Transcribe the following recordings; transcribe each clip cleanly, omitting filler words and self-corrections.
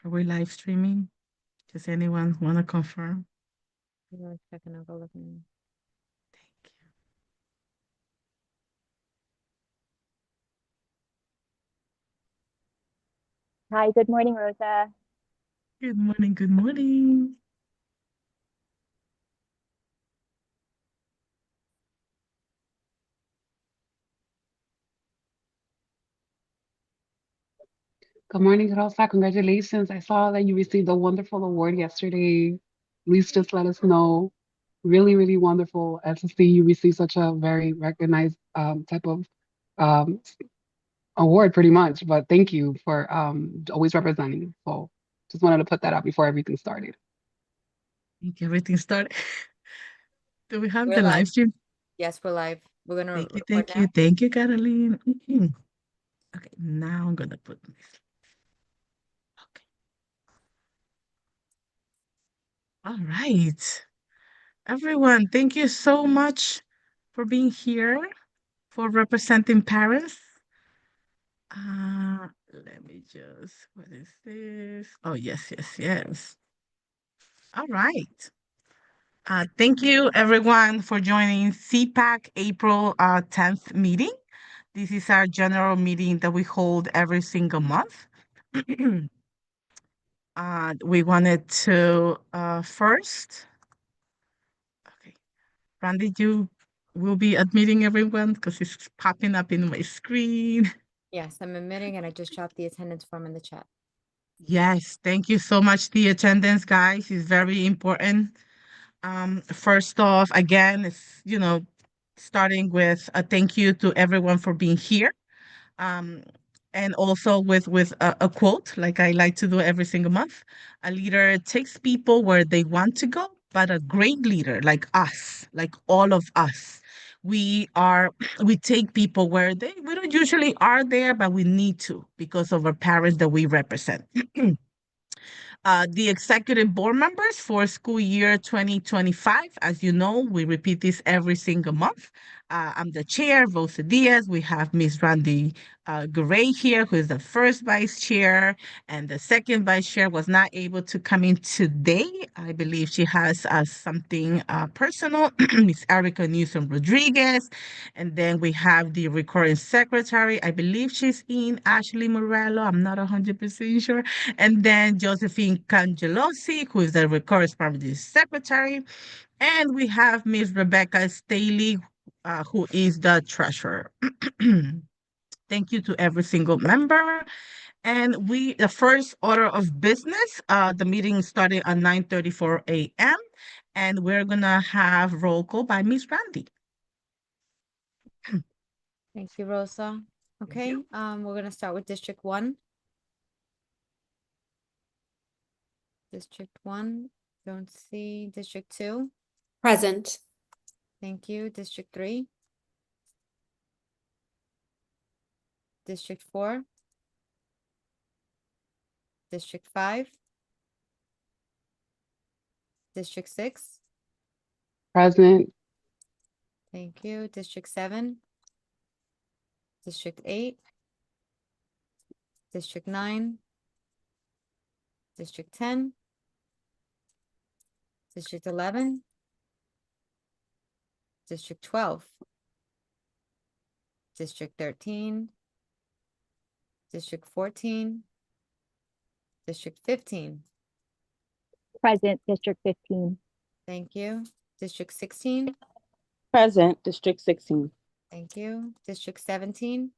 Are we live streaming? Does anyone want to confirm? One second, I'll go look in. Thank you. Hi, good morning, Rosa. Good morning. Good morning. Good morning, Rosa. Congratulations. I saw that you received a wonderful award yesterday. Please just let us know. Really, really wonderful to see you receive such a very recognized type of um, award, pretty much. But thank you for always representing. So just wanted to put that out before everything started. Think everything started. Do we have We're the live live. stream? Yes, we're live. We're gonna Thank you. record Thank now. you. Thank you, Caroline. Okay, now I'm gonna put this. Okay. All right. Everyone, thank you so much for being here, for representing parents. Let me just, what is this? Oh, yes. All right. Thank you everyone for joining CPAC April 10th meeting. This is our general meeting that we hold every single month. We wanted to first, okay, Randy, you will be admitting everyone because it's popping up in my screen. Yes, I'm admitting, and I just dropped the attendance form in the chat. Yes, thank you so much. The attendance, guys, is very important. First off, again, it's, starting with a thank you to everyone for being here. Um, and also with a quote, like I like to do every single month. A leader takes people where they want to go, but a great leader, like us, like all of us, we are we take people where we don't usually are there, but we need to because of our parents that we represent. The executive board members for school year 2025. As you know, we repeat this every single month. I'm the chair, Rosa Diaz. We have Miss Randy Gray here, who is the first vice chair, and the second vice chair was not able to come in today. I believe she has something personal, Miss Erica Newsom Rodriguez. And then we have the recording secretary. I believe she's in Ashley Morello. I'm not 100% sure. And then Josephine Cangelosi, who is the corresponding secretary. And we have Miss Rebecca Staley, who is the treasurer. Thank you to every single member. And the first order of business, the meeting started at 9:34 a.m. And we're gonna have roll call by Miss Randy. Thank you, Rosa. Okay, you. we're gonna start with District 1. District 1, don't see. District 2, Present. thank you. District 3. District 4. District 5. District 6, Present. thank you. District 7. District 8. District 9. District 10. District 11. District 12. District 13. District 14. District 15. Present, District 15. Thank you. District 16. Present, District 16. Thank you. District 17.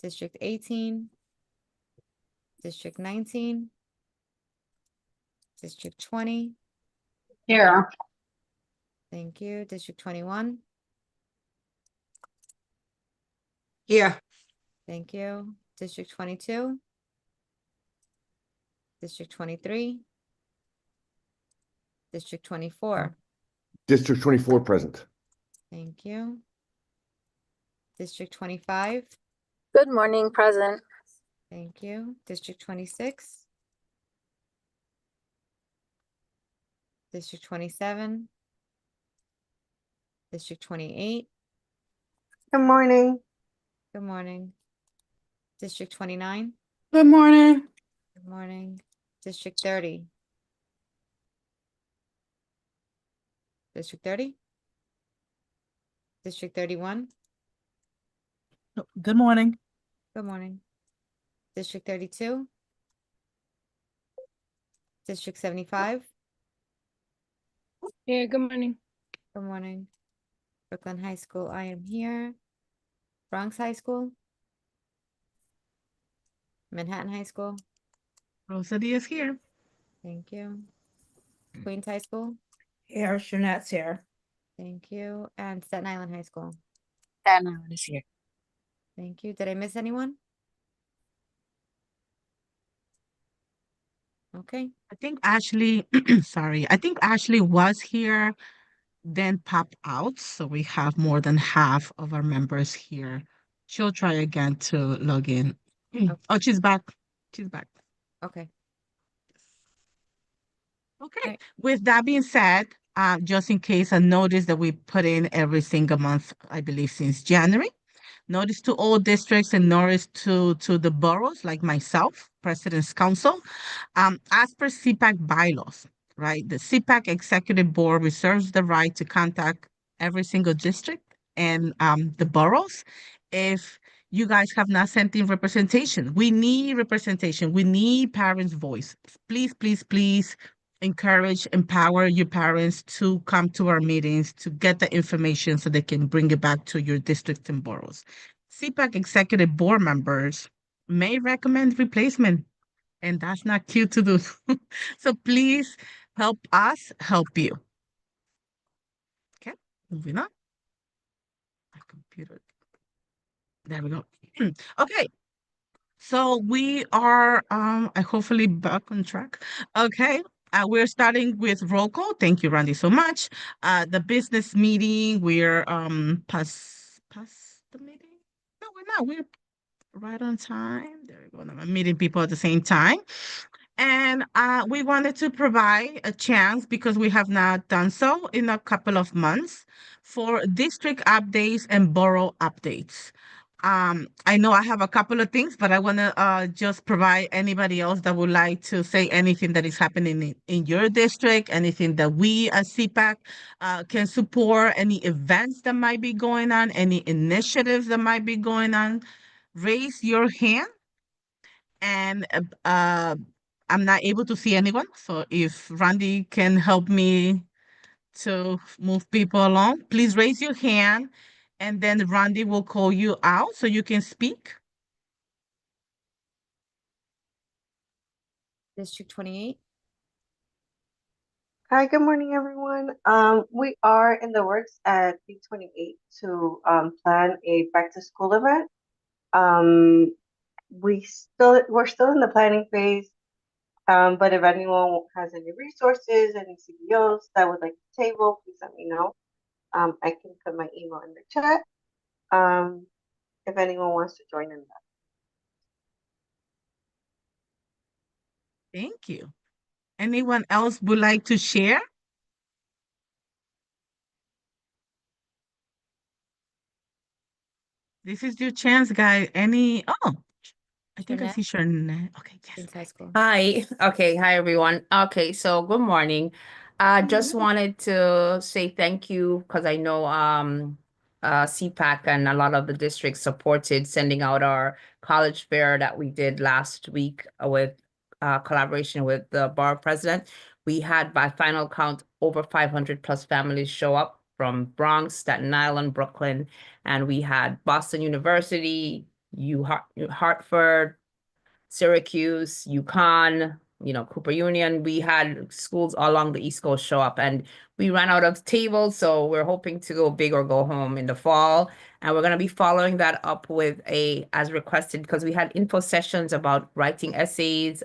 District 18. District 19. District 20. Here. Thank you. District 21. Here. Thank you. District 22. District 23. District 24. District 24 present. Thank you. District 25. Good morning, present. Thank you. District 26. District 27. District 28. Good morning. Good morning. District 29. Good morning. Good morning. District 30. District 30. District 31. Good morning. Good morning. District 32. District 75. Yeah, good morning. Good morning. Brooklyn High School, I am here. Bronx High School. Manhattan High School. Rosalie is here. Thank you. Queens High School. Here, Jeanette's here. Thank you. And Staten Island High School. Staten Island is here. Thank you. Did I miss anyone? Okay. I think Ashley, sorry, I think Ashley was here, then popped out. So we have more than half of our members here. She'll try again to log in. Oh, she's back. She's back. Okay. Okay. Right. With that being said, just in case, a notice that we put in every single month, I believe since January. Notice to all districts and notice to the boroughs like myself, President's Council. As per CPAC bylaws, right? The CPAC Executive Board reserves the right to contact every single district and the boroughs if you guys have not sent in representation. We need representation. We need parents' voice. Please, please, please encourage, empower your parents to come to our meetings to get the information so they can bring it back to your districts and boroughs. CPAC Executive Board members may recommend replacement, and that's not cute to do. So please help us help you. Okay, moving on. My computer. There we go. Okay. So we are I hopefully back on track. Okay. We're starting with roll call. Thank you, Randy, so much. The business meeting, we're past the meeting. No, we're not. We're right on time. There we go. I'm meeting people at the same time. And we wanted to provide a chance because we have not done so in a couple of months for district updates and borough updates. I know I have a couple of things, but I want to just provide anybody else that would like to say anything that is happening in your district, anything that we as CPAC can support, any events that might be going on, any initiatives that might be going on. Raise your hand, and I'm not able to see anyone. So if Randy can help me to move people along, please raise your hand, and then Randy will call you out so you can speak. District 28. Hi, good morning, everyone. We are in the works at B28 to plan a back to school event. We're still in the planning phase. But if anyone has any resources, any CEOs that would like to table, please let me know. I can put my email in the chat. If anyone wants to join in that. Thank you. Anyone else would like to share? This is your chance, guys. I think I see Sharnette. Okay, yes. Queens High School. Hi. Okay. Hi, everyone. Okay. So good morning. I just wanted to say thank you because I know CPAC and a lot of the districts supported sending out our college fair that we did last week with collaboration with the borough president. We had, by final count, over 500 plus families show up from Bronx, Staten Island, Brooklyn, and we had Boston University, Hartford, Syracuse, UConn, Cooper Union. We had schools all along the East Coast show up, and we ran out of tables. So we're hoping to go big or go home in the fall. And we're going to be following that up with as requested, because we had info sessions about writing essays.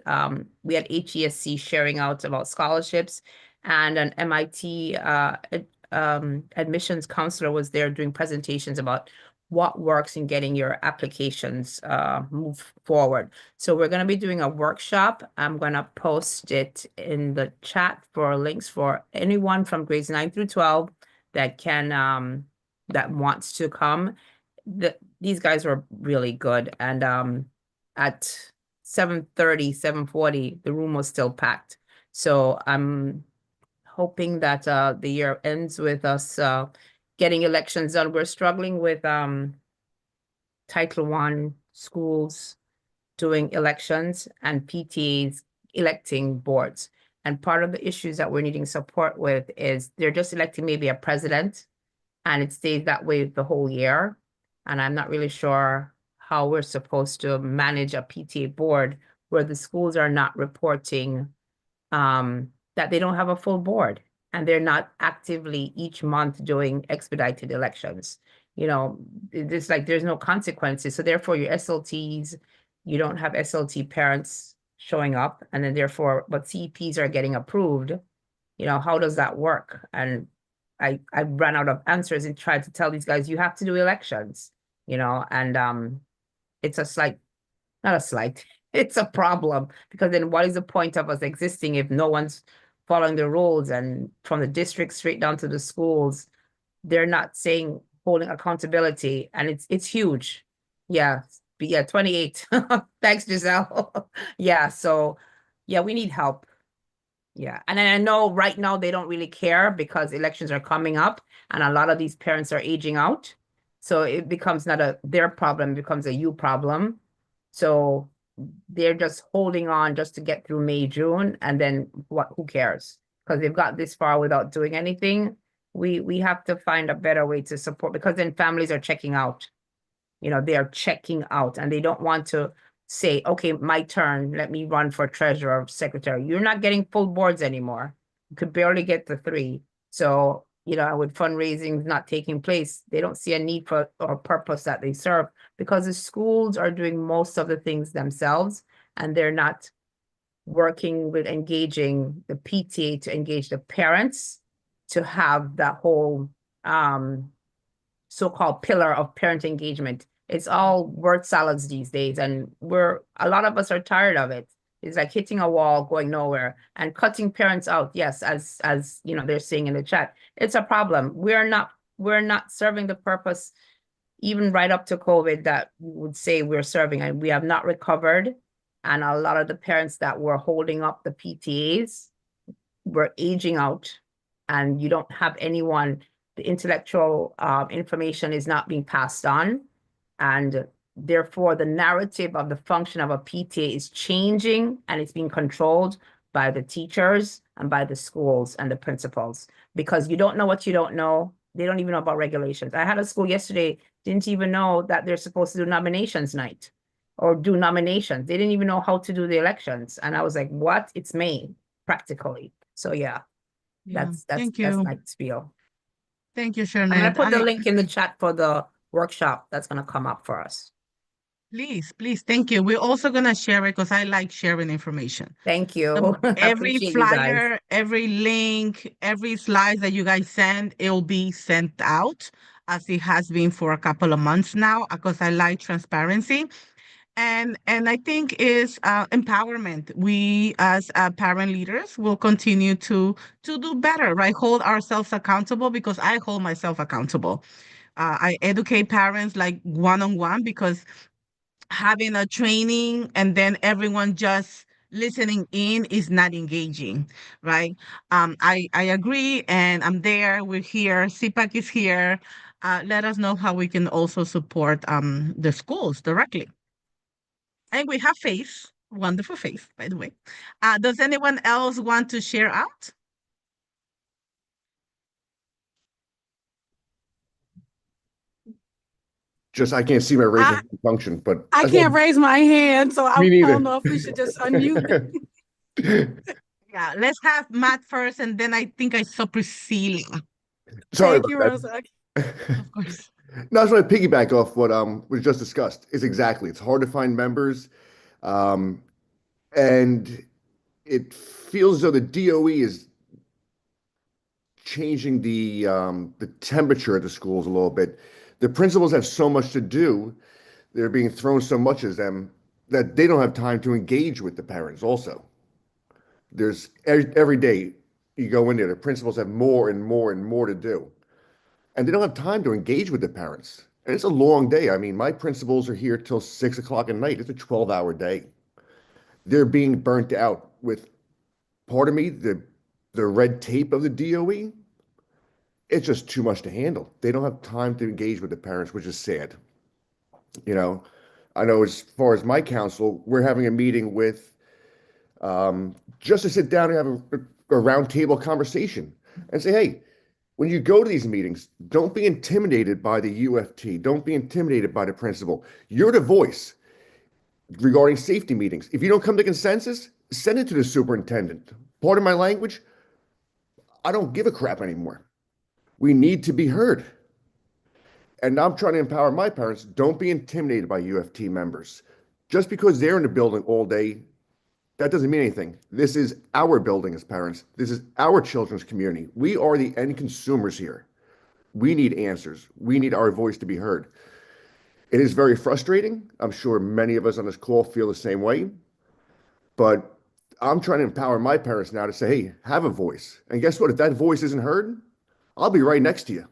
We had HESC sharing out about scholarships, and an MIT admissions counselor was there doing presentations about what works in getting your applications moved forward. So we're going to be doing a workshop. I'm going to post it in the chat for links for anyone from grades 9 through 12 that can that wants to come. these guys were really good. And at 7:30, 7:40, the room was still packed. So I'm hoping that the year ends with us getting elections done. We're struggling with Title I schools doing elections and PTAs electing boards. And part of the issues that we're needing support with is they're just electing maybe a president and it stays that way the whole year. And I'm not really sure how we're supposed to manage a PTA board where the schools are not reporting that they don't have a full board and they're not actively each month doing expedited elections. You know, it's like there's no consequences. So therefore your SLTs, you don't have SLT parents showing up, and then therefore, but CEPs are getting approved. You know, how does that work? And I ran out of answers and tried to tell these guys, you have to do elections, you know, and it's a slight, not a slight, it's a problem, because then what is the point of us existing if no one's following the rules? And from the district straight down to the schools, they're not saying holding accountability, and it's huge. Yeah, but yeah, 28. Thanks, Giselle. Yeah, so yeah, we need help. Yeah, and I know right now they don't really care because elections are coming up and a lot of these parents are aging out. So it becomes not a their problem, it becomes a you problem. So they're just holding on just to get through May, June, and then what, who cares? Because they've got this far without doing anything. We have to find a better way to support, because then families are checking out. You know, they are checking out and they don't want to say, okay, my turn, let me run for treasurer or secretary. You're not getting full boards anymore. You could barely get the 3. So, you know, with fundraising not taking place, they don't see a need for or purpose that they serve, because the schools are doing most of the things themselves and they're not working with engaging the PTA to engage the parents to have that whole so-called pillar of parent engagement. It's all word salads these days, and a lot of us are tired of it. It's like hitting a wall, going nowhere, and cutting parents out. Yes, as you know, they're saying in the chat, it's a problem. We're not serving the purpose, even right up to COVID, that we would say we're serving, and we have not recovered. And a lot of the parents that were holding up the PTAs were aging out, and you don't have anyone, the intellectual information is not being passed on. And therefore, the narrative of the function of a PTA is changing, and it's being controlled by the teachers and by the schools and the principals, because you don't know what you don't know. They don't even know about regulations. I had a school yesterday, didn't even know that they're supposed to do nominations night or do nominations. They didn't even know how to do the elections. And I was like, what? It's May, practically. So yeah, Yeah, that's thank you. my spiel. Thank you, I'm gonna Sharnette. put the link in the chat for the workshop that's gonna come up for us. Please, thank you. We're also gonna share it because I like sharing information. Thank you. I Every appreciate you guys. flyer, every link, every slide that you guys send, it will be sent out as it has been for a couple of months now, because I like transparency. And I think is empowerment. We as parent leaders will continue to do better, right? Hold ourselves accountable, because I hold myself accountable. I educate parents like one-on-one, because having a training and then everyone just listening in is not engaging, right? I agree, and I'm there. We're here. CPAC is here. Let us know how we can also support the schools directly. And we have Faith, wonderful Faith, by the way. Does anyone else want to share out? Just, I can't see my raising hand function, but I can't raise my hand, so I Me neither. don't know if we should just unmute. Yeah, let's have Matt first, and then I think I saw Priscilla. Sorry Thank you, about Rosa. that. Of course. No, I just want to piggyback off what was just discussed. Is exactly, it's hard to find members, um, and it feels as though the DOE is changing the temperature at the schools a little bit. The principals have so much to do; they're being thrown so much at them that they don't have time to engage with the parents. Also, there's every day you go in there, the principals have more and more and more to do, and they don't have time to engage with the parents. And it's a long day. I mean, my principals are here till 6 o'clock at night. It's a 12-hour day. They're being burnt out with, part of me, the red tape of the DOE. It's just too much to handle. They don't have time to engage with the parents, which is sad. You know, I know as far as my council, we're having a meeting with just to sit down and have a round table conversation and say, hey, when you go to these meetings, don't be intimidated by the UFT. Don't be intimidated by the principal. You're the voice regarding safety meetings. If you don't come to consensus, send it to the superintendent. Part of my language, I don't give a crap anymore. We need to be heard. And I'm trying to empower my parents. Don't be intimidated by UFT members. Just because they're in the building all day, that doesn't mean anything. This is our building as parents. This is our children's community. We are the end consumers here. We need answers. We need our voice to be heard. It is very frustrating. I'm sure many of us on this call feel the same way. But I'm trying to empower my parents now to say, hey, have a voice. And guess what? If that voice isn't heard, I'll be right next to you.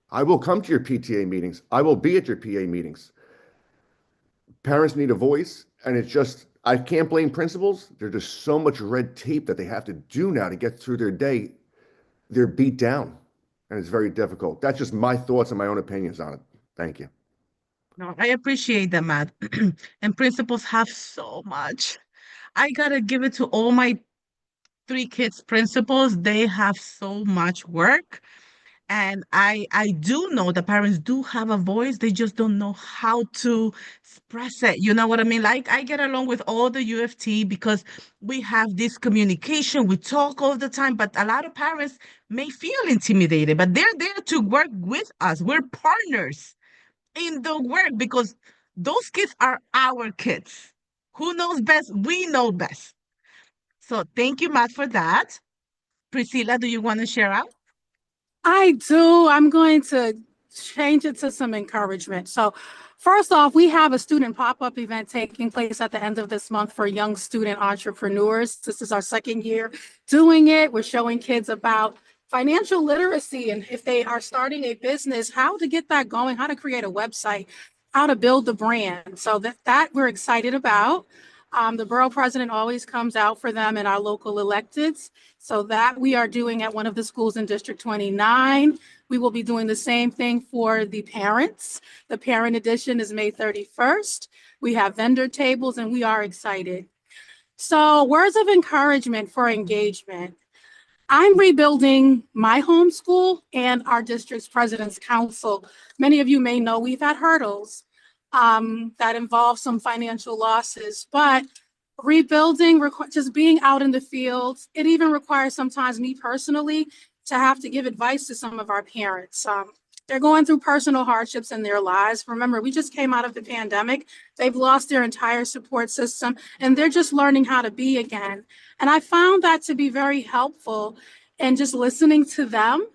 I will come to your PTA meetings. I will be at your PA meetings. Parents need a voice, and it's just, I can't blame principals. There's just so much red tape that they have to do now to get through their day. They're beat down, and it's very difficult. That's just my thoughts and my own opinions on it. Thank you. No, I appreciate that, Matt. And principals have so much. I gotta give it to all my 3 kids principals. They have so much work. And I do know the parents do have a voice. They just don't know how to express it. You know what I mean? Like I get along with all the UFT because we have this communication. We talk all the time, but a lot of parents may feel intimidated, but they're there to work with us. We're partners in the work because those kids are our kids. Who knows best? We know best. So thank you, Matt, for that. Priscilla, do you want to share out? I do. I'm going to change it to some encouragement. So, first off, we have a student pop-up event taking place at the end of this month for young student entrepreneurs. This is our second year doing it. We're showing kids about financial literacy and if they are starting a business, how to get that going, how to create a website, how to build the brand. So that we're excited about. The borough president always comes out for them in our local electeds. So that we are doing at one of the schools in District 29. We will be doing the same thing for the parents. The parent edition is May 31st. We have vendor tables and we are excited. So words of encouragement for engagement. I'm rebuilding my homeschool and our district's president's council. Many of you may know we've had hurdles that involve some financial losses, but rebuilding, just being out in the fields, it even requires sometimes me personally to have to give advice to some of our parents. They're going through personal hardships in their lives. Remember, we just came out of the pandemic. They've lost their entire support system and they're just learning how to be again. And I found that to be very helpful in just listening to them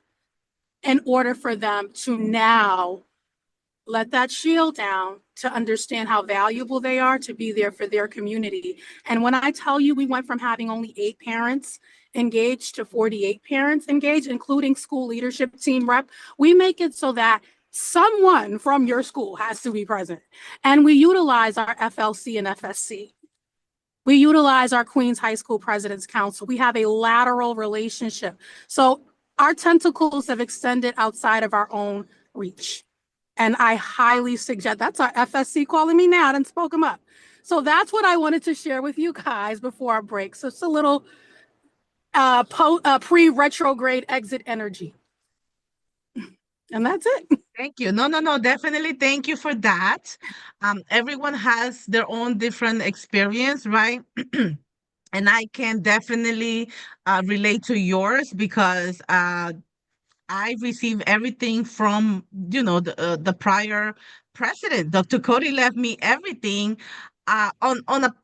in order for them to now let that shield down to understand how valuable they are to be there for their community. And when I tell you we went from having only 8 parents engaged to 48 parents engaged, including school leadership team rep, we make it so that someone from your school has to be present. And we utilize our FLC and FSC. We utilize our Queens High School President's Council. We have a lateral relationship. So our tentacles have extended outside of our own reach. And I highly suggest, that's our FSC calling me now, I done spoke them up. So that's what I wanted to share with you guys before our break. So it's a little pre-retrograde exit energy. And that's it. Thank you. No, definitely. Thank you for that. Everyone has their own different experience, right? And I can definitely relate to yours because I received everything from, the prior president. Dr. Cody left me everything on a,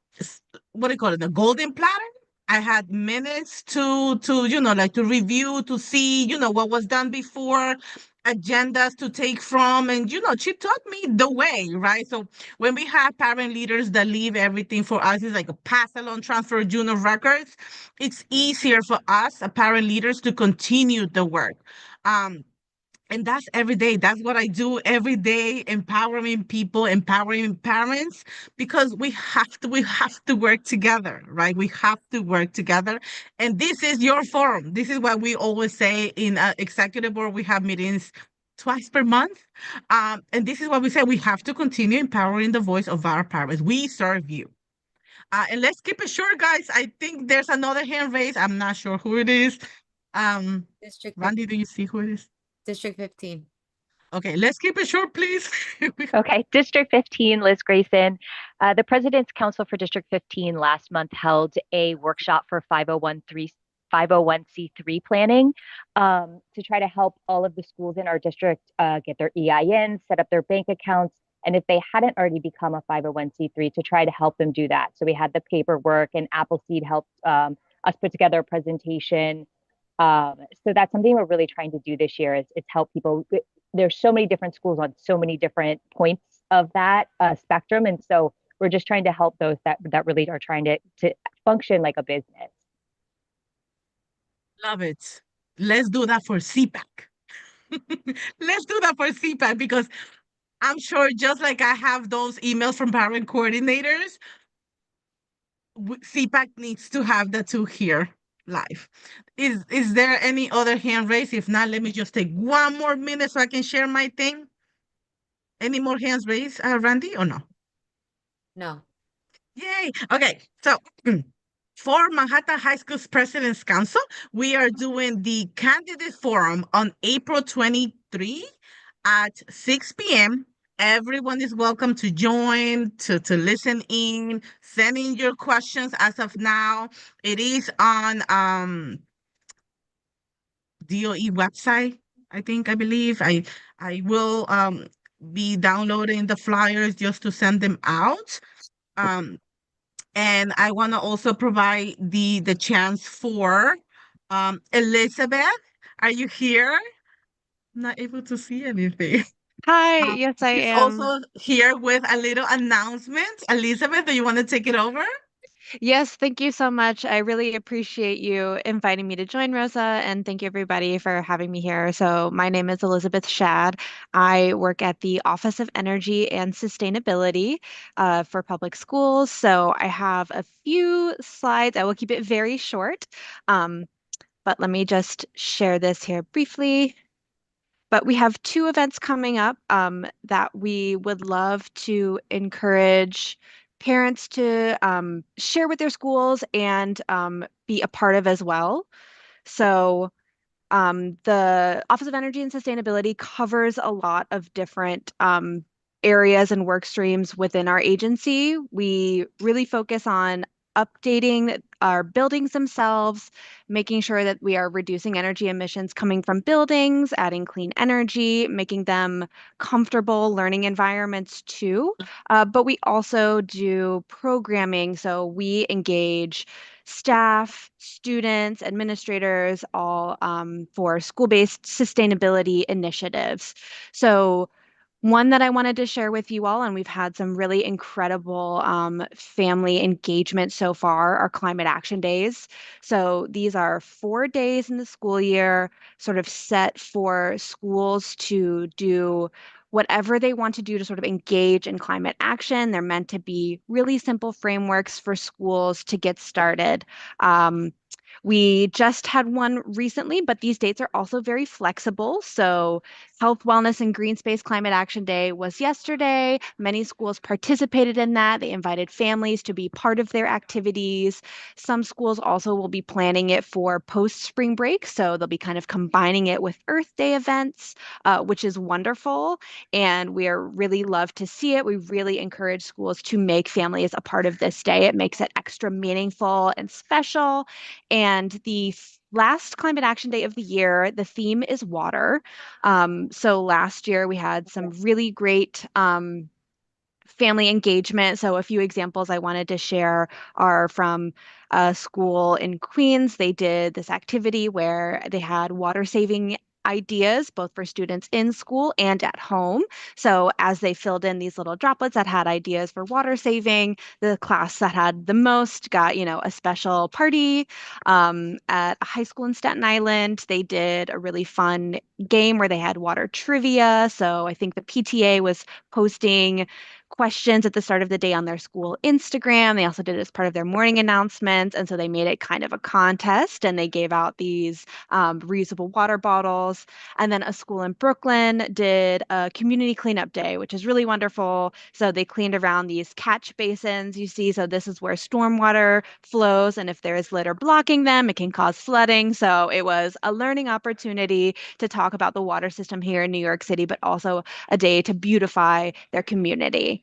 what do you call it, a golden platter. I had minutes to like to review, to see, what was done before, agendas to take from, and she taught me the way, right? So when we have parent leaders that leave everything for us, it's like a pass along transfer of records. It's easier for us, parent leaders, to continue the work. And that's every day. That's what I do every day, empowering people, empowering parents, because we have to work together, right? We have to work together. And this is your forum. This is what we always say in executive board. We have meetings twice per month. And this is what we say. We have to continue empowering the voice of our parents. We serve you. And let's keep it short, guys. I think there's another hand raised. I'm not sure who it is. District Randy, do you see who it is? District 15. Okay, let's keep it short, please. Okay, District 15, Liz Grayson. The President's Council for District 15 last month held a workshop for 501c3 planning to try to help all of the schools in our district get their EIN, set up their bank accounts, and if they hadn't already become a 501c3, to try to help them do that. So we had the paperwork, and Appleseed helped us put together a presentation. So that's something we're really trying to do this year is help people. There's so many different schools on so many different points of that spectrum. And so we're just trying to help those that really are trying to function like a business. Love it. Let's do that for CPAC. Let's do that for CPAC because I'm sure just like I have those emails from parent coordinators, CPAC needs to have the two here live. Is there any other hand raised? If not, let me just take one more minute so I can share my thing. Any more hands raised, Randy, or no? No. Yay. Okay. So for Manhattan High School's President's Council, we are doing the candidate forum on April 23 at 6 p.m. Everyone is welcome to join, to listen in, send in your questions as of now. It is on DOE website, I believe. I will be downloading the flyers just to send them out. And I want to also provide the chance for Elizabeth. Are you here? I'm not able to see anything. Hi, yes, I She's am. also here with a little announcement. Elizabeth, do you want to take it over? Yes, thank you so much. I really appreciate you inviting me to join, Rosa, and thank you everybody for having me here. So, my name is Elizabeth Shad. I work at the Office of Energy and Sustainability for public schools. So, I have a few slides. I will keep it very short, um, but let me just share this here briefly. But we have two events coming up that we would love to encourage parents to share with their schools and be a part of as well. So the Office of Energy and Sustainability covers a lot of different areas and work streams within our agency. We really focus on updating our buildings themselves, making sure that we are reducing energy emissions coming from buildings, adding clean energy, making them comfortable learning environments too. But we also do programming. So we engage staff, students, administrators, all for school-based sustainability initiatives. So one that I wanted to share with you all, and we've had some really incredible family engagement so far, are climate action days. So these are 4 days in the school year, sort of set for schools to do whatever they want to do to sort of engage in climate action. They're meant to be really simple frameworks for schools to get started. We just had one recently, but these dates are also very flexible. So Health, Wellness, and Green Space Climate Action Day was yesterday. Many schools participated in that. They invited families to be part of their activities. Some schools also will be planning it for post-spring break. So they'll be kind of combining it with Earth Day events, which is wonderful. And we are really love to see it. We really encourage schools to make families a part of this day. It makes it extra meaningful and special. And the last Climate Action Day of the year, the theme is water. So last year we had some really great family engagement. So a few examples I wanted to share are from a school in Queens. They did this activity where they had water saving ideas both for students in school and at home. So as they filled in these little droplets that had ideas for water saving, the class that had the most got, a special party. At a high school in Staten Island, they did a really fun game where they had water trivia. So I think the PTA was posting questions at the start of the day on their school Instagram. They also did it as part of their morning announcements. And so they made it kind of a contest and they gave out these reusable water bottles. And then a school in Brooklyn did a community cleanup day, which is really wonderful. So they cleaned around these catch basins you see. So this is where stormwater flows. And if there is litter blocking them, it can cause flooding. So it was a learning opportunity to talk about the water system here in New York City, but also a day to beautify their community.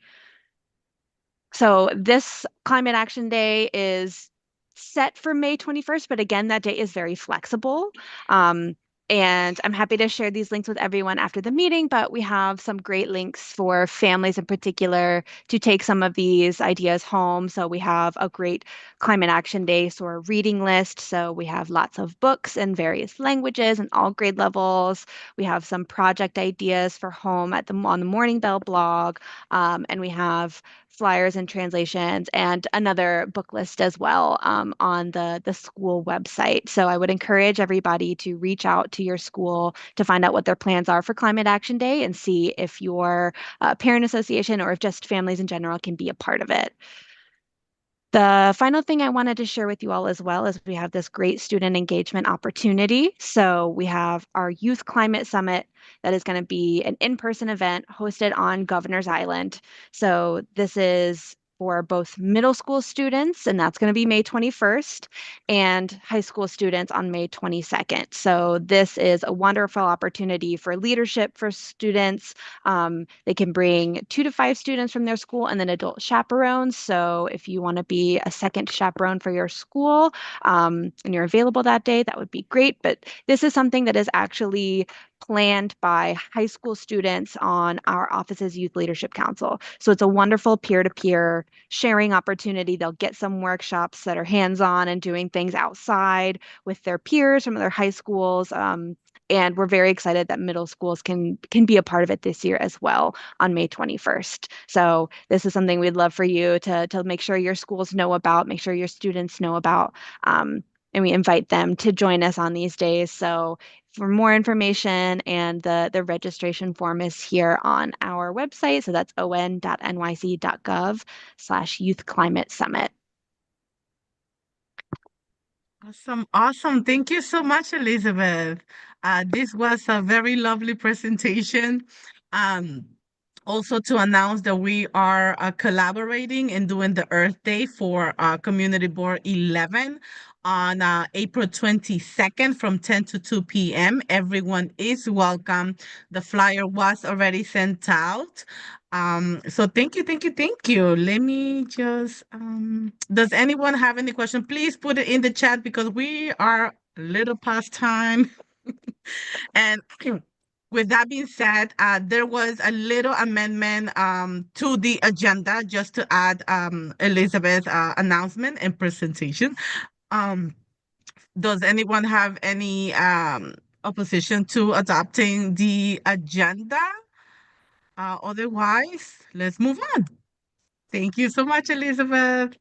So this Climate Action Day is set for May 21st, but again, that date is very flexible. And I'm happy to share these links with everyone after the meeting, but we have some great links for families in particular to take some of these ideas home. So we have a great Climate Action Day sort of reading list. So we have lots of books in various languages and all grade levels. We have some project ideas for home on the Morning Bell blog. And we have flyers and translations and another book list as well on the school website. So I would encourage everybody to reach out to your school to find out what their plans are for Climate Action Day and see if your parent association or if just families in general can be a part of it. The final thing I wanted to share with you all as well is we have this great student engagement opportunity. So we have our Youth Climate Summit that is going to be an in-person event hosted on Governor's Island. So this is for both middle school students, and that's going to be May 21st, and high school students on May 22nd. So this is a wonderful opportunity for leadership for students. They can bring 2 to 5 students from their school and then adult chaperones. So if you want to be a second chaperone for your school and you're available that day, that would be great. But this is something that is actually planned by high school students on our office's Youth Leadership Council. So it's a wonderful peer-to-peer sharing opportunity. They'll get some workshops that are hands-on and doing things outside with their peers from other high schools. And we're very excited that middle schools can be a part of it this year as well on May 21st. So this is something we'd love for you to make sure your schools know about, make sure your students know about, and we invite them to join us on these days. So for more information and the registration form is here on our website. So that's on.nyc.gov/Youth Climate Summit. Awesome, awesome. Thank you so much, Elizabeth. This was a very lovely presentation. Um, Also to announce that we are collaborating and doing the Earth Day for Community Board 11 on April 22nd from 10 to 2 p.m. Everyone is welcome. The flyer was already sent out. So thank you, thank you, thank you. Let me just, does anyone have any question? Please put it in the chat because we are a little past time. And with that being said, there was a little amendment to the agenda just to add Elizabeth's announcement and presentation. Um, does anyone have any opposition to adopting the agenda? Otherwise, let's move on. Thank you so much, Elizabeth.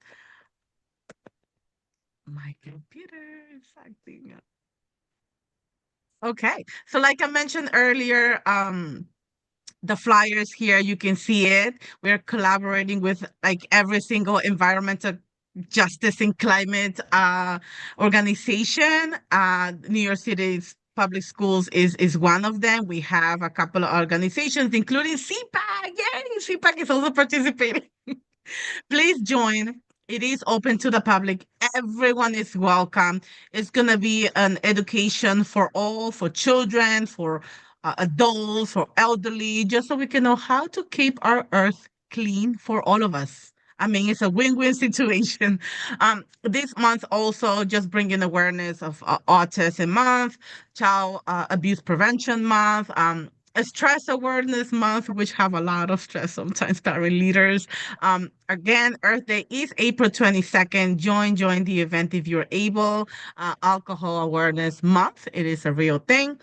My computer is acting up. Okay, so like I mentioned earlier, the flyers here, you can see it. We're collaborating with like every single environmental justice and climate organization. New York City's public schools is one of them. We have a couple of organizations, including CPAC. Yay, CPAC is also participating. Please join. It is open to the public. Everyone is welcome. It's going to be an education for all, for children, for adults, for elderly, just so we can know how to keep our earth clean for all of us. I mean, it's a win-win situation. This month also just bringing awareness of Autism Month, Child Abuse Prevention Month, a stress awareness month, which have a lot of stress sometimes, parent leaders. Again, Earth Day is April 22nd. Join the event if you're able. Alcohol Awareness Month. It is a real thing.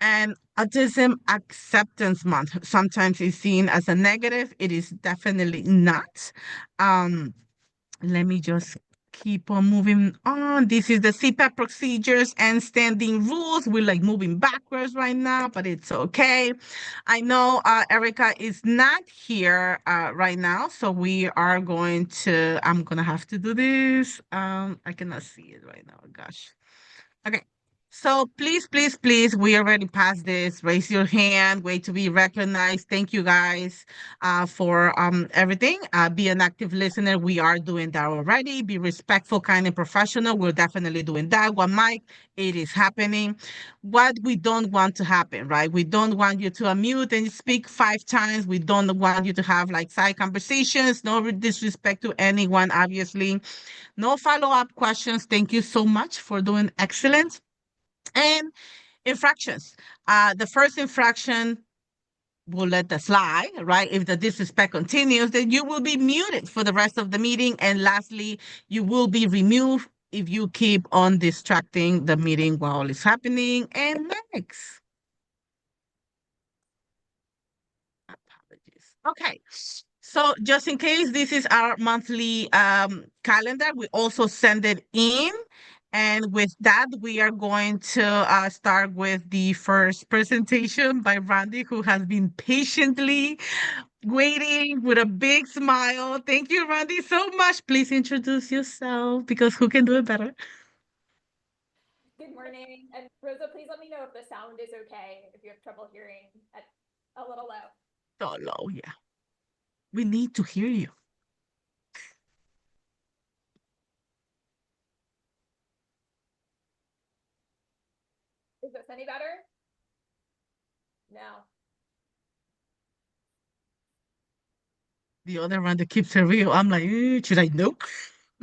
And Autism Acceptance Month sometimes is seen as a negative. It is definitely not. Um, Let me just keep on moving on. This is the CPAP procedures and standing rules. We're like moving backwards right now, but it's okay. I know Erica is not here right now, so I'm gonna have to do this. I cannot see it right now. Gosh. Okay. So please, please, please, we already passed this. Raise your hand, wait to be recognized. Thank you guys for everything. Be an active listener. We are doing that already. Be respectful, kind, and professional. We're definitely doing that. One mic, it is happening. What we don't want to happen, right? We don't want you to unmute and speak 5 times. We don't want you to have like side conversations. No disrespect to anyone, obviously. No follow-up questions. Thank you so much for doing excellent. And infractions. The first infraction will let that slide, right? If the disrespect continues, then you will be muted for the rest of the meeting. And lastly, you will be removed if you keep on distracting the meeting while it's happening. And next. Apologies. Okay. So just in case, this is our monthly calendar. We also send it in. And with that, we are going to start with the first presentation by Randy, who has been patiently waiting with a big smile. Thank you, Randy, so much. Please introduce yourself because who can do it better? Good morning. And Rosa, please let me know if the sound is okay, if you have trouble hearing at a little low. So low, yeah. We need to hear you. Is this any better? No. The other Randy keeps it real. I'm like, should I know?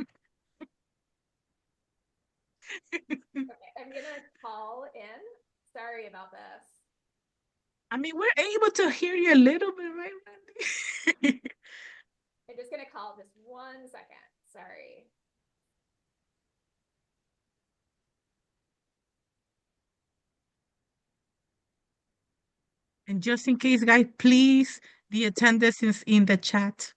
Okay, I'm gonna call in. Sorry about this. I mean, we're able to hear you a little bit, right, Randy? I'm just gonna call just 1 second. Sorry. And just in case, guys, please, the attendance is in the chat.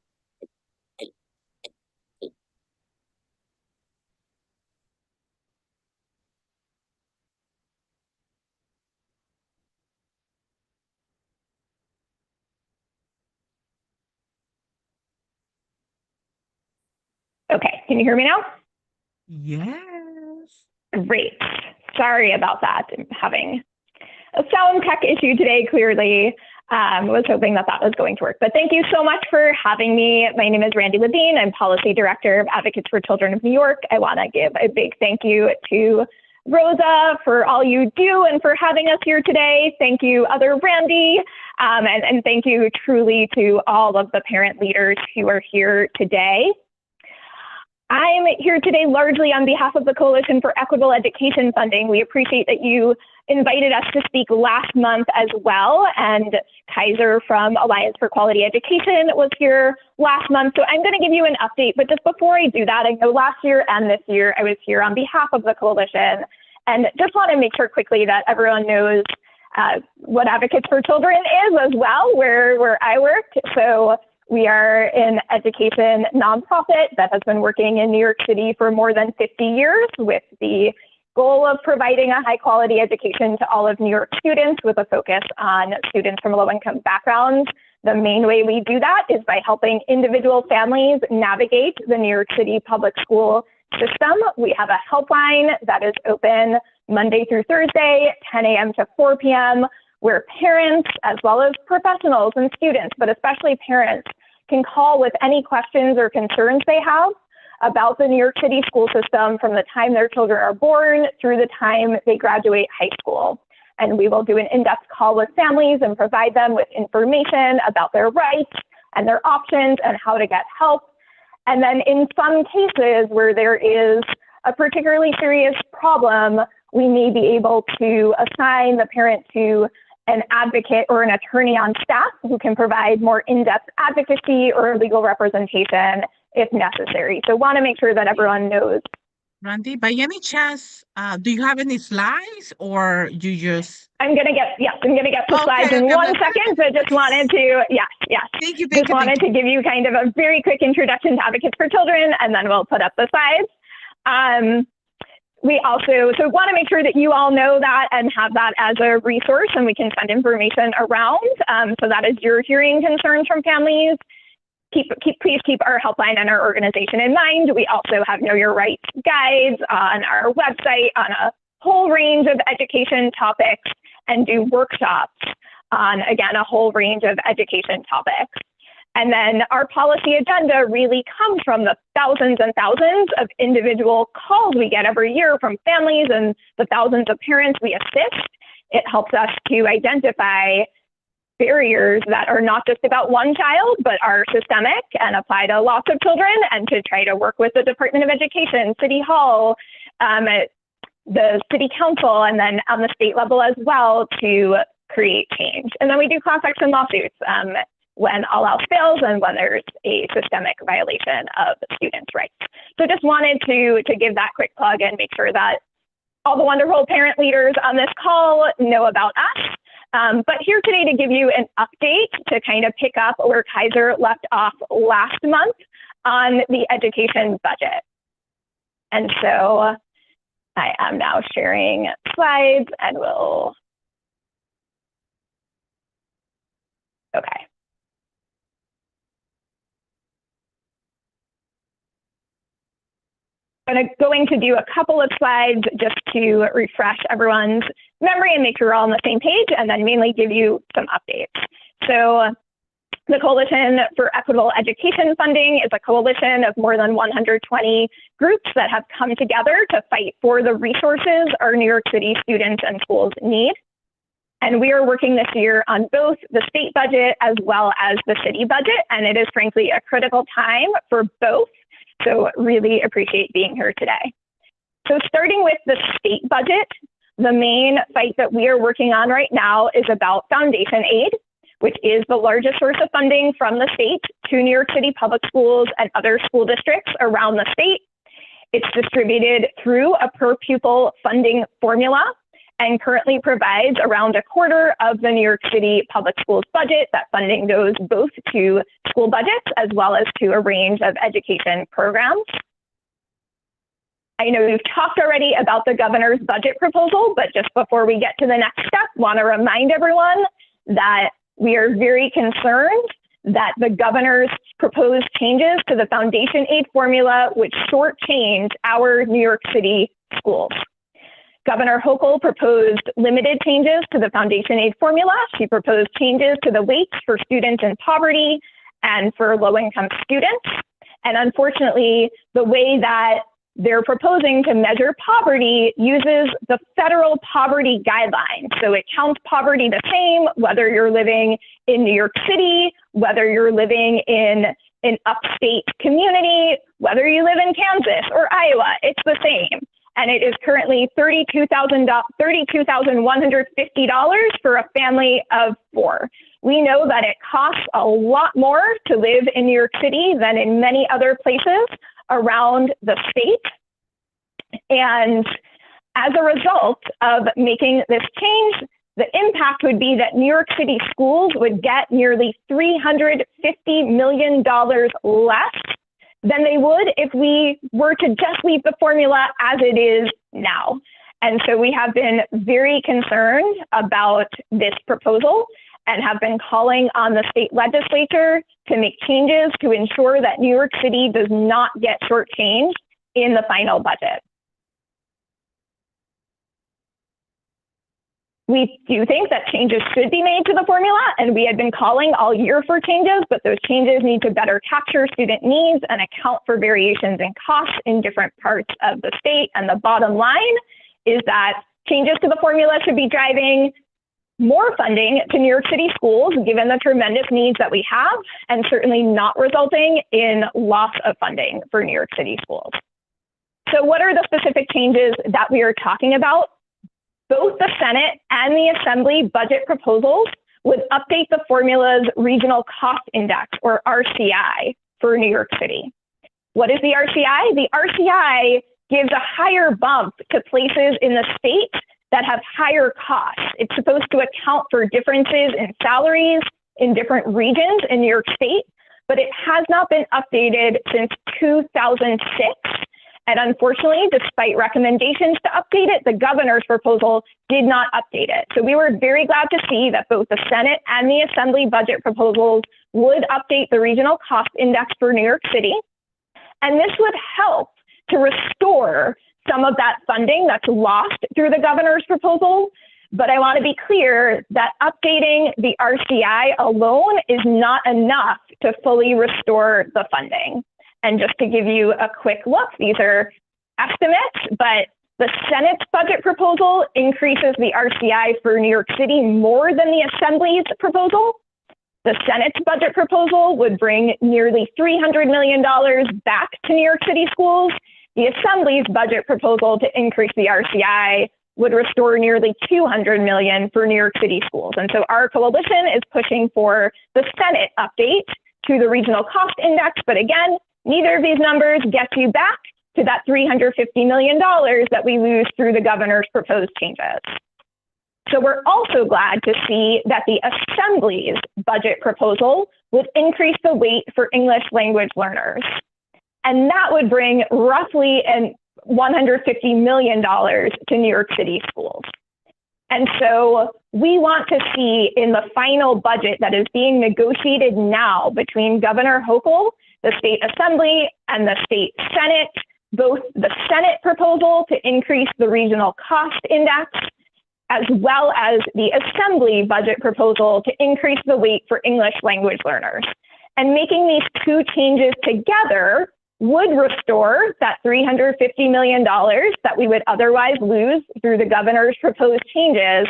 Okay, can you hear me now? Yes. Great. Sorry about that. I'm having a sound tech issue today, clearly. Was hoping that was going to work. But thank you so much for having me. My name is Randy Levine. I'm Policy Director of Advocates for Children of New York. I want to give a big thank you to Rosa for all you do and for having us here today. Thank you, other Randy. And thank you truly to all of the parent leaders who are here today. I'm here today largely on behalf of the Coalition for Equitable Education Funding. We appreciate that you invited us to speak last month as well, and Kaiser from Alliance for Quality Education was here last month. So I'm going to give you an update, but just before I do that, I know last year and this year I was here on behalf of the coalition, and just want to make sure quickly that everyone knows what Advocates for Children is as well, where I work. So we are an education nonprofit that has been working in New York City for more than 50 years with the goal of providing a high quality education to all of New York students with a focus on students from low income backgrounds. The main way we do that is by helping individual families navigate the New York City public school system. We have a helpline that is open Monday through Thursday, 10 a.m. to 4 p.m., where parents, as well as professionals and students, but especially parents, can call with any questions or concerns they have about the New York City school system from the time their children are born through the time they graduate high school. And we will do an in-depth call with families and provide them with information about their rights and their options and how to get help. And then in some cases where there is a particularly serious problem, we may be able to assign the parent to an advocate or an attorney on staff who can provide more in-depth advocacy or legal representation if necessary. So want to make sure that everyone knows Randy, by any chance, do you have any slides or you just? I'm gonna get the slides Okay, in okay, one second, but just wanted to, yes. Thank you, Just wanted to give you kind of a very quick introduction to Advocates for Children, and then we'll put up the slides. We also want to make sure that you all know that and have that as a resource, and we can send information around. So that is your hearing concerns from families. Please keep our helpline and our organization in mind. We also have Know Your Rights guides on our website on a whole range of education topics, and do workshops on, again, a whole range of education topics. And then our policy agenda really comes from the thousands and thousands of individual calls we get every year from families and the thousands of parents we assist. It helps us to identify barriers that are not just about one child, but are systemic and apply to lots of children, and to try to work with the Department of Education, City Hall, the City Council, and then on the state level as well, to create change. And then we do class action lawsuits when all else fails and when there's a systemic violation of students' rights. So just wanted to give that quick plug and make sure that all the wonderful parent leaders on this call know about us. But here today to give you an update to kind of pick up where Kaiser left off last month on the education budget. And so I am now sharing slides, and okay. I'm going to do a couple of slides just to refresh everyone's memory and make sure we're all on the same page, and then mainly give you some updates. So the Coalition for Equitable Education Funding is a coalition of more than 120 groups that have come together to fight for the resources our New York City students and schools need. And we are working this year on both the state budget as well as the city budget, and it is frankly a critical time for both. So really appreciate being here today. So starting with the state budget, the main fight that we are working on right now is about foundation aid, which is the largest source of funding from the state to New York City public schools and other school districts around the state. It's distributed through a per pupil funding formula, and currently provides around a quarter of the New York City public schools budget. That funding goes both to school budgets as well as to a range of education programs. I know we've talked already about the governor's budget proposal, but just before we get to the next step, want to remind everyone that we are very concerned that the governor's proposed changes to the foundation aid formula would shortchange our New York City schools. Governor Hochul proposed limited changes to the foundation aid formula. She proposed changes to the weights for students in poverty and for low-income students. And unfortunately, the way that they're proposing to measure poverty uses the federal poverty guidelines. So it counts poverty the same, whether you're living in New York City, whether you're living in an upstate community, whether you live in Kansas or Iowa, it's the same. And it is currently $32,150 for a family of 4. We know that it costs a lot more to live in New York City than in many other places around the state. And as a result of making this change, the impact would be that New York City schools would get nearly $350 million less than they would if we were to just leave the formula as it is now. And so we have been very concerned about this proposal and have been calling on the state legislature to make changes to ensure that New York City does not get shortchanged in the final budget. We do think that changes should be made to the formula, and we had been calling all year for changes, but those changes need to better capture student needs and account for variations in costs in different parts of the state. And the bottom line is that changes to the formula should be driving more funding to New York City schools, given the tremendous needs that we have, and certainly not resulting in loss of funding for New York City schools. So what are the specific changes that we are talking about? Both the Senate and the Assembly budget proposals would update the formula's regional cost index, or RCI, for New York City. What is the RCI? The RCI gives a higher bump to places in the state that have higher costs. It's supposed to account for differences in salaries in different regions in New York State, but it has not been updated since 2006. And unfortunately, despite recommendations to update it, the governor's proposal did not update it. So we were very glad to see that both the Senate and the Assembly budget proposals would update the regional cost index for New York City. And this would help to restore some of that funding that's lost through the governor's proposal. But I want to be clear that updating the RCI alone is not enough to fully restore the funding. And just to give you a quick look, these are estimates, but the Senate's budget proposal increases the RCI for New York City more than the Assembly's proposal. The Senate's budget proposal would bring nearly $300 million back to New York City schools. The Assembly's budget proposal to increase the RCI would restore nearly $200 million for New York City schools. And so our coalition is pushing for the Senate update to the regional cost index. But again, neither of these numbers gets you back to that $350 million that we lose through the governor's proposed changes. So we're also glad to see that the Assembly's budget proposal would increase the weight for English language learners. And that would bring roughly $150 million to New York City schools. And so we want to see in the final budget that is being negotiated now between Governor Hochul, the state assembly, and the state Senate, both the Senate proposal to increase the regional cost index, as well as the Assembly budget proposal to increase the weight for English language learners. And making these two changes together would restore that $350 million that we would otherwise lose through the governor's proposed changes.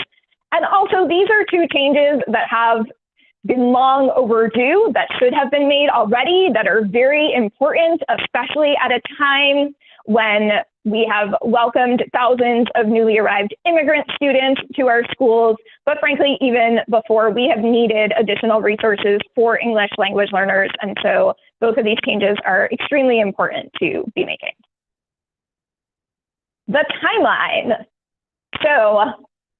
And also, these are two changes that have been long overdue, that should have been made already, that are very important, especially at a time when we have welcomed thousands of newly arrived immigrant students to our schools, but frankly, even before, we have needed additional resources for English language learners. And so both of these changes are extremely important to be making. The timeline. So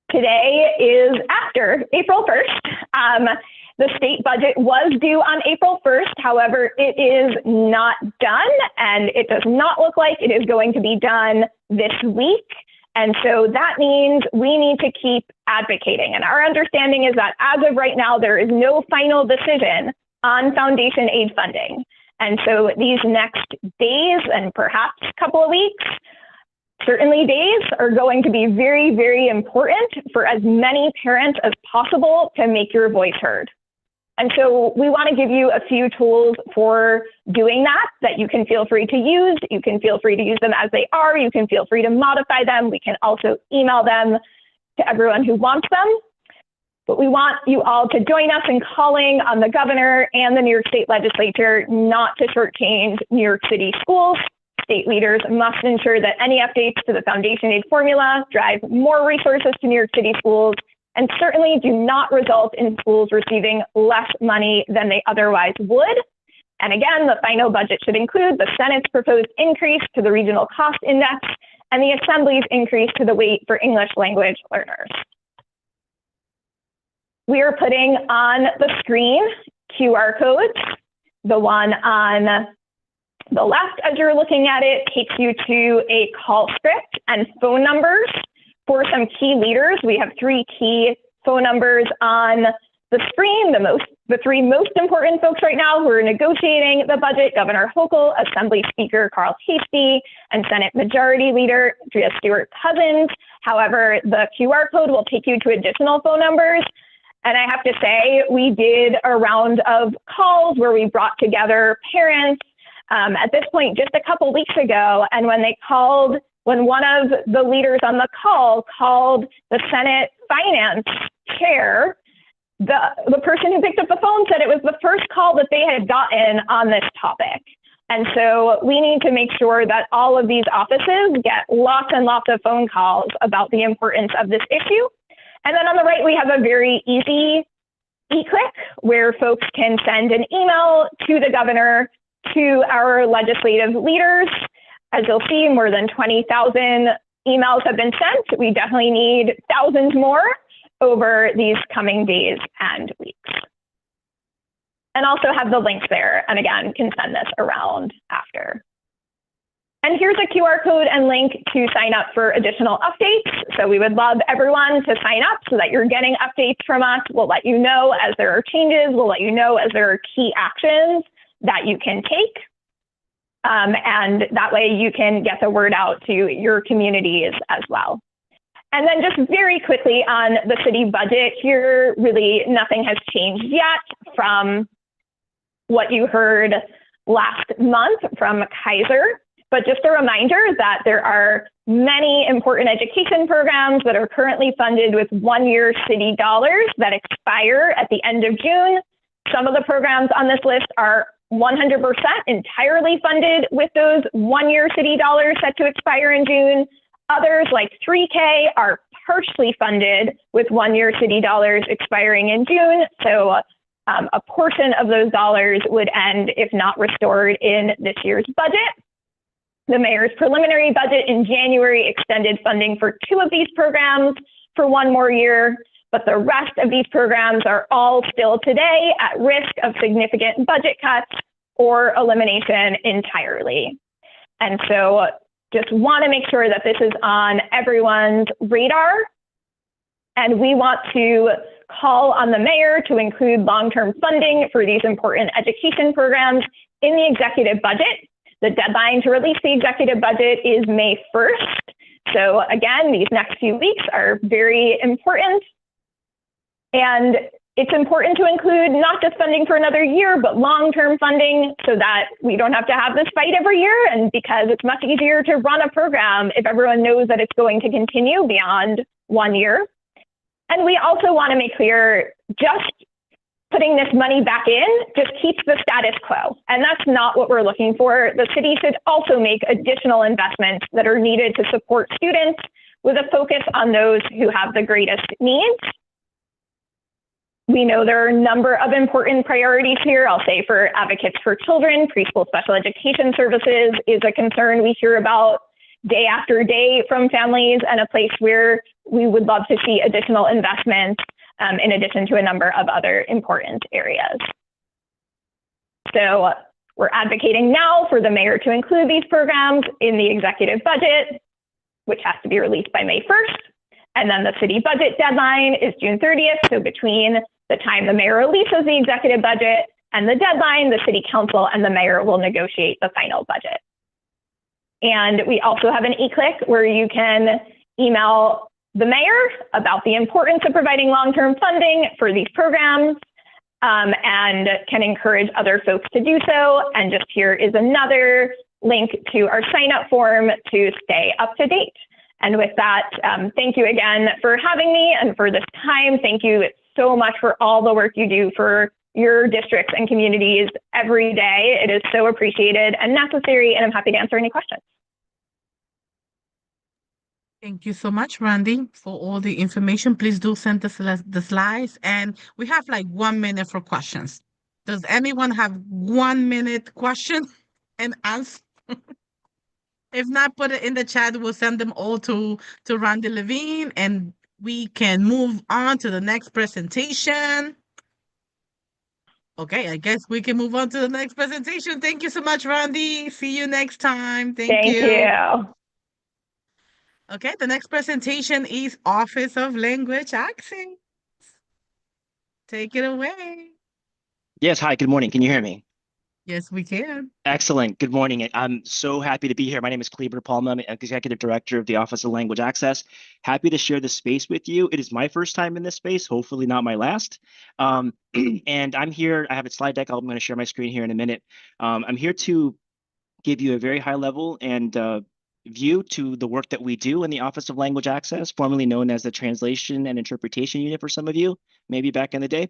today is after April 1st. The state budget was due on April 1st. However, it is not done, and it does not look like it is going to be done this week. And so that means we need to keep advocating. And our understanding is that as of right now, there is no final decision on foundation aid funding. And so these next days and perhaps a couple of weeks, certainly days, are going to be very, very important for as many parents as possible to make your voice heard. And so we want to give you a few tools for doing that you can feel free to use. You can feel free to use them as they are. You can feel free to modify them. We can also email them to everyone who wants them. But we want you all to join us in calling on the governor and the New York State legislature not to shortchange New York City schools. State leaders must ensure that any updates to the foundation aid formula drive more resources to New York City schools, and certainly do not result in schools receiving less money than they otherwise would. And again, the final budget should include the Senate's proposed increase to the regional cost index and the Assembly's increase to the weight for English language learners. We are putting on the screen QR codes. The one on the left, as you're looking at it, takes you to a call script and phone numbers for some key leaders. We have 3 key phone numbers on the screen. The 3 most important folks right now who are negotiating the budget: Governor Hochul, Assembly Speaker Carl Hastie, and Senate Majority Leader Drea Stewart-Cousins. However, the QR code will take you to additional phone numbers. And I have to say, we did a round of calls where we brought together parents at this point just a couple weeks ago. And when one of the leaders on the call called the Senate Finance Chair, the person who picked up the phone said it was the first call that they had gotten on this topic. And so we need to make sure that all of these offices get lots and lots of phone calls about the importance of this issue. And then on the right, we have a very easy e-click where folks can send an email to the governor, to our legislative leaders, As you'll see, more than 20,000 emails have been sent. We definitely need thousands more over these coming days and weeks. And also have the links there. And again, can send this around after. And here's a QR code and link to sign up for additional updates. So we would love everyone to sign up so that you're getting updates from us. We'll let you know as there are changes. We'll let you know as there are key actions that you can take. And that way you can get the word out to your communities as well. And then just very quickly on the city budget here, really nothing has changed yet from what you heard last month from Kaiser. But just a reminder that there are many important education programs that are currently funded with one-year city dollars that expire at the end of June. Some of the programs on this list are 100% entirely funded with those one-year city dollars set to expire in June. Others, like 3K, are partially funded with one-year city dollars expiring in June. So a portion of those dollars would end, if not restored, in this year's budget. The mayor's preliminary budget in January extended funding for 2 of these programs for 1 more year, but the rest of these programs are all still today at risk of significant budget cuts or elimination entirely. And so just want to make sure that this is on everyone's radar. And we want to call on the mayor to include long-term funding for these important education programs in the executive budget. The deadline to release the executive budget is May 1st. So again, these next few weeks are very important. And it's important to include not just funding for another year, but long-term funding so that we don't have to have this fight every year. And because it's much easier to run a program if everyone knows that it's going to continue beyond 1 year. And we also want to make clear, just putting this money back in just keeps the status quo. And that's not what we're looking for. The city should also make additional investments that are needed to support students with a focus on those who have the greatest needs. We know there are a number of important priorities here. I'll say for advocates for children, preschool special education services is a concern we hear about day after day from families, and a place where we would love to see additional investments in addition to a number of other important areas. So we're advocating now for the mayor to include these programs in the executive budget, which has to be released by May 1st. And then the city budget deadline is June 30th. So between the time the mayor releases the executive budget and the deadline, the city council and the mayor will negotiate the final budget. And we also have an e-click where you can email the mayor about the importance of providing long-term funding for these programs, and can encourage other folks to do so. And just here is another link to our sign-up form to stay up to date. And with that, thank you again for having me and for this time. Thank you so much for all the work you do for your districts and communities every day. It is so appreciated and necessary, and I'm happy to answer any questions. Thank you so much, Randy, for all the information. Please do send us the slides, and we have like 1 minute for questions. Does anyone have 1 minute question and answer? If not, put it in the chat. We'll send them all to Randy Levine, and we can move on to the next presentation. Okay, I guess we can move on to the next presentation. Thank you so much, Randy. See you next time. Thank you. Okay, the next presentation is Office of Language Access. Take it away. Yes, hi, good morning. Can you hear me? Yes, we can. Excellent. Good morning. I'm so happy to be here. My name is Kleber Palma. I'm Executive Director of the Office of Language Access. Happy to share this space with you. It is my first time in this space, hopefully not my last. And I'm here, I have a slide deck. I'm going to share my screen here in a minute. I'm here to give you a very high level and view to the work that we do in the Office of Language Access, formerly known as the Translation and Interpretation Unit for some of you, maybe back in the day.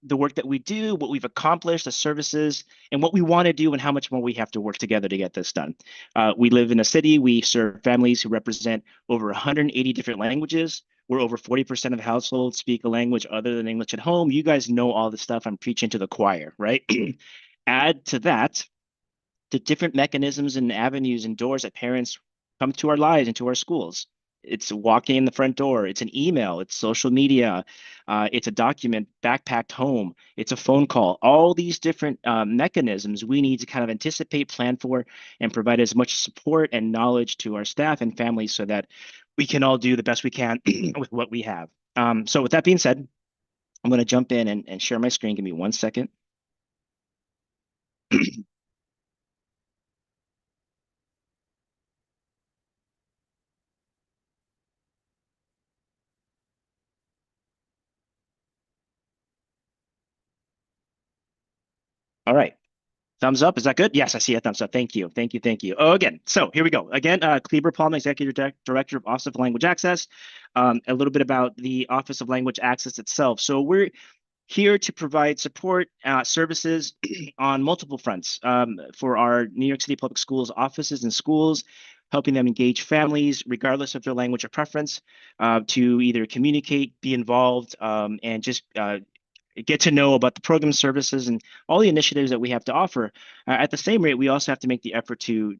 The work that we do, what we've accomplished, the services, and what we want to do, and how much more we have to work together to get this done. We live in a city. We serve families who represent over 180 different languages, where over 40% of households speak a language other than English at home. You guys know all the stuff. I'm preaching to the choir, right? Add to that the different mechanisms and avenues and doors that parents come to our lives and to our schools. It's walking in the front door. It's an email. It's social media. It's a document backpacked home. It's a phone call. All these different mechanisms we need to kind of anticipate, plan for, and provide as much support and knowledge to our staff and families so that we can all do the best we can with what we have. So with that being said, I'm going to jump in and share my screen. Give me 1 second. All right. Thumbs up. Is that good? Yes, I see a thumbs up. Thank you. Thank you. Thank you. Oh, again. So here we go. Again, Kleber Palm, Executive Director of Office of Language Access. A little bit about the Office of Language Access itself. So we're here to provide support services on multiple fronts for our New York City Public Schools offices and schools, helping them engage families, regardless of their language or preference, to either communicate, be involved, and just get to know about the program services and all the initiatives that we have to offer. At the same rate, we also have to make the effort to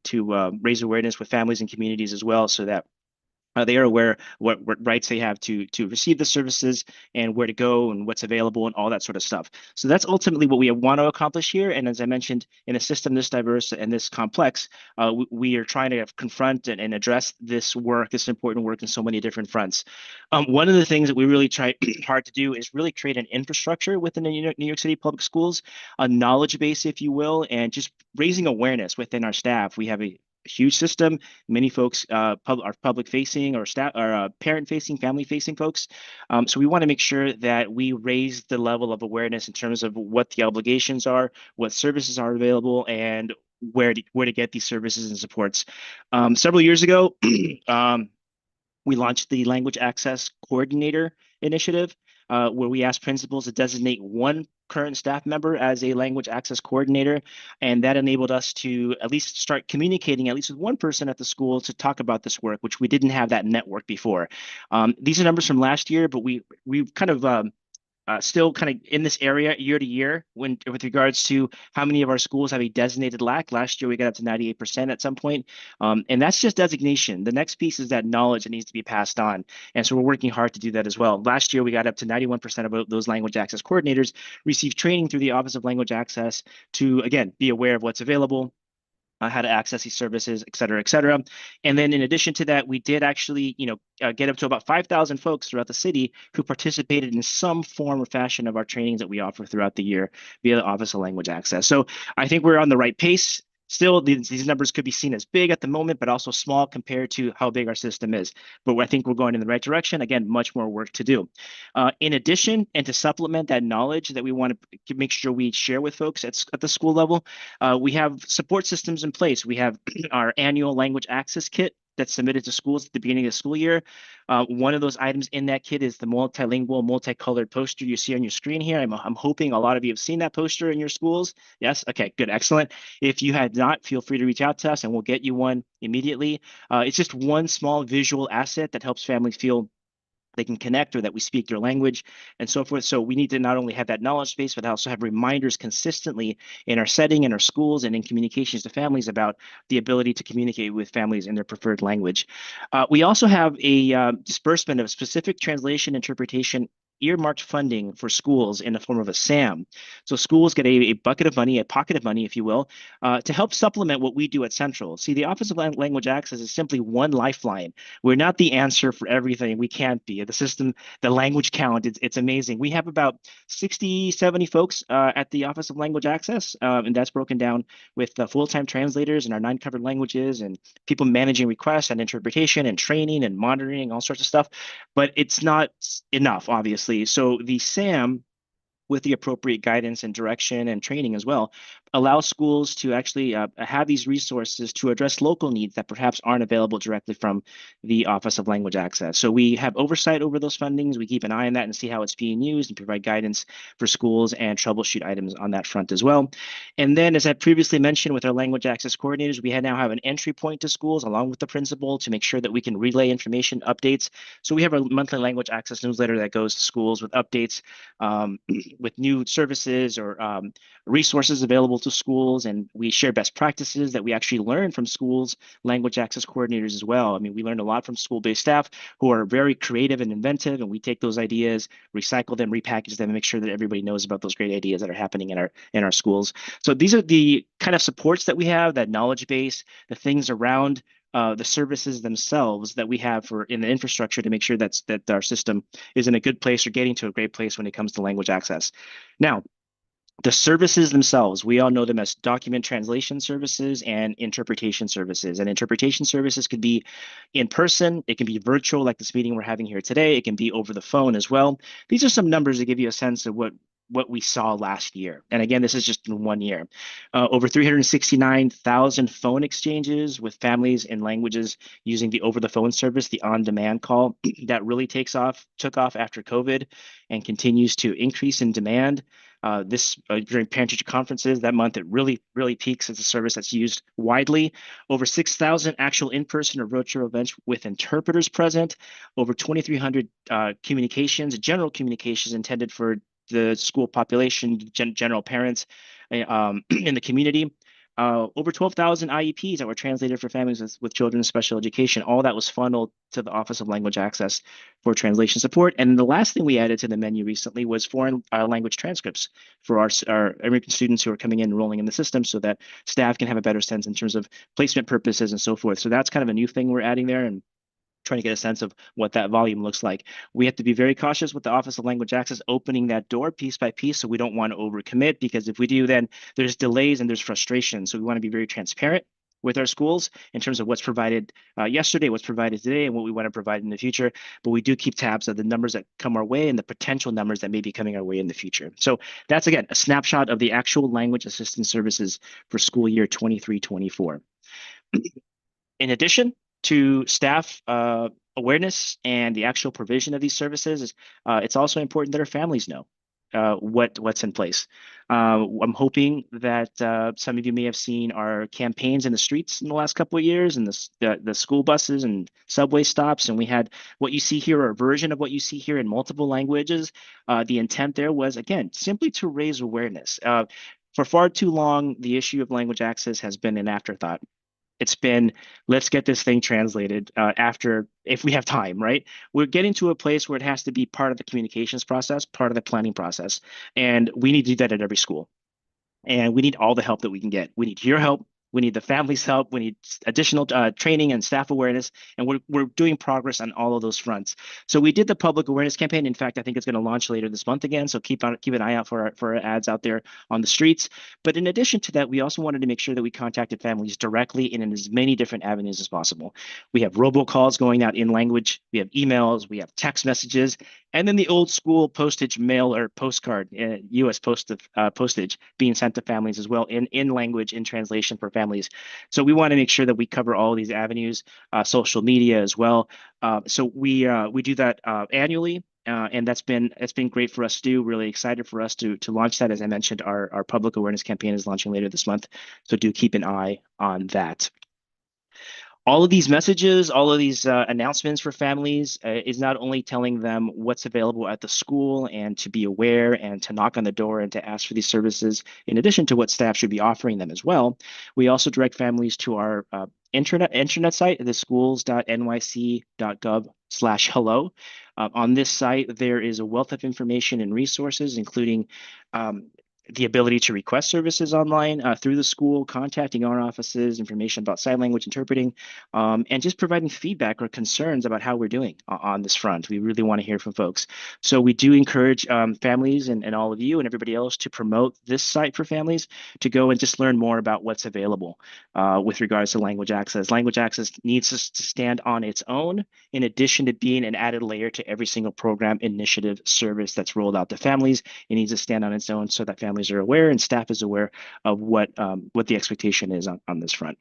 raise awareness with families and communities as well, so that they are aware what rights they have to receive the services and where to go and what's available and all that sort of stuff. So that's ultimately what we want to accomplish here. And as I mentioned, in a system this diverse and this complex, we are trying to confront and address this work, this important work in so many different fronts. One of the things that we really try hard to do is really create an infrastructure within the New York City Public Schools, a knowledge base, if you will, and just raising awareness within our staff. We have a huge system. Many folks are public facing or staff or parent facing, family facing folks. So we want to make sure that we raise the level of awareness in terms of what the obligations are, what services are available, and where to get these services and supports. Several years ago, we launched the Language Access Coordinator Initiative, where we asked principals to designate one current staff member as a language access coordinator. And that enabled us to at least start communicating at least with one person at the school to talk about this work, which we didn't have that network before. These are numbers from last year, but we kind of still kind of in this area year to year with regards to how many of our schools have a designated LAC. Last year, we got up to 98% at some point. And that's just designation. The next piece is that knowledge that needs to be passed on. And so we're working hard to do that as well. Last year, we got up to 91% of those language access coordinators receive training through the Office of Language Access to, again, be aware of what's available, how to access these services, et cetera, et cetera. And then in addition to that, we did actually, get up to about 5,000 folks throughout the city who participated in some form or fashion of our trainings that we offer throughout the year via the Office of Language Access. So I think we're on the right pace. Still, these numbers could be seen as big at the moment, but also small compared to how big our system is. But I think we're going in the right direction. Again, much more work to do. In addition, and to supplement that knowledge that we want to make sure we share with folks at the school level, we have support systems in place. We have our annual language access kit that's submitted to schools at the beginning of the school year. One of those items in that kit is the multilingual, multicolored poster you see on your screen here. I'm hoping a lot of you have seen that poster in your schools. Yes? Okay, good, excellent. If you had not, feel free to reach out to us and we'll get you one immediately. It's just one small visual asset that helps families feel they can connect or that we speak their language and so forth. So we need to not only have that knowledge base, but also have reminders consistently in our setting, in our schools, and in communications to families about the ability to communicate with families in their preferred language. We also have a disbursement of specific translation interpretation earmarked funding for schools in the form of a SAM. So schools get a bucket of money, a pocket of money, if you will, to help supplement what we do at Central. See, the Office of Language Access is simply one lifeline. We're not the answer for everything. We can't be. The system, the language count, it's amazing. We have about 60, 70 folks at the Office of Language Access, and that's broken down with full-time translators in our 9 covered languages and people managing requests and interpretation and training and monitoring, all sorts of stuff. But it's not enough, obviously. So the SAM, with the appropriate guidance and direction and training as well, allow schools to actually have these resources to address local needs that perhaps aren't available directly from the Office of Language Access. So we have oversight over those fundings. We keep an eye on that and see how it's being used and provide guidance for schools and troubleshoot items on that front as well. And then, as I previously mentioned, with our language access coordinators, we now have an entry point to schools along with the principal to make sure that we can relay information updates. So we have a monthly language access newsletter that goes to schools with updates with new services or resources available to schools, and we share best practices that we actually learn from schools, language access coordinators as well. I mean, we learned a lot from school-based staff who are very creative and inventive, and we take those ideas, recycle them, repackage them, and make sure that everybody knows about those great ideas that are happening in our schools. So these are the kind of supports that we have, that knowledge base, the things around the services themselves that we have for in the infrastructure to make sure that our system is in a good place or getting to a great place when it comes to language access. Now, the services themselves, we all know them as document translation services and interpretation services. And interpretation services could be in person, it can be virtual, like this meeting we're having here today, it can be over the phone as well. These are some numbers to give you a sense of what we saw last year. And again, this is just in 1 year. Over 369,000 phone exchanges with families in languages using the over the phone service, the on-demand call that really took off after COVID and continues to increase in demand. During parent-teacher conferences that month, it really peaks as a service that's used widely. Over 6,000 actual in-person or virtual events with interpreters present. Over 2,300 general communications intended for the school population, general parents in the community. Over 12,000 IEPs that were translated for families with children in special education. All that was funneled to the Office of Language Access for translation support. And the last thing we added to the menu recently was foreign language transcripts for our American students who are coming in and enrolling in the system so that staff can have a better sense in terms of placement purposes and so forth. So that's kind of a new thing we're adding there, and trying to get a sense of what that volume looks like. We have to be very cautious with the Office of Language Access opening that door piece by piece, so we don't want to overcommit, because if we do, then there's delays and there's frustration. So we want to be very transparent with our schools in terms of what's provided yesterday, what's provided today, and what we want to provide in the future. But we do keep tabs of the numbers that come our way and the potential numbers that may be coming our way in the future. So that's, again, a snapshot of the actual language assistance services for school year 23-24. In addition to staff awareness and the actual provision of these services, it's also important that our families know what's in place. I'm hoping that some of you may have seen our campaigns in the streets in the last couple of years, and the school buses and subway stops, and we had what you see here, or a version of what you see here in multiple languages. The intent there was, again, simply to raise awareness. For far too long, the issue of language access has been an afterthought. It's been, let's get this thing translated if we have time, right? We're getting to a place where it has to be part of the communications process, part of the planning process. And we need to do that at every school. And we need all the help that we can get. We need your help. We need the family's help. We need additional training and staff awareness. And we're doing progress on all of those fronts. So we did the public awareness campaign. In fact, I think it's going to launch later this month again. So keep an eye out for our ads out there on the streets. But in addition to that, we also wanted to make sure that we contacted families directly and in as many different avenues as possible. We have robocalls going out in language. We have emails. We have text messages. And then the old school postage mail or postcard, U.S. postage being sent to families as well in language, in translation for families. So we want to make sure that we cover all of these avenues, social media as well. So we do that annually. And it's been great for us to do. Really excited for us to launch that. As I mentioned, our public awareness campaign is launching later this month. So do keep an eye on that. All of these messages, all of these announcements for families is not only telling them what's available at the school and to be aware and to knock on the door and to ask for these services, in addition to what staff should be offering them as well. We also direct families to our internet site, the schools.nyc.gov/hello. On this site, there is a wealth of information and resources, including the ability to request services online through the school, contacting our offices, information about sign language interpreting, and just providing feedback or concerns about how we're doing on this front. We really want to hear from folks. So we do encourage families and all of you and everybody else to promote this site for families to go and just learn more about what's available with regards to language access. Language access needs to stand on its own, in addition to being an added layer to every single program, initiative, service that's rolled out to families. It needs to stand on its own so that families are aware and staff is aware of what the expectation is on this front.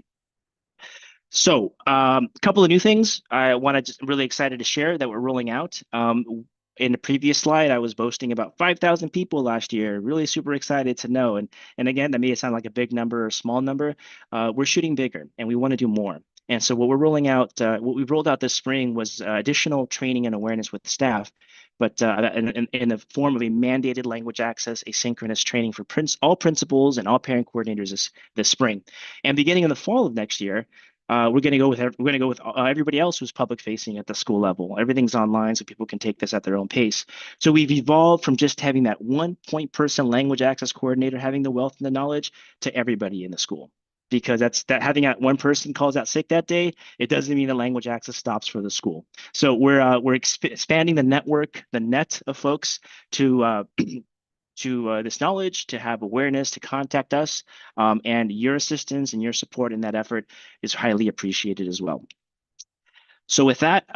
So a couple of new things I want to just really excited to share that we're rolling out. In the previous slide, I was boasting about 5,000 people last year. Really super excited to know. And again, that may sound like a big number or a small number. We're shooting bigger and we want to do more. And so what we're rolling out, what we rolled out this spring was additional training and awareness with staff, but in the form of a mandated language access asynchronous training for all principals and all parent coordinators this spring. And beginning in the fall of next year, we're going to go with everybody else who's public facing at the school level. Everything's online, so people can take this at their own pace. So we've evolved from just having that one point person language access coordinator having the wealth and the knowledge to everybody in the school. Because having that one person calls out sick that day, it doesn't mean the language access stops for the school. So we're expanding the network, the net of folks to this knowledge, to have awareness, to contact us, and your assistance and your support in that effort is highly appreciated as well. So with that,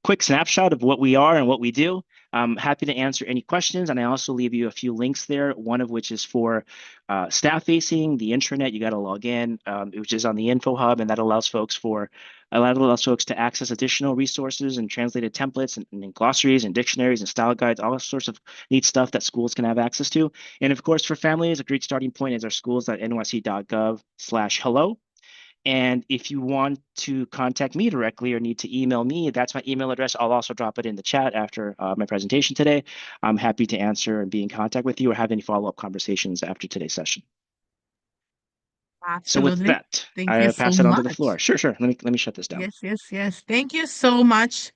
quick snapshot of what we are and what we do. I'm happy to answer any questions, and I also leave you a few links there, one of which is for staff facing, the intranet. You got to log in, which is on the info hub, and that allows folks to access additional resources and translated templates and glossaries and dictionaries and style guides, all sorts of neat stuff that schools can have access to. And of course, for families, a great starting point is our schools.nysc.gov/hello. And if you want to contact me directly or need to email me, that's my email address. I'll also drop it in the chat after my presentation today. I'm happy to answer and be in contact with you or have any follow-up conversations after today's session. Absolutely. So with that, Thank you I so pass it on to the much. floor. Sure. Let me shut this down. Yes. Thank you so much.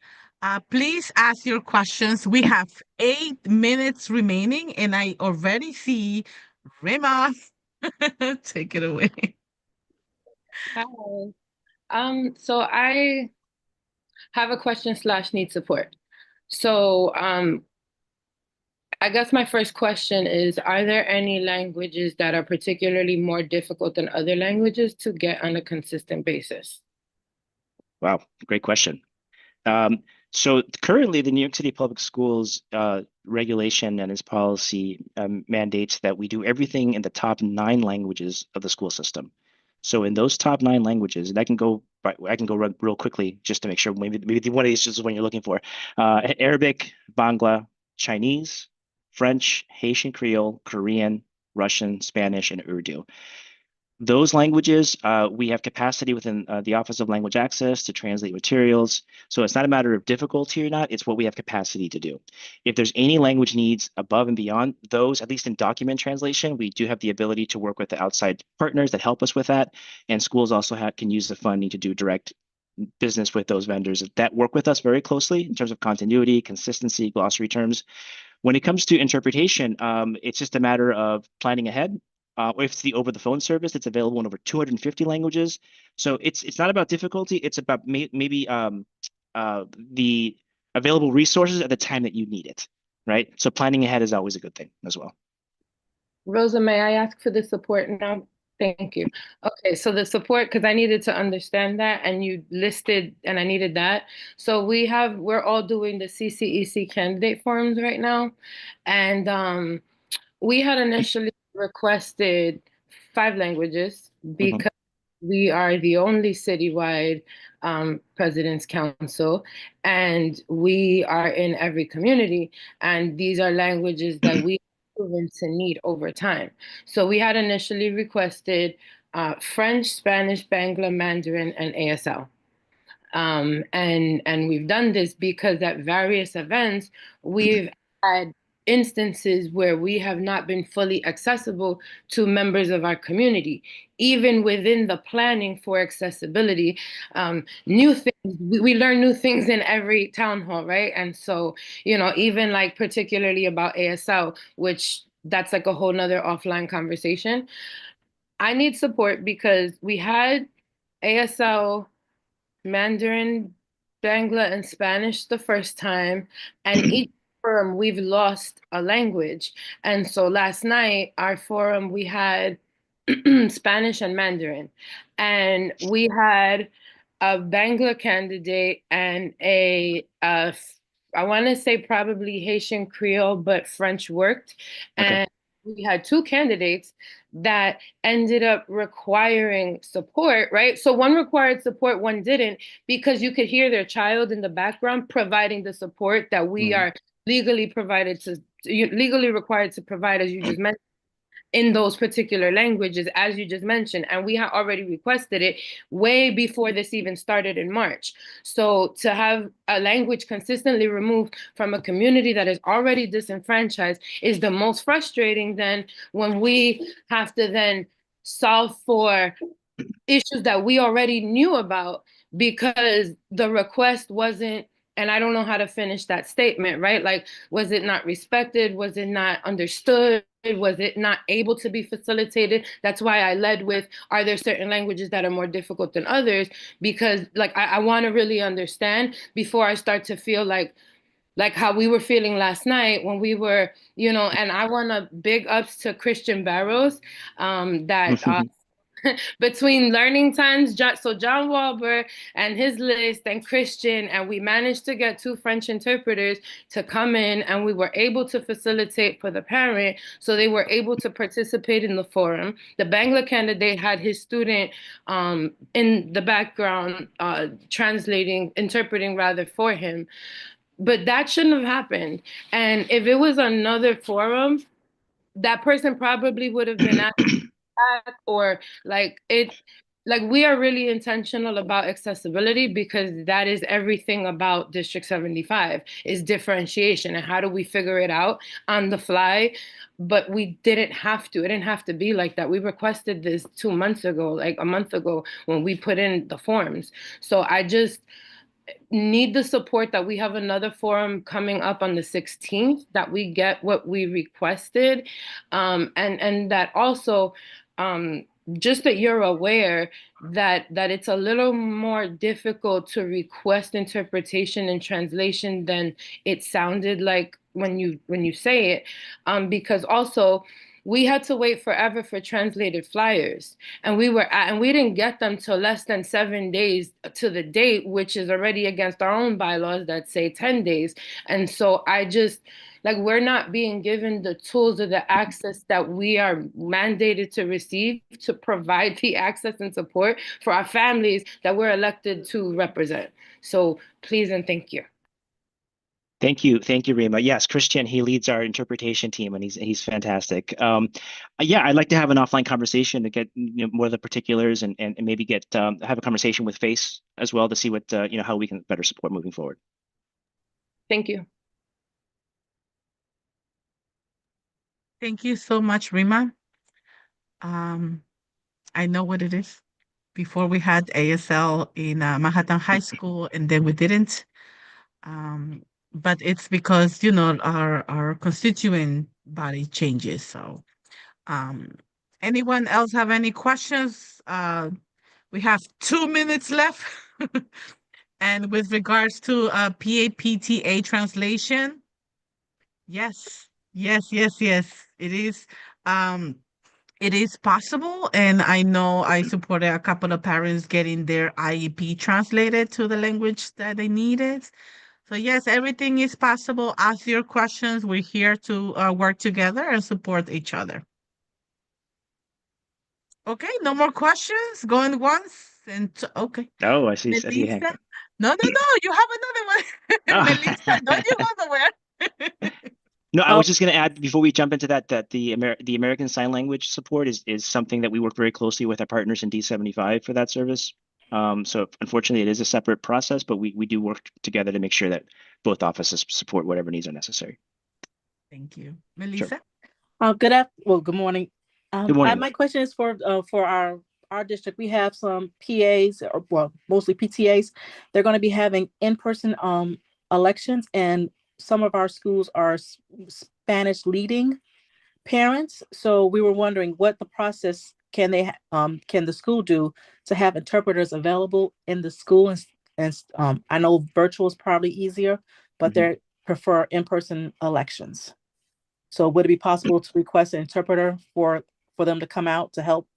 Please ask your questions. We have 8 minutes remaining, and I already see Rima. Take it away. Hi. So I have a question / need support. So I guess my first question is, are there any languages that are particularly more difficult than other languages to get on a consistent basis? Wow, great question. So currently, the New York City Public Schools regulation and its policy mandates that we do everything in the top 9 languages of the school system. So in those top 9 languages, and I can go real quickly just to make sure maybe one of these is what you're looking for. Arabic, Bangla, Chinese, French, Haitian Creole, Korean, Russian, Spanish, and Urdu. Those languages, we have capacity within the Office of Language Access to translate materials. So it's not a matter of difficulty or not, it's what we have capacity to do. If there's any language needs above and beyond those, at least in document translation, we do have the ability to work with the outside partners that help us with that. And schools also can use the funding to do direct business with those vendors that work with us very closely in terms of continuity, consistency, glossary terms. When it comes to interpretation, it's just a matter of planning ahead. Or if it's the over-the-phone service, it's available in over 250 languages. So it's not about difficulty. It's about maybe the available resources at the time that you need it, right? So planning ahead is always a good thing as well. Rosa, may I ask for the support now? Thank you. Okay, so the support, because I needed to understand that, and you listed, and I needed that. So we're all doing the CCEC candidate forums right now, and we had initially requested 5 languages because we are the only citywide President's Council, and we are in every community, and these are languages that we proven to need over time. So we had initially requested French, Spanish, Bangla, Mandarin, and ASL. And we've done this because at various events, we've had instances where we have not been fully accessible to members of our community. Even within the planning for accessibility, new things, we learn new things in every town hall, right? And so, even like particularly about ASL, which that's like a whole nother offline conversation. I need support because we had ASL, Mandarin, Bangla, and Spanish the first time, and each forum we've lost a language. And so last night, our forum, we had Spanish and Mandarin, and we had a Bangla candidate and I want to say probably Haitian Creole, but French worked. Okay. And we had 2 candidates that ended up requiring support, right? So one required support, one didn't, because you could hear their child in the background providing the support that we are legally required to provide, as you just mentioned. in those particular languages, as you just mentioned. And we had already requested it way before this even started in March. So to have a language consistently removed from a community that is already disenfranchised is the most frustrating than when we have to then solve for issues that we already knew about because the request wasn't, and I don't know how to finish that statement, right? Like, was it not respected? Was it not understood? Was it not able to be facilitated? That's why I led with, are there certain languages that are more difficult than others? Because like I want to really understand before I start to feel like how we were feeling last night when we were, and I want to big ups to Christian Barrows, that between learning times, so John Walber and his list and Christian, and we managed to get 2 French interpreters to come in, and we were able to facilitate for the parent, so they were able to participate in the forum. The Bangla candidate had his student in the background interpreting rather for him. But that shouldn't have happened. And if it was another forum, that person probably would have been asked back, or like we are really intentional about accessibility because that is everything about District 75 is differentiation, and how do we figure it out on the fly. But we didn't have to. It didn't have to be like that. We requested this 2 months ago, like a month ago, when we put in the forms. So I just need the support that we have another forum coming up on the 16th, that we get what we requested, and that also just that you're aware that it's a little more difficult to request interpretation and translation than it sounded like when you say it, because also we had to wait forever for translated flyers, and we didn't get them till less than 7 days to the date, which is already against our own bylaws that say 10 days. And so I just, like, we're not being given the tools or the access that we are mandated to receive to provide the access and support for our families that we're elected to represent. So please and thank you. Thank you, Rima. Yes, Christian, he leads our interpretation team, and he's fantastic. Yeah, I'd like to have an offline conversation to get more of the particulars, and maybe get have a conversation with Face as well to see what how we can better support moving forward. Thank you. Thank you so much, Rima. I know what it is. Before we had ASL in Manhattan High School, and then we didn't. But it's because, our constituent body changes. So, anyone else have any questions? We have 2 minutes left. And with regards to PAPTA translation, yes, yes, yes, yes, it is. It is possible, and I know I supported a couple of parents getting their IEP translated to the language that they needed. So yes, everything is possible. Ask your questions. We're here to work together and support each other. Okay, no more questions. Going once and okay. Oh, I see a hand. Melissa? No, you have another one. Melissa, don't you go nowhere. No, I was just going to add before we jump into that the American Sign Language support is something that we work very closely with our partners in D75 for that service. So unfortunately, it is a separate process, but we do work together to make sure that both offices support whatever needs are necessary. Thank you, Melissa. Sure. Good morning. Good morning. My question is for our district. We have some PAs, or mostly PTAs. They're going to be having in-person elections, and some of our schools are Spanish leading parents. So we were wondering what the process can the school do to have interpreters available in the school, and I know virtual is probably easier, but they prefer in-person elections. So would it be possible to request an interpreter for them to come out to help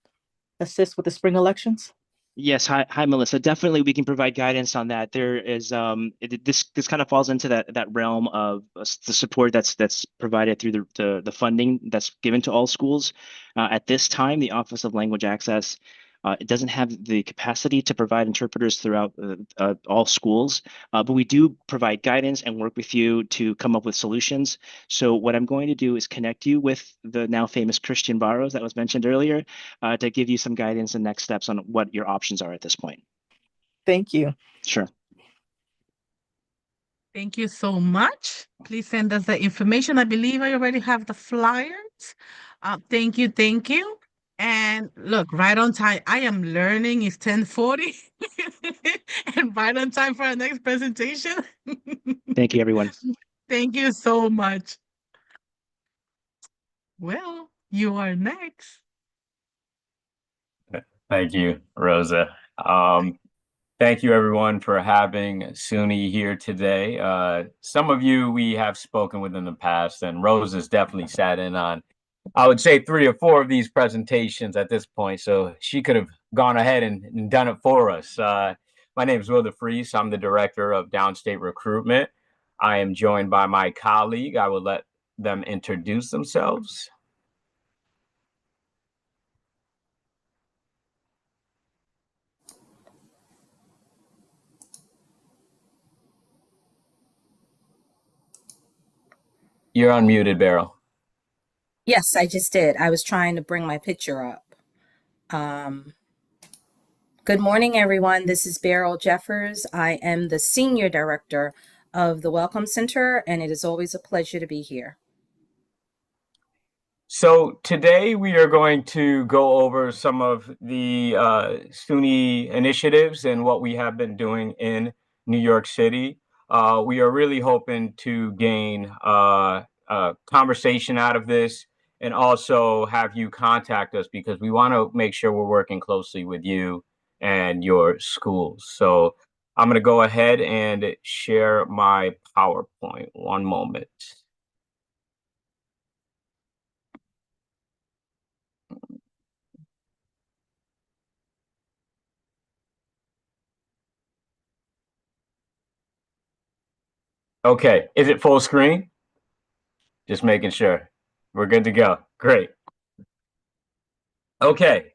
assist with the spring elections? Yes, hi, Melissa. Definitely, we can provide guidance on that. There is this kind of falls into that realm of the support that's provided through the funding that's given to all schools. At this time, the Office of Language Access It doesn't have the capacity to provide interpreters throughout all schools, but we do provide guidance and work with you to come up with solutions. So what I'm going to do is connect you with the now famous Christian Barrows that was mentioned earlier to give you some guidance and next steps on what your options are at this point. Thank you. Sure. Thank you so much. Please send us the information. I believe I already have the flyers. Thank you, thank you. And look, right on time. I am learning. It's 10:40 and right on time for our next presentation. Thank you, everyone. Thank you so much. Well, you are next. Thank you, Rosa. Thank you, everyone, for having SUNY here today. Some of you we have spoken with in the past, and Rosa's definitely sat in on, I would say, 3 or 4 of these presentations at this point, so she could have gone ahead and done it for us. My name is Will DeFries. I'm the Director of Downstate Recruitment. I am joined by my colleague. I will let them introduce themselves. You're unmuted, Beryl. Yes, I just did. I was trying to bring my picture up. Good morning, everyone. This is Beryl Jeffers. I am the Senior Director of the Welcome Center, and it is always a pleasure to be here. So today we are going to go over some of the SUNY initiatives and what we have been doing in New York City. We are really hoping to gain a conversation out of this and also have you contact us because we want to make sure we're working closely with you and your schools. So I'm going to go ahead and share my PowerPoint. One moment. Okay, is it full screen? Just making sure. We're good to go. Great. Okay,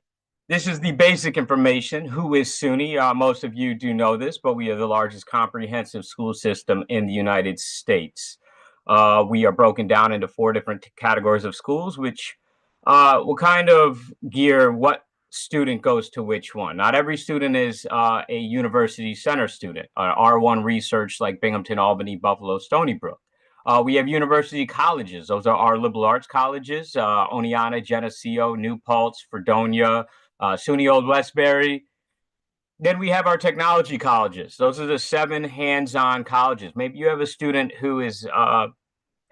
this is the basic information. Who is SUNY? Most of you do know this, but we are the largest comprehensive school system in the United States. We are broken down into 4 different categories of schools, which will kind of gear what student goes to which one. Not every student is a university center student, R1 research like Binghamton, Albany, Buffalo, Stony Brook. We have university colleges. Those are our liberal arts colleges, Oneonta, Geneseo, New Paltz, Fredonia, SUNY Old Westbury. Then we have our technology colleges. Those are the 7 hands-on colleges. Maybe you have a student who is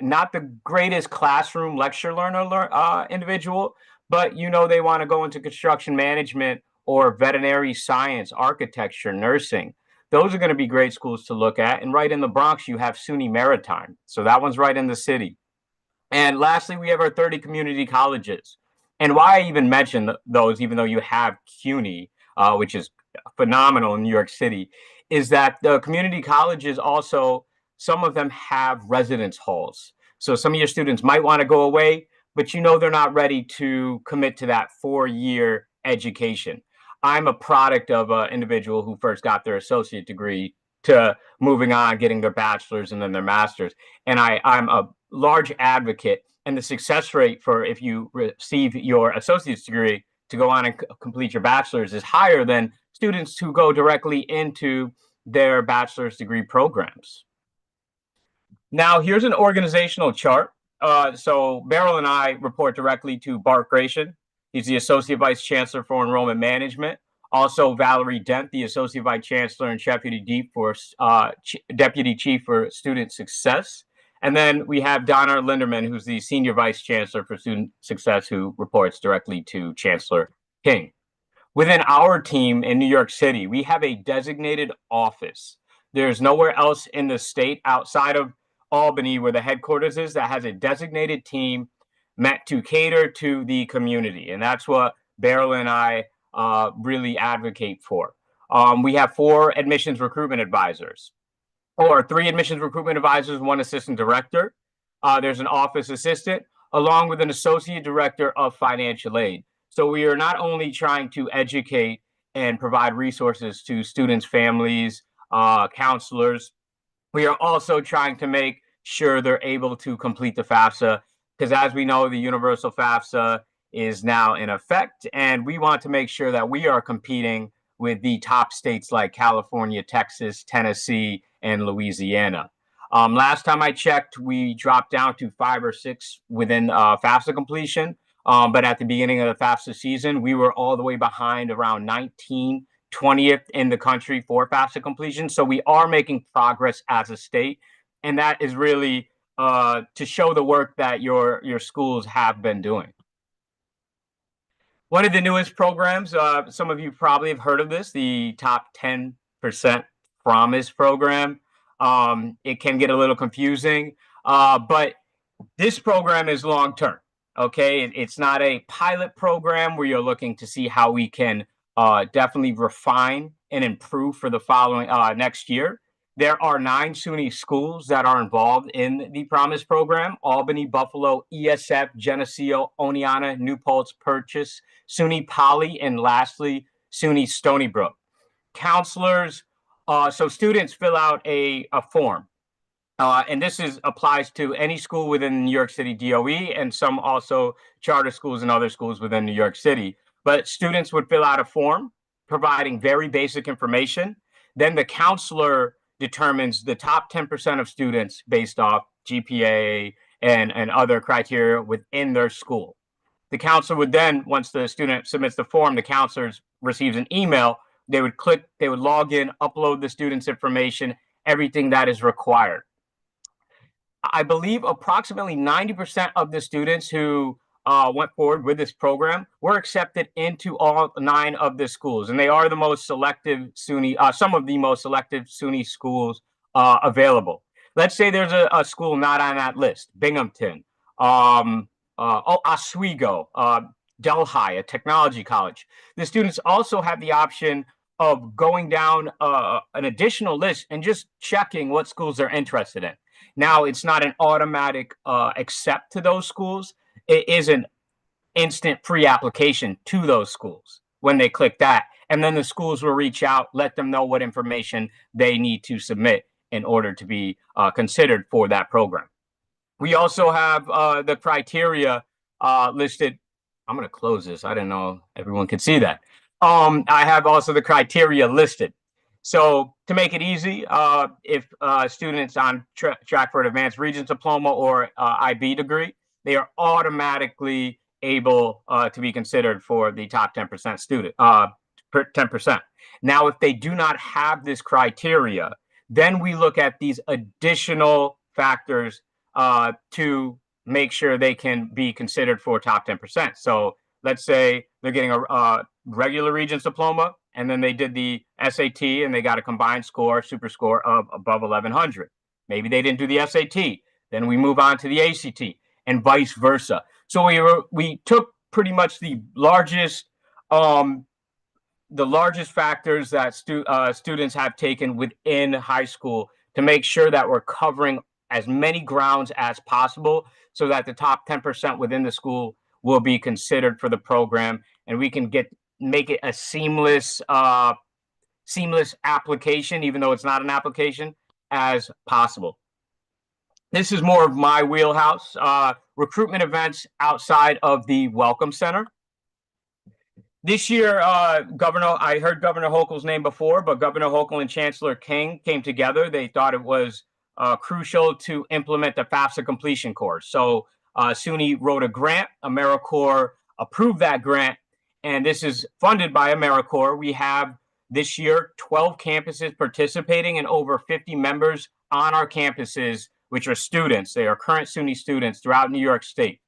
not the greatest classroom lecture learner individual, but you know they want to go into construction management or veterinary science, architecture, nursing. Those are going to be great schools to look at. And right in the Bronx, you have SUNY Maritime. So that one's right in the city. And lastly, we have our 30 community colleges. And why I even mention those, even though you have CUNY, which is phenomenal in New York City, is that the community colleges also, some of them have residence halls. So some of your students might want to go away, but you know they're not ready to commit to that 4-year education. I'm a product of an individual who first got their associate degree to moving on, getting their bachelor's and then their master's. And I'm a large advocate, and the success rate for if you receive your associate's degree to go on and complete your bachelor's is higher than students who go directly into their bachelor's degree programs. Now, here's an organizational chart. So Beryl and I report directly to Bart Gratian. He's the Associate Vice Chancellor for Enrollment Management. Also, Valerie Dent, the Associate Vice Chancellor and Deputy Chief for Student Success. And then we have Donna Linderman, who's the Senior Vice Chancellor for Student Success, who reports directly to Chancellor King. Within our team in New York City, we have a designated office. There's nowhere else in the state outside of Albany, where the headquarters is, that has a designated team meant to cater to the community. And that's what Beryl and I really advocate for. We have 4 admissions recruitment advisors, or 3 admissions recruitment advisors, 1 assistant director. There's an office assistant, along with an associate director of financial aid. So we are not only trying to educate and provide resources to students, families, counselors, we are also trying to make sure they're able to complete the FAFSA, because as we know, the universal FAFSA is now in effect, and we want to make sure that we are competing with the top states like California, Texas, Tennessee, and Louisiana. Last time I checked, we dropped down to 5 or 6 within FAFSA completion. But at the beginning of the FAFSA season, we were all the way behind around 19, 20th in the country for FAFSA completion. So we are making progress as a state. And that is really to show the work that your schools have been doing. One of the newest programs, some of you probably have heard of this, the Top 10% Promise program. It can get a little confusing, but this program is long-term, okay? It's not a pilot program where you're looking to see how we can definitely refine and improve for the following next year. There are 9 SUNY schools that are involved in the Promise program: Albany, Buffalo, ESF, Geneseo, Oneonta, New Paltz, Purchase, SUNY Poly, and lastly, SUNY Stony Brook. Counselors, so students fill out a form. And this applies to any school within New York City DOE and some also charter schools and other schools within New York City. But students would fill out a form providing very basic information. Then the counselor determines the top 10% of students based off GPA and other criteria within their school. The counselor would then, once the student submits the form, the counselor receives an email. They would log in, upload the student's information, everything that is required. I believe approximately 90% of the students who went forward with this program were accepted into all 9 of the schools, and they are the most selective SUNY, some of the most selective SUNY schools available. Let's say there's a school not on that list: Binghamton, Oswego, Delhi, a technology college. The students also have the option of going down an additional list and just checking what schools they're interested in. Now, it's not an automatic accept to those schools. It is an instant pre-application to those schools when they click that. And then the schools will reach out, let them know what information they need to submit in order to be considered for that program. We also have the criteria listed. I'm going to close this. I didn't know everyone could see that. I have also the criteria listed. So to make it easy, if students on track for an advanced Regents diploma or IB degree, they are automatically able to be considered for the top 10% student, 10%. Now, if they do not have this criteria, then we look at these additional factors to make sure they can be considered for top 10%. So let's say they're getting a regular Regents diploma, and then they did the SAT and they got a combined score, super score of above 1100. Maybe they didn't do the SAT. Then we move on to the ACT and vice versa. So we took pretty much the largest factors that students have taken within high school to make sure that we're covering as many grounds as possible so that the top 10% within the school will be considered for the program, and we can make it a seamless application, even though it's not an application, as possible. This is more of my wheelhouse, recruitment events outside of the Welcome Center. This year, I heard Governor Hochul's name before, but Governor Hochul and Chancellor King came together. They thought it was crucial to implement the FAFSA completion course. So SUNY wrote a grant. AmeriCorps approved that grant, and this is funded by AmeriCorps. We have this year 12 campuses participating and over 50 members on our campuses, which are students. They are current SUNY students throughout New York State.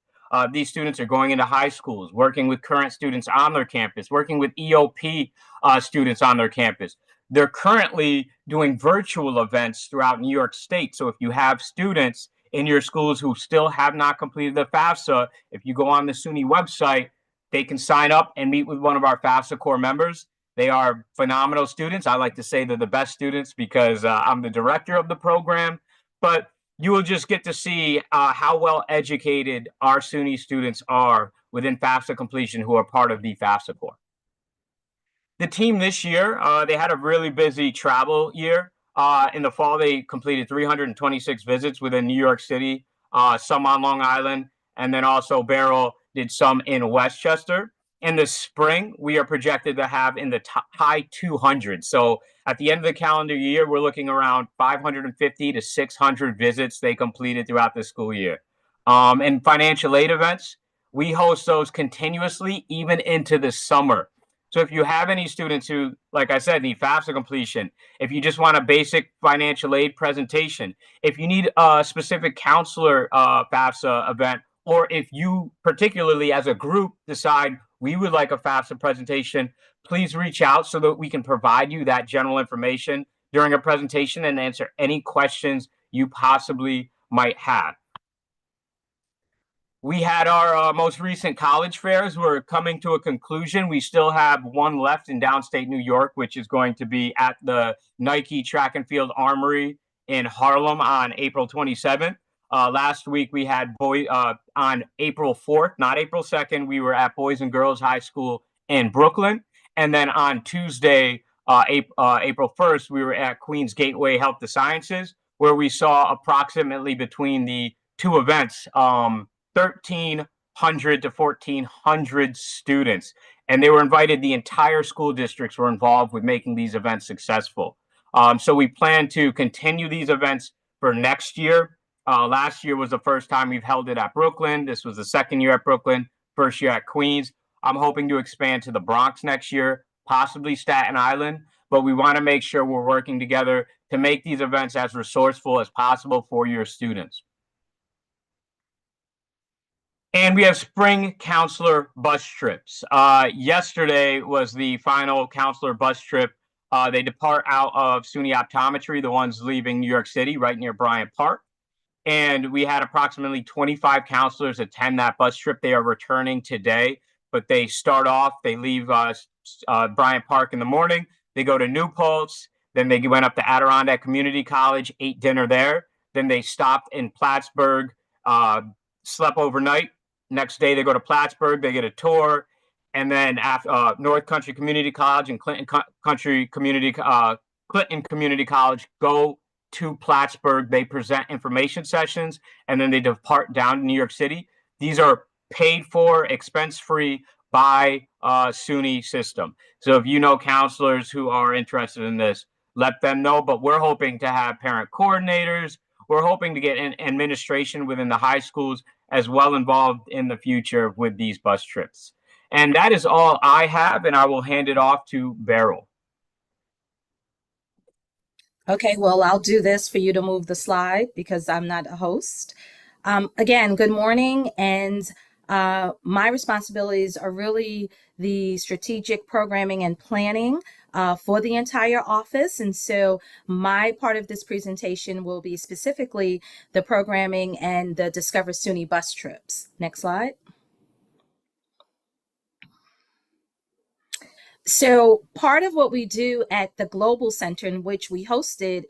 These students are going into high schools, working with current students on their campus, working with EOP students on their campus. They're currently doing virtual events throughout New York State. So if you have students in your schools who still have not completed the FAFSA, if you go on the SUNY website, they can sign up and meet with one of our FAFSA core members. They are phenomenal students. I like to say they're the best students because I'm the director of the program. But you will just get to see how well educated our SUNY students are within FAFSA completion who are part of the FAFSA Corps. The team this year, they had a really busy travel year. In the fall, they completed 326 visits within New York City, some on Long Island, and then also Beryl did some in Westchester. In the spring, we are projected to have in the high 200s. So at the end of the calendar year, we're looking around 550 to 600 visits they completed throughout the school year. And financial aid events, we host those continuously, even into the summer. So if you have any students who, like I said, need FAFSA completion, if you just want a basic financial aid presentation, if you need a specific counselor FAFSA event, or if you particularly as a group decide we would like a FAFSA presentation, please reach out so that we can provide you that general information during a presentation and answer any questions you possibly might have. We had our most recent college fairs. We're coming to a conclusion. We still have one left in downstate New York, which is going to be at the Nike Track and Field Armory in Harlem on April 27th. Last week we had on April 4th, not April 2nd, we were at Boys and Girls High School in Brooklyn. And then on Tuesday, April 1st, we were at Queens Gateway Health the Sciences, where we saw approximately between the two events, 1,300 to 1,400 students, and they were invited. The entire school districts were involved with making these events successful. So we plan to continue these events for next year. Last year was the first time we've held it at Brooklyn. This was the second year at Brooklyn, first year at Queens. I'm hoping to expand to the Bronx next year, possibly Staten Island, but we want to make sure we're working together to make these events as resourceful as possible for your students. And we have spring counselor bus trips. Yesterday was the final counselor bus trip. They depart out of SUNY Optometry, the ones leaving New York City, right near Bryant Park. And we had approximately 25 counselors attend that bus trip. They are returning today, but they start off, they leave Bryant Park in the morning. They go to New Paltz. Then they went up to Adirondack Community College, ate dinner there. Then they stopped in Plattsburgh, slept overnight. Next day, they go to Plattsburgh, they get a tour, and then after North Country Community College and Clinton Community College go to Plattsburgh. They present information sessions, and then they depart down to New York City. These are paid for, expense-free by SUNY system. So if you know counselors who are interested in this, let them know. But we're hoping to have parent coordinators. We're hoping to get administration within the high schools as well involved in the future with these bus trips. And that is all I have, and I will hand it off to Beryl. Okay, well, I'll do this for you to move the slide because I'm not a host. Again, good morning, and my responsibilities are really the strategic programming and planning for the entire office. And so my part of this presentation will be specifically the programming and the Discover SUNY bus trips. Next slide. So part of what we do at the Global Center, in which we hosted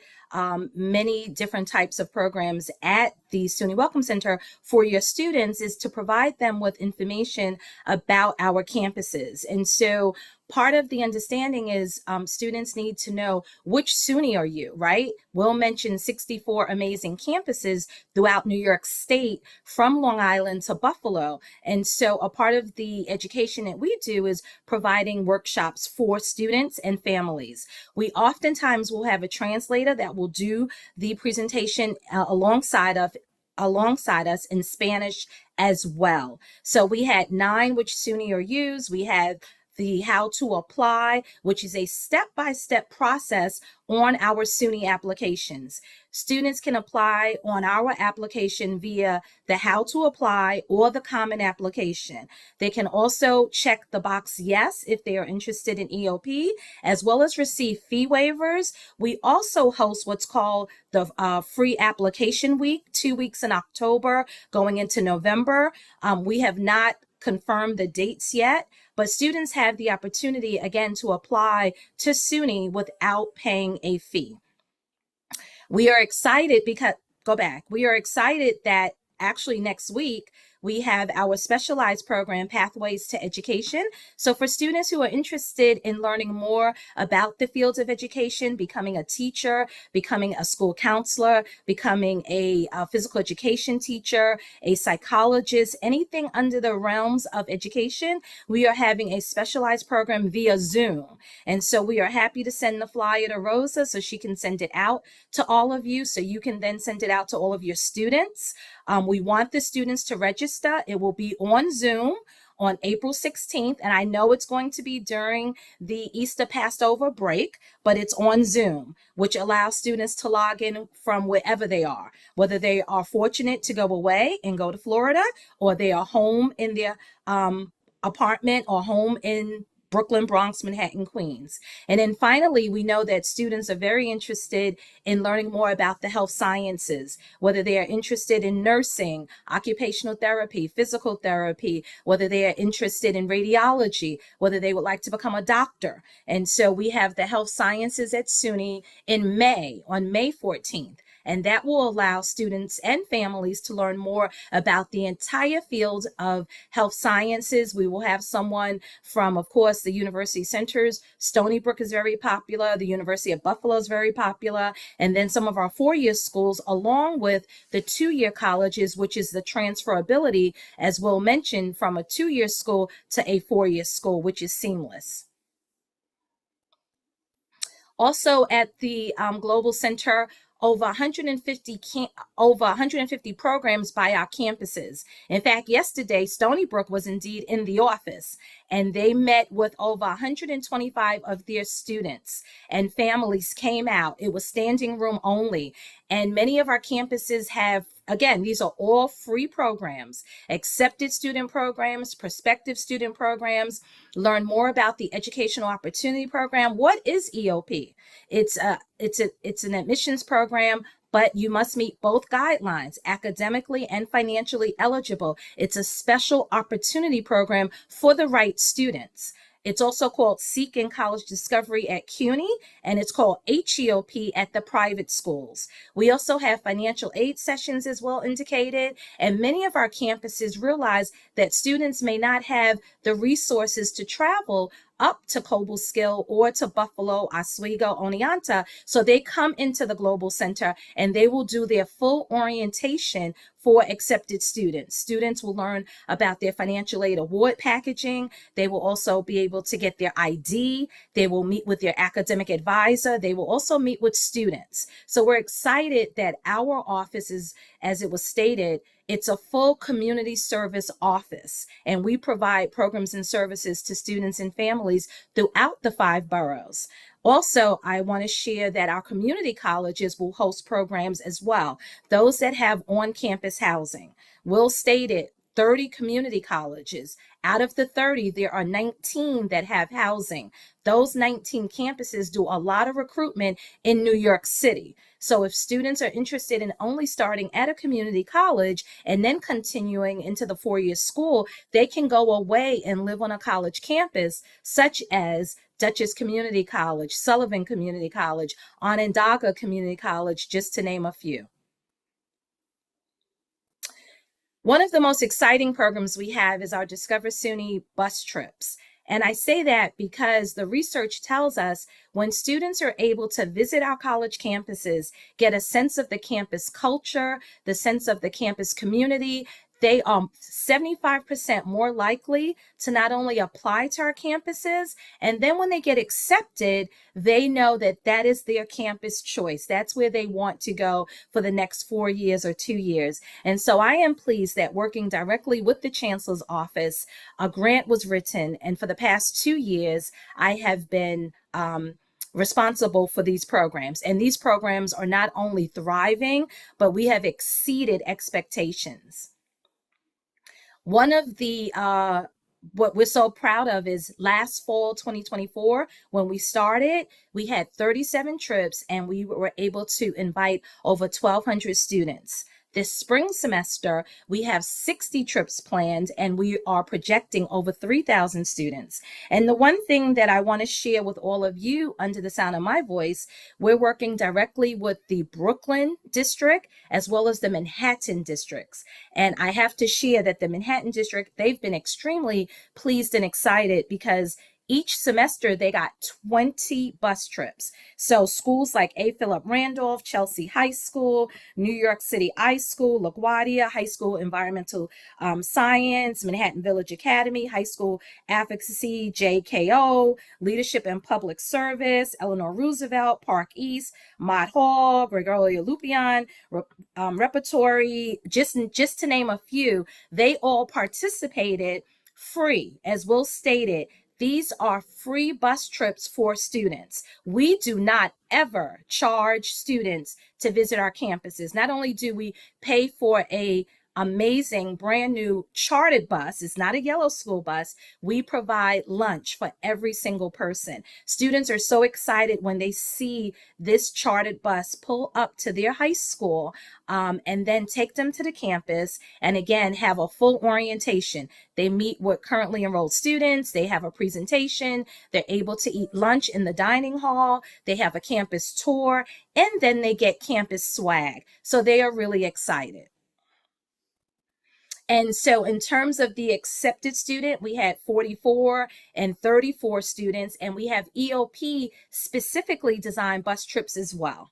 many different types of programs at the SUNY Welcome Center for your students, is to provide them with information about our campuses. And so part of the understanding is students need to know which SUNY are you, right? We'll mention 64 amazing campuses throughout New York State, from Long Island to Buffalo. And so a part of the education that we do is providing workshops for students and families. We oftentimes will have a translator that will do the presentation alongside us in Spanish as well. So we had 9 which SUNY are used. We had the how to apply, which is a step-by-step process on our SUNY applications. Students can apply on our application via the how to apply or the common application. They can also check the box yes if they are interested in EOP, as well as receive fee waivers. We also host what's called the free application week, 2 weeks in October going into November. We have not confirmed the dates yet, but students have the opportunity again to apply to SUNY without paying a fee. We are excited because, we are excited that actually next week we have our specialized program, Pathways to Education. So for students who are interested in learning more about the fields of education, becoming a teacher, becoming a school counselor, becoming a physical education teacher, a psychologist, anything under the realms of education, we are having a specialized program via Zoom. And so we are happy to send the flyer to Rosa so she can send it out to all of you, so you can then send it out to all of your students. We want the students to register. It will be on Zoom on April 16th. And I know it's going to be during the Easter Passover break, but it's on Zoom, which allows students to log in from wherever they are, whether they are fortunate to go away and go to Florida, or they are home in their apartment or home in Brooklyn, Bronx, Manhattan, Queens. And then finally, we know that students are very interested in learning more about the health sciences, whether they are interested in nursing, occupational therapy, physical therapy, whether they are interested in radiology, whether they would like to become a doctor. And so we have the health sciences at SUNY in May, on May 14th. And that will allow students and families to learn more about the entire field of health sciences. We will have someone from, of course, the university centers. Stony Brook is very popular. The University of Buffalo is very popular. And then some of our four-year schools, along with the two-year colleges, which is the transferability, as Will mentioned, from a two-year school to a four-year school, which is seamless. Also at the Global Center, over 150 programs by our campuses. In fact, yesterday, Stony Brook was indeed in the office, and they met with over 125 of their students, and families came out. It was standing room only. And many of our campuses have, again, these are all free programs, accepted student programs, prospective student programs. Learn more about the Educational Opportunity Program. What is EOP? It's an admissions program, but you must meet both guidelines, academically and financially eligible. It's a special opportunity program for the right students. It's also called Seek in College Discovery at CUNY, and it's called HEOP at the private schools. We also have financial aid sessions as well indicated, and many of our campuses realize that students may not have the resources to travel up to Cobleskill or to Buffalo, Oswego, Oneonta. So they come into the Global Center and they will do their full orientation for accepted students. Students will learn about their financial aid award packaging. They will also be able to get their ID. They will meet with their academic advisor. They will also meet with students. So we're excited that our office is, as it was stated, it's a full community service office, and we provide programs and services to students and families throughout the 5 boroughs. Also, I want to share that our community colleges will host programs as well, those that have on-campus housing. Will stated 30 community colleges. Out of the 30, there are 19 that have housing. Those 19 campuses do a lot of recruitment in New York City. So if students are interested in only starting at a community college and then continuing into the 4-year school, they can go away and live on a college campus, such as Dutchess Community College, Sullivan Community College, Onondaga Community College, just to name a few. One of the most exciting programs we have is our Discover SUNY bus trips. And I say that because the research tells us when students are able to visit our college campuses, get a sense of the campus culture, the sense of the campus community, they are 75% more likely to not only apply to our campuses, and then when they get accepted, they know that that is their campus choice. That's where they want to go for the next 4 years or 2 years. And so I am pleased that working directly with the Chancellor's office, a grant was written, and for the past 2 years, I have been responsible for these programs. And these programs are not only thriving, but we have exceeded expectations. One of the what we're so proud of is last fall 2024, when we started, we had 37 trips and we were able to invite over 1,200 students. This spring semester, we have 60 trips planned, and we are projecting over 3,000 students. And the one thing that I want to share with all of you under the sound of my voice, we're working directly with the Brooklyn district as well as the Manhattan districts. And I have to share that the Manhattan district, they've been extremely pleased and excited because each semester they got 20 bus trips. So schools like A. Philip Randolph, Chelsea High School, New York City High School, LaGuardia High School Environmental Science, Manhattan Village Academy High School Advocacy, JKO, Leadership and Public Service, Eleanor Roosevelt, Park East, Mott Hall, Gregorio Lupion, Repertory, just to name a few, they all participated free. As Will stated, these are free bus trips for students. We do not ever charge students to visit our campuses. Not only do we pay for a amazing brand new chartered bus, it's not a yellow school bus, we provide lunch for every single person. Students are so excited when they see this chartered bus pull up to their high school and then take them to the campus and again have a full orientation. They meet with currently enrolled students, they have a presentation, they're able to eat lunch in the dining hall, they have a campus tour, and then they get campus swag. So they are really excited. And so in terms of the accepted student, we had 44 and 34 students, and we have EOP specifically designed bus trips as well.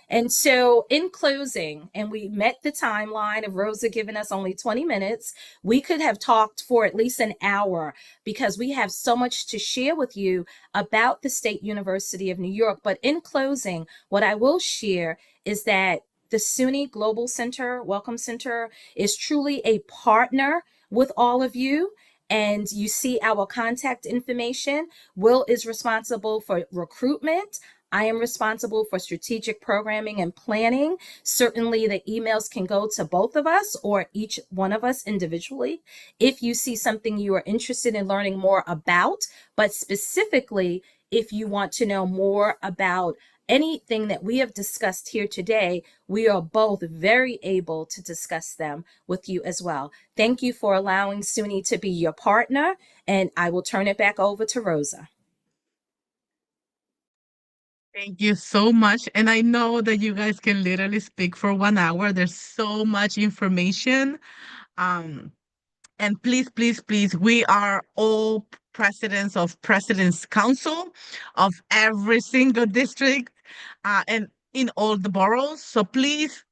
And so in closing, and we met the timeline of Rosa giving us only 20 minutes, we could have talked for at least an hour because we have so much to share with you about the State University of New York. But in closing, what I will share is that the SUNY Global Center, Welcome Center, is truly a partner with all of you. And you see our contact information. Will is responsible for recruitment. I am responsible for strategic programming and planning. Certainly the emails can go to both of us or each one of us individually. If you see something you are interested in learning more about, but specifically if you want to know more about anything that we have discussed here today, we are both very able to discuss them with you as well. Thank you for allowing SUNY to be your partner, and I will turn it back over to Rosa. Thank you so much. And I know that you guys can literally speak for 1 hour. There's so much information. And please, please, please, we are all presidents of President's Council of every single district and in all the boroughs. So please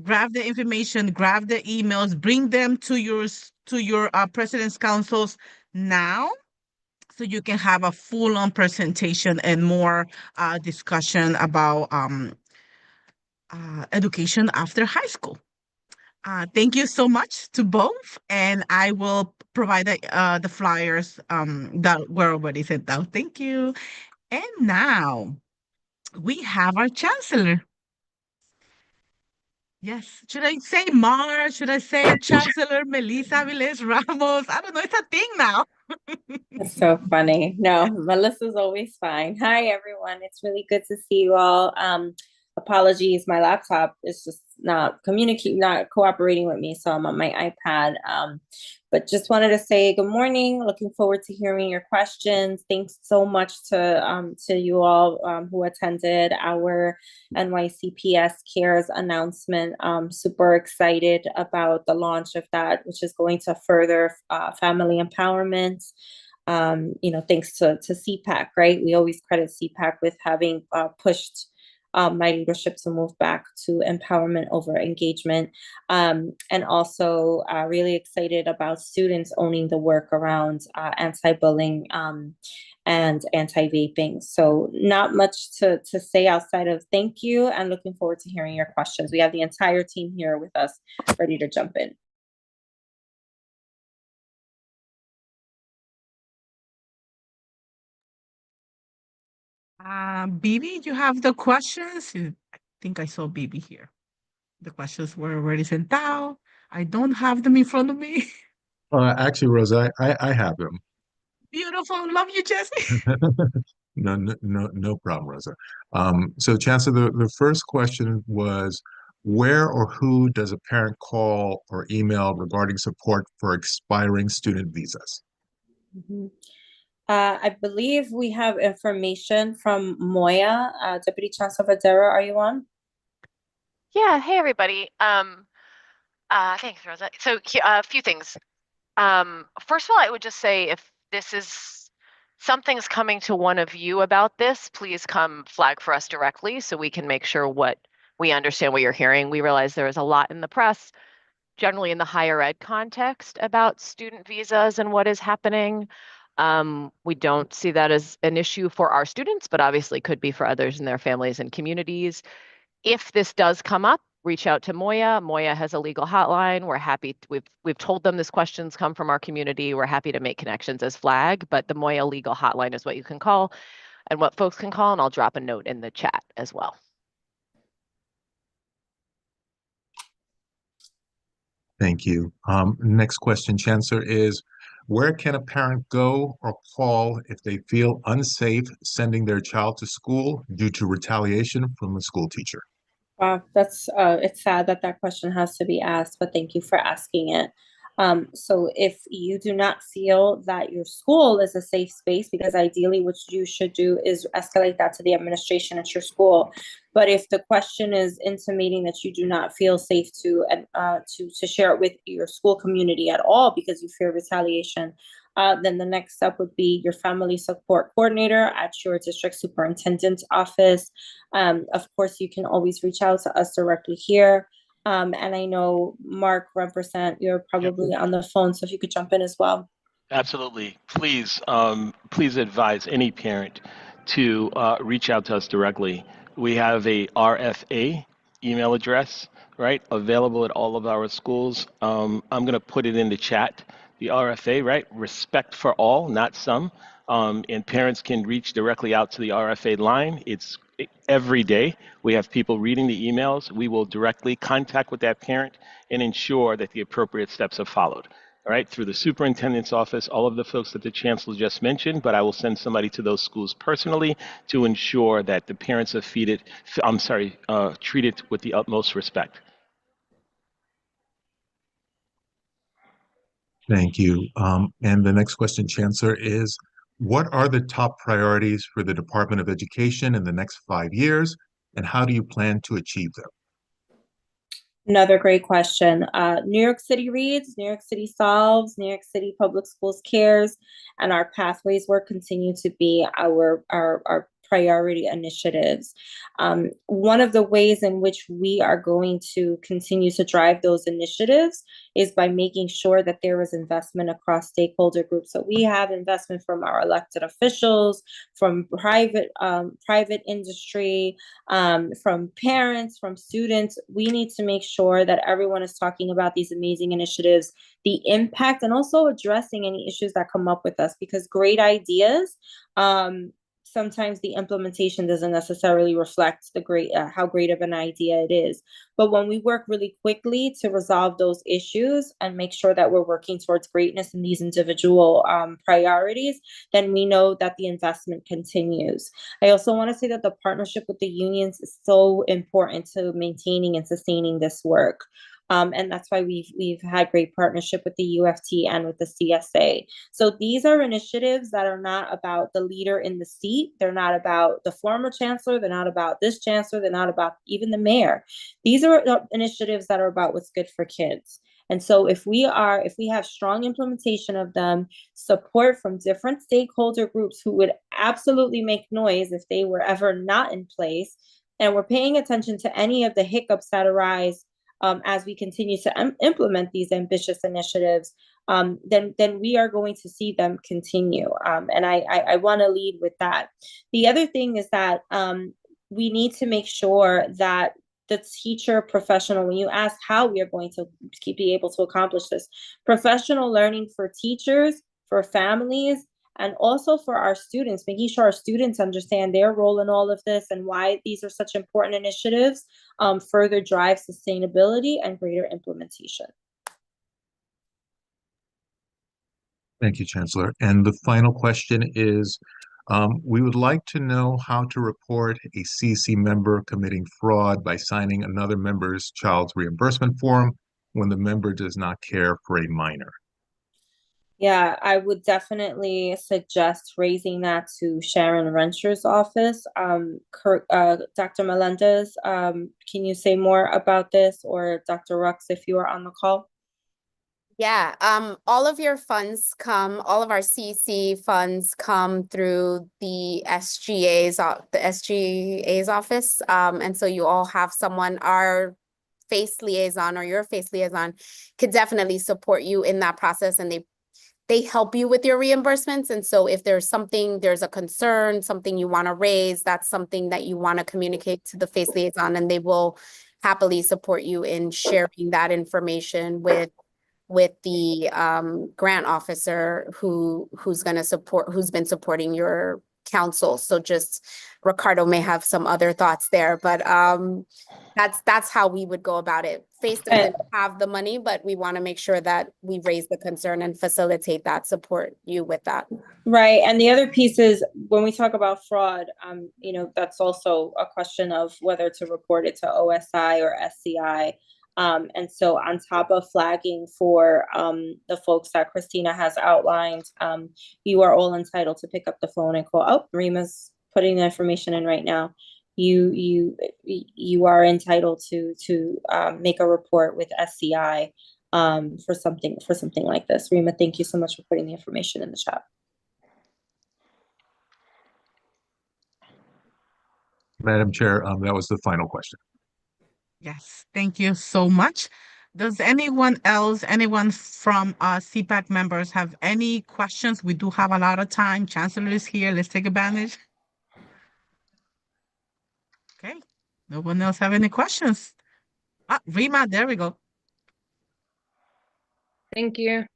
grab the information, grab the emails, bring them to your President's Councils now, so you can have a full-on presentation and more discussion about education after high school. Thank you so much to both, and I will provide the flyers that were already sent out. Thank you. And now we have our chancellor. Yes. Should I say Mar? Should I say Chancellor Melissa Aviles Ramos? I don't know. It's a thing now. That's so funny. No, Melissa's always fine. Hi, everyone. It's really good to see you all. Apologies, my laptop is just not cooperating with me, so I'm on my iPad. But just wanted to say good morning. Looking forward to hearing your questions. Thanks so much to you all who attended our NYCPS Cares announcement. Super excited about the launch of that, which is going to further family empowerment. Thanks to CPAC, right? We always credit CPAC with having pushed my leadership to move back to empowerment over engagement. And also really excited about students owning the work around anti-bullying and anti-vaping. So not much to say outside of thank you, and looking forward to hearing your questions. We have the entire team here with us ready to jump in. Bibi, you have the questions? I think I saw Bibi here. The questions were already sent out. I don't have them in front of me. Actually, Rosa, I have them. Beautiful. Love you, Jesse. No problem, Rosa. So Chancellor, the first question was, where or who does a parent call or email regarding support for expiring student visas? Mhm. I believe we have information from Moya. Deputy Chancellor Vadera, are you on? Yeah, hey everybody. Thanks, Rosa. So a few things. First of all, I would just say if this is something's coming to one of you about this, please come flag for us directly so we can make sure we understand what you're hearing. We realize there is a lot in the press, generally in the higher ed context, about student visas and what is happening. We don't see that as an issue for our students, but obviously could be for others in their families and communities. If this does come up, reach out to Moya. Moya has a legal hotline. We're happy. We've told them this questions come from our community. We're happy to make connections as flag, but the Moya legal hotline is what you can call and what folks can call, and I'll drop a note in the chat as well. Thank you. Next question, Chancellor, is where can a parent go or call if they feel unsafe sending their child to school due to retaliation from a school teacher? Wow, that's it's sad that that question has to be asked, but thank you for asking it. So if you do not feel that your school is a safe space, because ideally what you should do is escalate that to the administration at your school. But if the question is intimating that you do not feel safe to share it with your school community at all because you fear retaliation, then the next step would be your family support coordinator at your district superintendent's office. Of course, you can always reach out to us directly here. And I know Mark, represent, you're probably on the phone, so if you could jump in as well. Absolutely. Please advise any parent to reach out to us directly. We have a RFA email address, right, available at all of our schools. I'm going to put it in the chat. The RFA, right, respect for all, not some. And parents can reach directly out to the RFA line. It's every day. We have people reading the emails. We will directly contact with that parent and ensure that the appropriate steps are followed. All right, through the superintendent's office, all of the folks that the chancellor just mentioned, but I will send somebody to those schools personally to ensure that the parents are treated with the utmost respect. Thank you. And the next question, Chancellor, is what are the top priorities for the Department of Education in the next 5 years, and how do you plan to achieve them? Another great question. New York City reads, New York City solves, New York City Public Schools cares, and our pathways work continue to be our priority initiatives. One of the ways in which we are going to continue to drive those initiatives is by making sure that there is investment across stakeholder groups. So we have investment from our elected officials, from private industry, from parents, from students. We need to make sure that everyone is talking about these amazing initiatives, the impact, and also addressing any issues that come up with us, because great ideas, sometimes the implementation doesn't necessarily reflect how great of an idea it is. But when we work really quickly to resolve those issues and make sure that we're working towards greatness in these individual priorities, then we know that the investment continues. I also want to say that the partnership with the unions is so important to maintaining and sustaining this work. And that's why we've had great partnership with the UFT and with the CSA. So these are initiatives that are not about the leader in the seat. They're not about the former chancellor. They're not about this chancellor. They're not about even the mayor. These are initiatives that are about what's good for kids. And so if we have strong implementation of them, support from different stakeholder groups who would absolutely make noise if they were ever not in place, and we're paying attention to any of the hiccups that arise as we continue to implement these ambitious initiatives, then we are going to see them continue. And I want to lead with that. The other thing is that we need to make sure that the teacher professional, when you ask how we are going to be able to accomplish this, professional learning for teachers, for families, and also for our students, making sure our students understand their role in all of this and why these are such important initiatives, further drive sustainability and greater implementation. Thank you, Chancellor. And the final question is, We would like to know how to report a CC member committing fraud by signing another member's child's reimbursement form when the member does not care for a minor. Yeah, I would definitely suggest raising that to Sharon Rencher's office. Dr. Melendez, can you say more about this, or Dr. Rux if you are on the call? Yeah, all of your funds come, all of our CC funds come through the SGA's office. And so you all have someone, our face liaison or your face liaison could definitely support you in that process, and they help you with your reimbursements. And so if there's a concern, something you want to raise, that's something that you want to communicate to the face liaison, and they will happily support you in sharing that information with the grant officer who's been supporting your council. So just Ricardo may have some other thoughts there, but that's how we would go about it. FACE doesn't have the money, but we want to make sure that we raise the concern and facilitate that, support you with that. Right. And the other piece is when we talk about fraud, that's also a question of whether to report it to OSI or SCI. And so on top of flagging for the folks that Christina has outlined, you are all entitled to pick up the phone and call. Oh, Rima's putting the information in right now. You are entitled to make a report with SCI for something like this. Rima, thank you so much for putting the information in the chat. Madam Chair, that was the final question. Yes, thank you so much. Does anyone from CPAC members have any questions? We do have a lot of time. Chancellor is here. Let's take advantage. Okay, no one else have any questions? Rima, there we go. Thank you.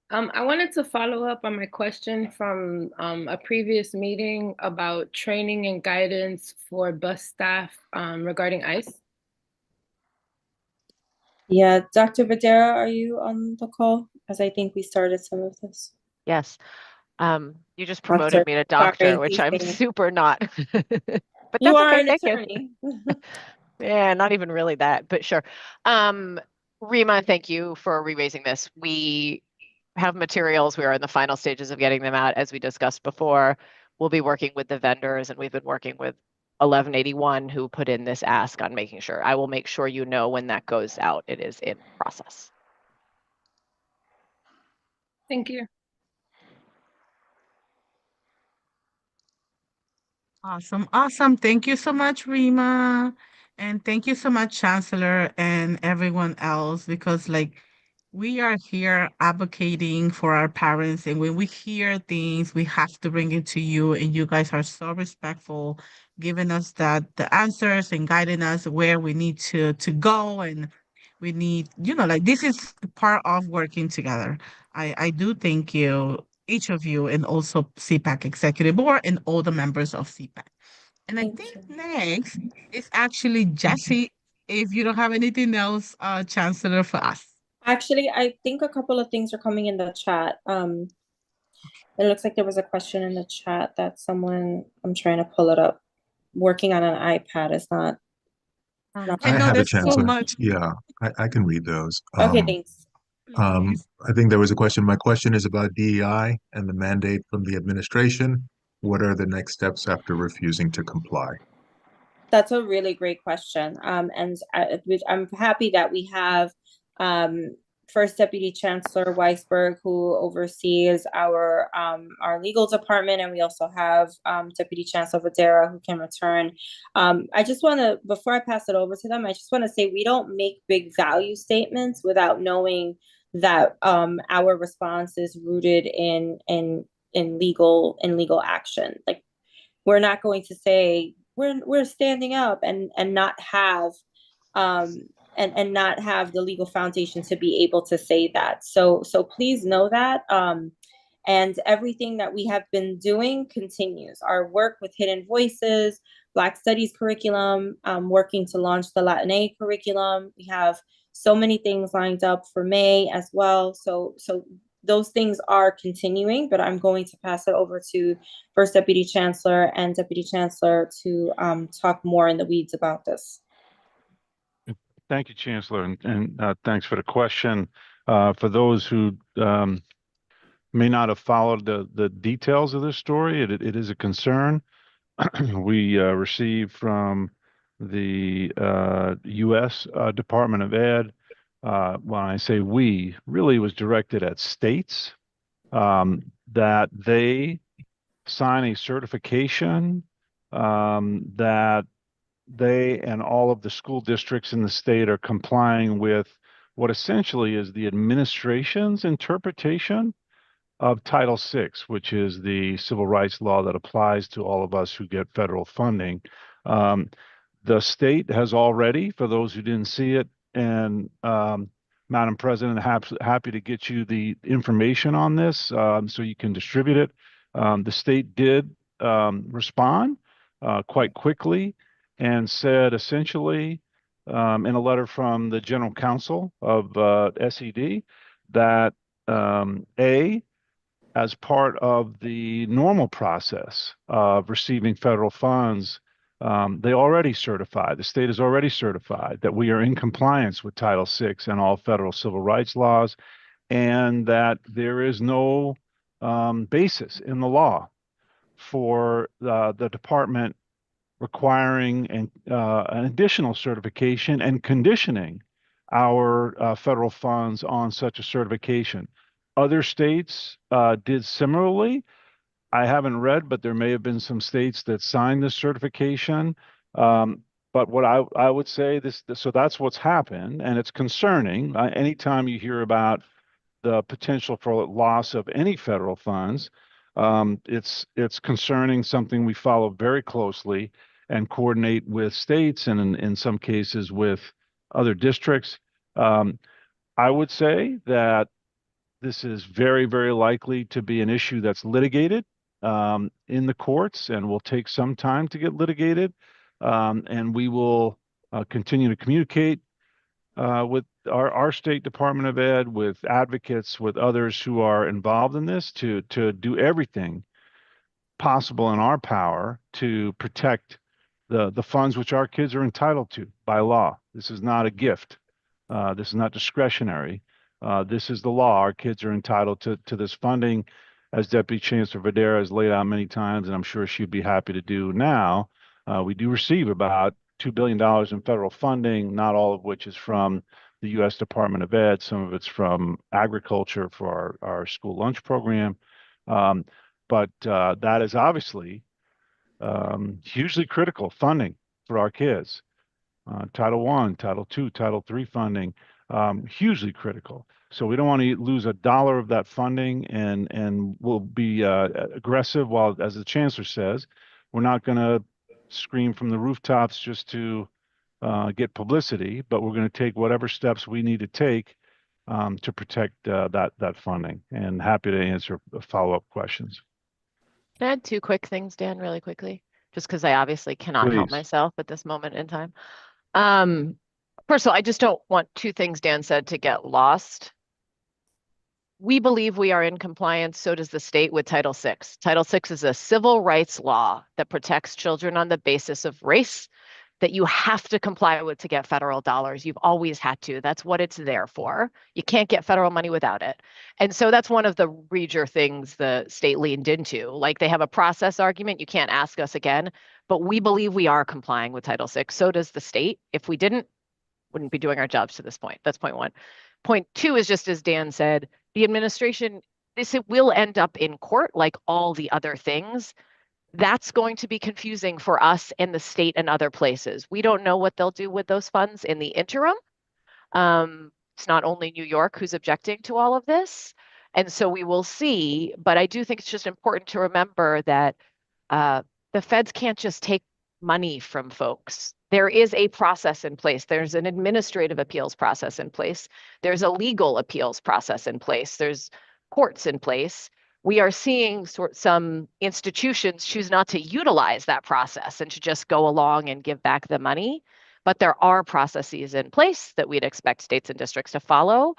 I wanted to follow up on my question from a previous meeting about training and guidance for bus staff regarding ICE. Yeah, Dr. Vadera, are you on the call? As I think we started some of this. Yes. You just promoted me to doctor, which I'm super not. But you that's are okay. an Thank attorney. you. Yeah, not even really that, but sure. Rima, thank you for re-raising this. We have materials. We are in the final stages of getting them out, as we discussed before. We'll be working with the vendors, and we've been working with 1181 who put in this ask on making sure. I will make sure you know when that goes out. It is in process. Thank you. Awesome. Awesome. Thank you so much, Rima. And thank you so much, Chancellor, and everyone else, because we are here advocating for our parents. And when we hear things, we have to bring it to you. And you guys are so respectful, giving us the answers and guiding us where we need to go. And we need, this is part of working together. I do thank you, each of you, and also CPAC Executive Board and all the members of CPAC. And I think next is actually Jesse, if you don't have anything else, Chancellor, for us. Actually, I think a couple of things are coming in the chat. It looks like there was a question in the chat that someone, I'm trying to pull it up. Working on an iPad is not. I know have there's a chance. so much. Yeah, I can read those. Okay, thanks. I think there was a question. My question is about DEI and the mandate from the administration. What are the next steps after refusing to comply? That's a really great question. And I'm happy that we have First Deputy Chancellor Weisberg, who oversees our legal department, and we also have Deputy Chancellor Vadera, who can return. I just want to, before I pass it over to them, I just want to say we don't make big value statements without knowing that our response is rooted in legal action. Like, we're not going to say we're standing up and not have and not have the legal foundation to be able to say that. So please know that. And everything that we have been doing continues. Our work with Hidden Voices, Black Studies curriculum, working to launch the Latin curriculum. We have so many things lined up for May as well. So those things are continuing, but I'm going to pass it over to First Deputy Chancellor and Deputy Chancellor to talk more in the weeds about this. Thank you, Chancellor, and thanks for the question. For those who may not have followed the details of this story, it is a concern. We received from the U.S. Department of Ed, when I say we, really was directed at states, that they sign a certification that they and all of the school districts in the state are complying with what essentially is the administration's interpretation of Title VI, which is the civil rights law that applies to all of us who get federal funding. The state has already, for those who didn't see it, and Madam President, happy to get you the information on this so you can distribute it. The state did respond quite quickly and said essentially in a letter from the General Counsel of SED that as part of the normal process of receiving federal funds, they already certified, the state is already certified that we are in compliance with Title VI and all federal civil rights laws, and that there is no basis in the law for the department requiring an additional certification and conditioning our federal funds on such a certification. Other states did similarly. I haven't read, but there may have been some states that signed this certification. But what I would say so that's what's happened, and it's concerning. Anytime you hear about the potential for loss of any federal funds, it's concerning, something we follow very closely and coordinate with states and in some cases with other districts. I would say that this is very, very likely to be an issue that's litigated in the courts and will take some time to get litigated. And we will continue to communicate with our State Department of Ed, with advocates, with others who are involved in this to do everything possible in our power to protect the funds which our kids are entitled to by law. This is not a gift. This is not discretionary. This is the law. Our kids are entitled to this funding, as Deputy Chancellor Vadera has laid out many times, and I'm sure she'd be happy to do now. We do receive about $2 billion in federal funding, not all of which is from the U.S. Department of Ed. Some of it's from agriculture for our school lunch program. But that is obviously hugely critical funding for our kids. Title I, Title II, Title III funding, hugely critical. So we don't want to lose a dollar of that funding, and we'll be aggressive while, as the Chancellor says, we're not going to scream from the rooftops just to get publicity, but we're going to take whatever steps we need to take to protect that funding, and happy to answer follow-up questions. Can I add two quick things, Dan, really quickly? Just because I obviously cannot help Please. myself at this moment in time. First of all, I just don't want two things Dan said to get lost. We believe we are in compliance, so does the state, with Title VI. Title VI is a civil rights law that protects children on the basis of race, that you have to comply with to get federal dollars. You've always had to. That's what it's there for. You can't get federal money without it. And so that's one of the major things the state leaned into. Like, they have a process argument. You can't ask us again, but we believe we are complying with Title VI. So does the state. If we didn't, wouldn't be doing our jobs to this point. That's point one. Point two is, just as Dan said, the administration, it will end up in court like all the other things. That's going to be confusing for us and the state and other places. We don't know what they'll do with those funds in the interim. It's not only New York who's objecting to all of this. And so we will see. But I do think it's just important to remember that the feds can't just take money from folks. There is a process in place. There's an administrative appeals process in place. There's a legal appeals process in place. There's courts in place. We are seeing some institutions choose not to utilize that process and to just go along and give back the money. But there are processes in place that we'd expect states and districts to follow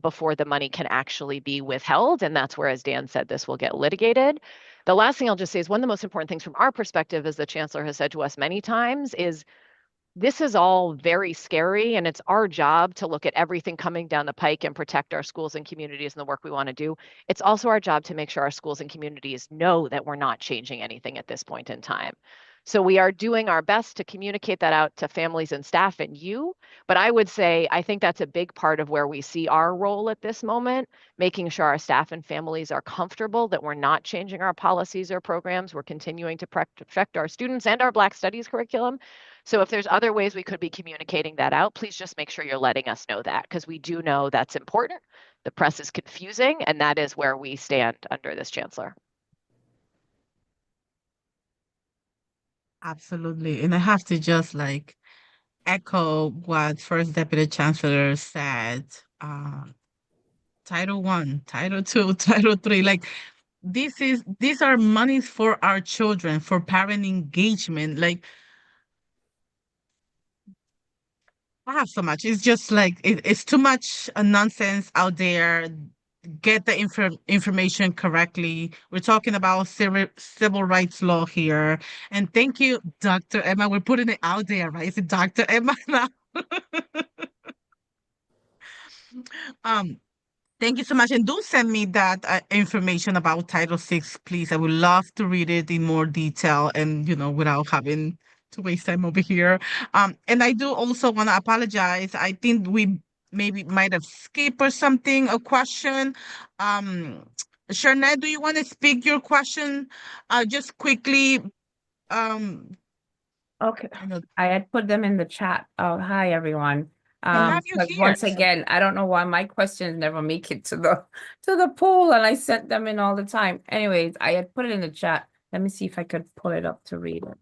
before the money can actually be withheld. And that's where, as Dan said, this will get litigated. The last thing I'll just say is one of the most important things from our perspective, as the chancellor has said to us many times, is this is all very scary, and it's our job to look at everything coming down the pike and protect our schools and communities and the work we want to do. It's also our job to make sure our schools and communities know that we're not changing anything at this point in time. So we are doing our best to communicate that out to families and staff and you. But I would say, I think that's a big part of where we see our role at this moment, making sure our staff and families are comfortable that we're not changing our policies or programs. We're continuing to protect our students and our Black Studies curriculum. So if there's other ways we could be communicating that out, please just make sure you're letting us know that, because we do know that's important. The press is confusing, and that is where we stand under this chancellor. Absolutely. And I have to just like echo what First Deputy Chancellor said. Title One, Title Two, Title Three, like these are monies for our children, for parent engagement. Like I have so much. It's just like it's too much nonsense out there. Get the information correctly. We're talking about civil rights law here. And thank you, Dr. Emma. We're putting it out there, right? Is it Dr. Emma now? um, Thank you so much. And do send me that information about Title VI, please. I would love to read it in more detail and, without having to waste time over here. And I do also want to apologize. I think we maybe might have skipped or something, a question. Um, Sharnette, do you want to speak your question just quickly? Okay. I know I had put them in the chat. Oh, hi, everyone. I have you But here. once again, I don't know why my questions never make it to the poll, and I sent them in all the time. Anyways, I had put it in the chat. Let me see if I could pull it up to read it.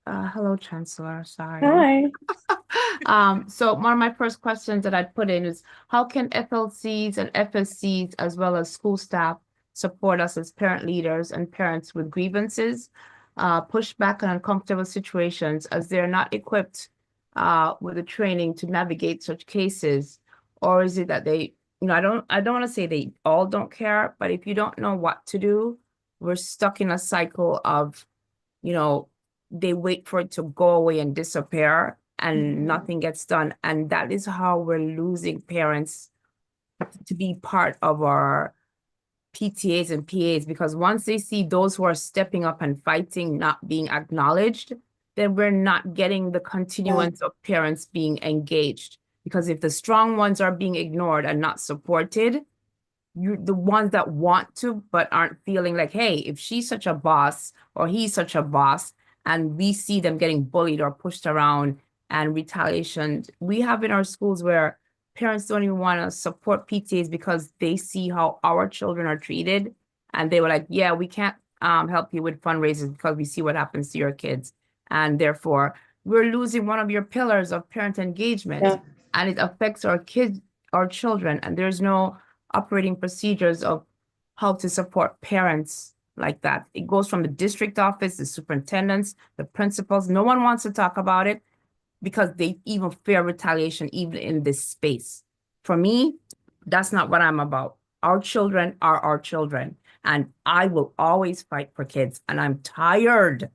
Hello, Chancellor. Sorry. Hi. So one of my first questions that I'd put in is, how can FLCs and FSCs, as well as school staff, support us as parent leaders and parents with grievances, push back on uncomfortable situations, as they're not equipped with the training to navigate such cases? Or is it that they, I don't want to say they all don't care, but if you don't know what to do, we're stuck in a cycle of, they wait for it to go away and disappear, and nothing gets done. And that is how we're losing parents to be part of our PTAs and PAs, because once they see those who are stepping up and fighting not being acknowledged, then we're not getting the continuance of parents being engaged. Because if the strong ones are being ignored and not supported, the ones that want to but aren't feeling like, hey, if she's such a boss or he's such a boss, and we see them getting bullied or pushed around and retaliation. We have in our schools where parents don't even want to support PTAs because they see how our children are treated, and they were like, yeah, we can't help you with fundraisers because we see what happens to your kids, and therefore we're losing one of your pillars of parent engagement. And it affects our kids, our children, and there's no operating procedures of how to support parents like that. It goes from the district office, the superintendents, the principals. No one wants to talk about it because they even fear retaliation even in this space. For me, that's not what I'm about. Our children are our children, and I will always fight for kids. And I'm tired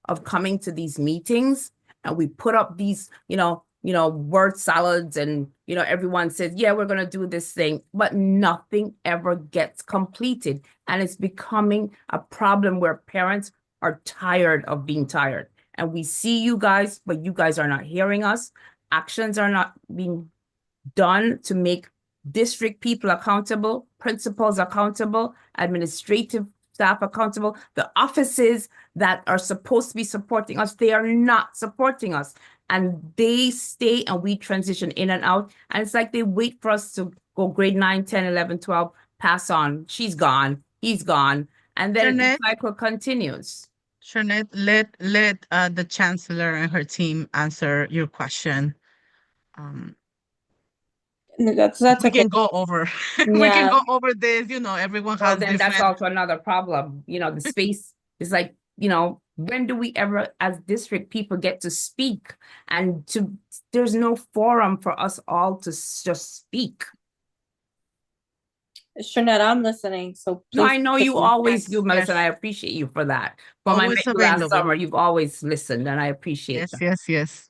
of coming to these meetings and we put up these, word salads, and, everyone says, yeah, we're going to do this thing, but nothing ever gets completed. And it's becoming a problem where parents are tired of being tired. And we see you guys, but you guys are not hearing us. Actions are not being done to make district people accountable, principals accountable, administrative staff accountable. The offices that are supposed to be supporting us, they are not supporting us. And they stay and we transition in and out. And it's like they wait for us to go grade 9, 10, 11, 12, pass on. She's gone. He's gone. And then the cycle continues. Sharnette, let the chancellor and her team answer your question. That's we okay. can go over we can go over this, everyone Well, has then different. that's also another problem. The space is like, When do we ever, as district people, get to speak? And there's no forum for us all to just speak. Shanette, I'm listening. So No, please I know you continue. always do, Melissa, and I yes. appreciate you for that. From I Always met you last available. summer, you've always listened, and I appreciate that. Yes.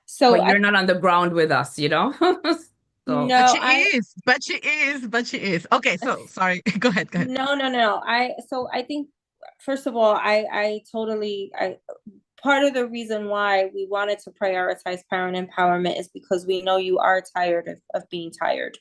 So But you're not on the ground with us, you know? So But no, she is. But she is. Okay, so sorry. Go ahead. no. I think first of all, I totally part of the reason why we wanted to prioritize parent empowerment is because we know you are tired of being tired.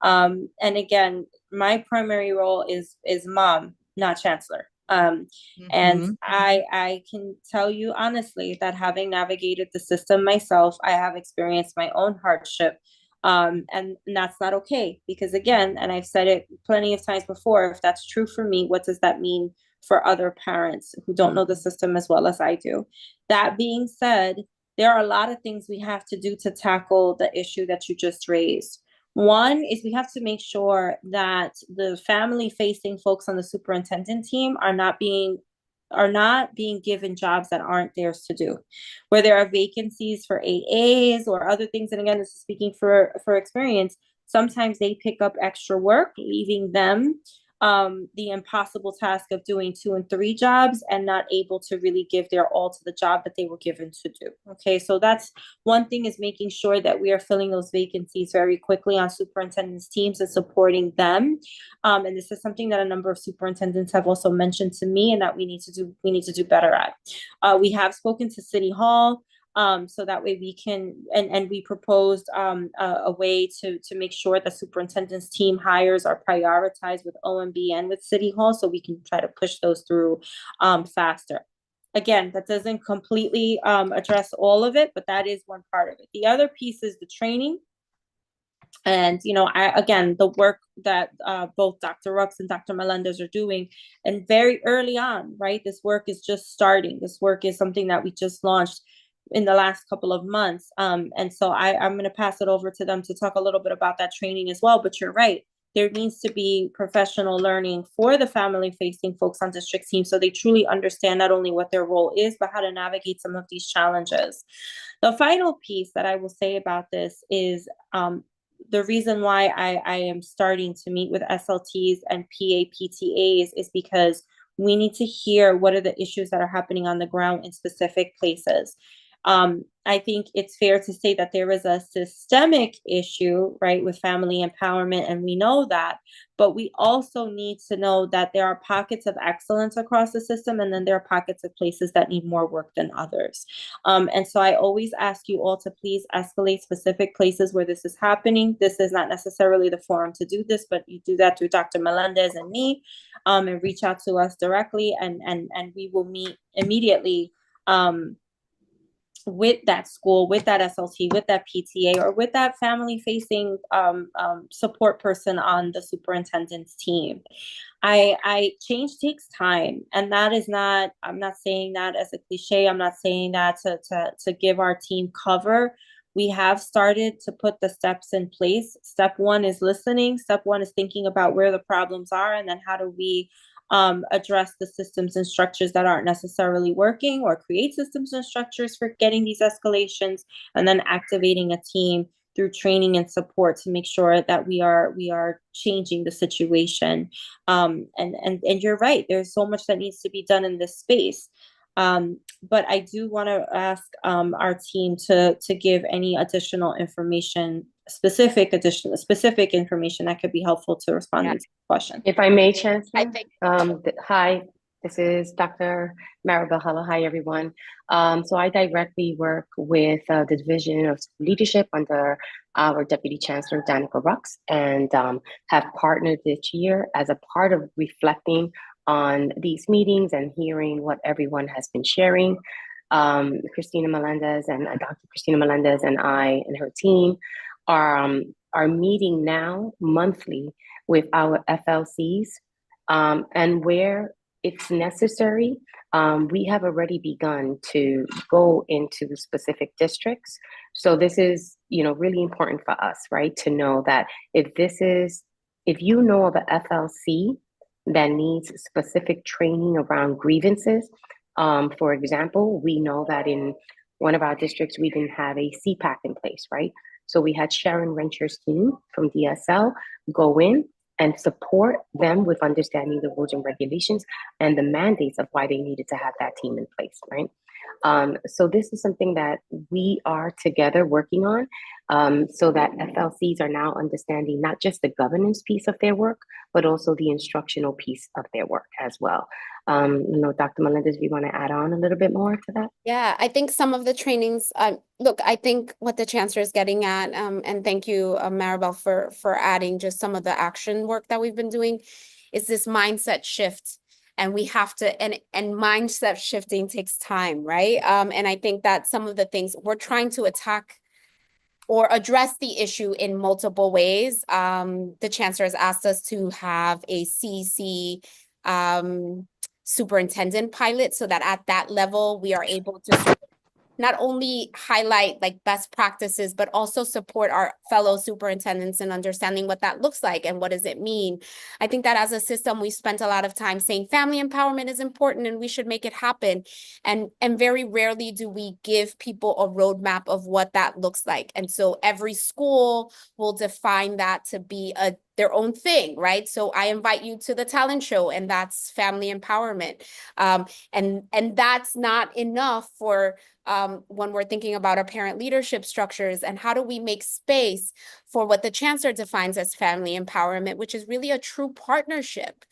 And again, my primary role is mom, not chancellor. And Mhm. I can tell you honestly that having navigated the system myself, I have experienced my own hardship. And that's not okay because again, and I've said it plenty of times before, if that's true for me, what does that mean for other parents who don't know the system as well as I do? That being said, there are a lot of things we have to do to tackle the issue that you just raised. One is we have to make sure that the family facing folks on the superintendent team are not being given jobs that aren't theirs to do. Where there are vacancies for AAs or other things, and again, this is speaking for experience, sometimes they pick up extra work, leaving them the impossible task of doing 2 and 3 jobs and not able to really give their all to the job that they were given to do. Okay, so that's one thing, is making sure that we are filling those vacancies very quickly on superintendents' teams and supporting them. And this is something that a number of superintendents have also mentioned to me, and that we need to do better at. We have spoken to City Hall. So that way we can, and we proposed a way to make sure the superintendent's team hires are prioritized with OMB and with City Hall, so we can try to push those through faster. Again, that doesn't completely address all of it, but that is one part of it. The other piece is the training. And, again, the work that both Dr. Rux and Dr. Melendez are doing, and very early on, right? This work is just starting. This work is something that we just launched in the last couple of months. And so I'm going to pass it over to them to talk a little bit about that training as well. But you're right. There needs to be professional learning for the family facing folks on district teams, so they truly understand not only what their role is, but how to navigate some of these challenges. The final piece that I will say about this is the reason why I am starting to meet with SLTs and PAPTAs is because we need to hear what are the issues that are happening on the ground in specific places. I think it's fair to say that there is a systemic issue, right, with family empowerment, and we know that, but we also need to know that there are pockets of excellence across the system, and then there are pockets of places that need more work than others. And so I always ask you all to please escalate specific places where this is happening. This is not necessarily the forum to do this, but you do that through Dr. Melendez and me, and reach out to us directly, and we will meet immediately with that school, with that SLT, with that PTA, or with that family facing support person on the superintendent's team. I change takes time, and that is not, I'm not saying that as a cliche. I'm not saying that to give our team cover. We have started to put the steps in place. Step 1 is listening. Step 1 is thinking about where the problems are, and then how do we address the systems and structures that aren't necessarily working, or create systems and structures for getting these escalations, and then activating a team through training and support to make sure that we are changing the situation. And you're right, there's so much that needs to be done in this space. But I do want to ask our team to give any additional information, specific information that could be helpful to respond to this question. If I may, Chancellor. Hi, this is Dr. Maribel. Hello, hi everyone. So I directly work with the Division of Leadership under our Deputy Chancellor, Danica Rux, and have partnered this year as a part of reflecting on these meetings and hearing what everyone has been sharing. Christina Melendez and Dr. Christina Melendez and I and her team are meeting now monthly with our FLCs, and where it's necessary, we have already begun to go into the specific districts. So this is, really important for us, right? To know that if you know of a FLC that needs specific training around grievances, For example, we know that in one of our districts, we didn't have a CPAC in place, right? So we had Sharon Rencher's team from DSL go in and support them with understanding the rules and regulations and the mandates of why they needed to have that team in place, right? So this is something that we are together working on, so that FLCs are now understanding not just the governance piece of their work, but also the instructional piece of their work as well. Dr. Melendez, do you want to add on a little bit more to that? Yeah, I think some of the trainings, look, I think what the chancellor is getting at, and thank you, Maribel, for adding just some of the action work that we've been doing, is this mindset shift. And we have to, and mindset shifting takes time, right? And I think that some of the things we're trying to attack or address the issue in multiple ways. The chancellor has asked us to have a CC superintendent pilot so that at that level, we are able to sort of not only highlight like best practices, but also support our fellow superintendents in understanding what that looks like and what does it mean. I think that as a system, we spent a lot of time saying family empowerment is important and we should make it happen. And very rarely do we give people a roadmap of what that looks like. And so every school will define that to be their own thing, right? So I invite you to the talent show, and that's family empowerment. And that's not enough for when we're thinking about our parent leadership structures and how do we make space for what the chancellor defines as family empowerment, which is really a true partnership,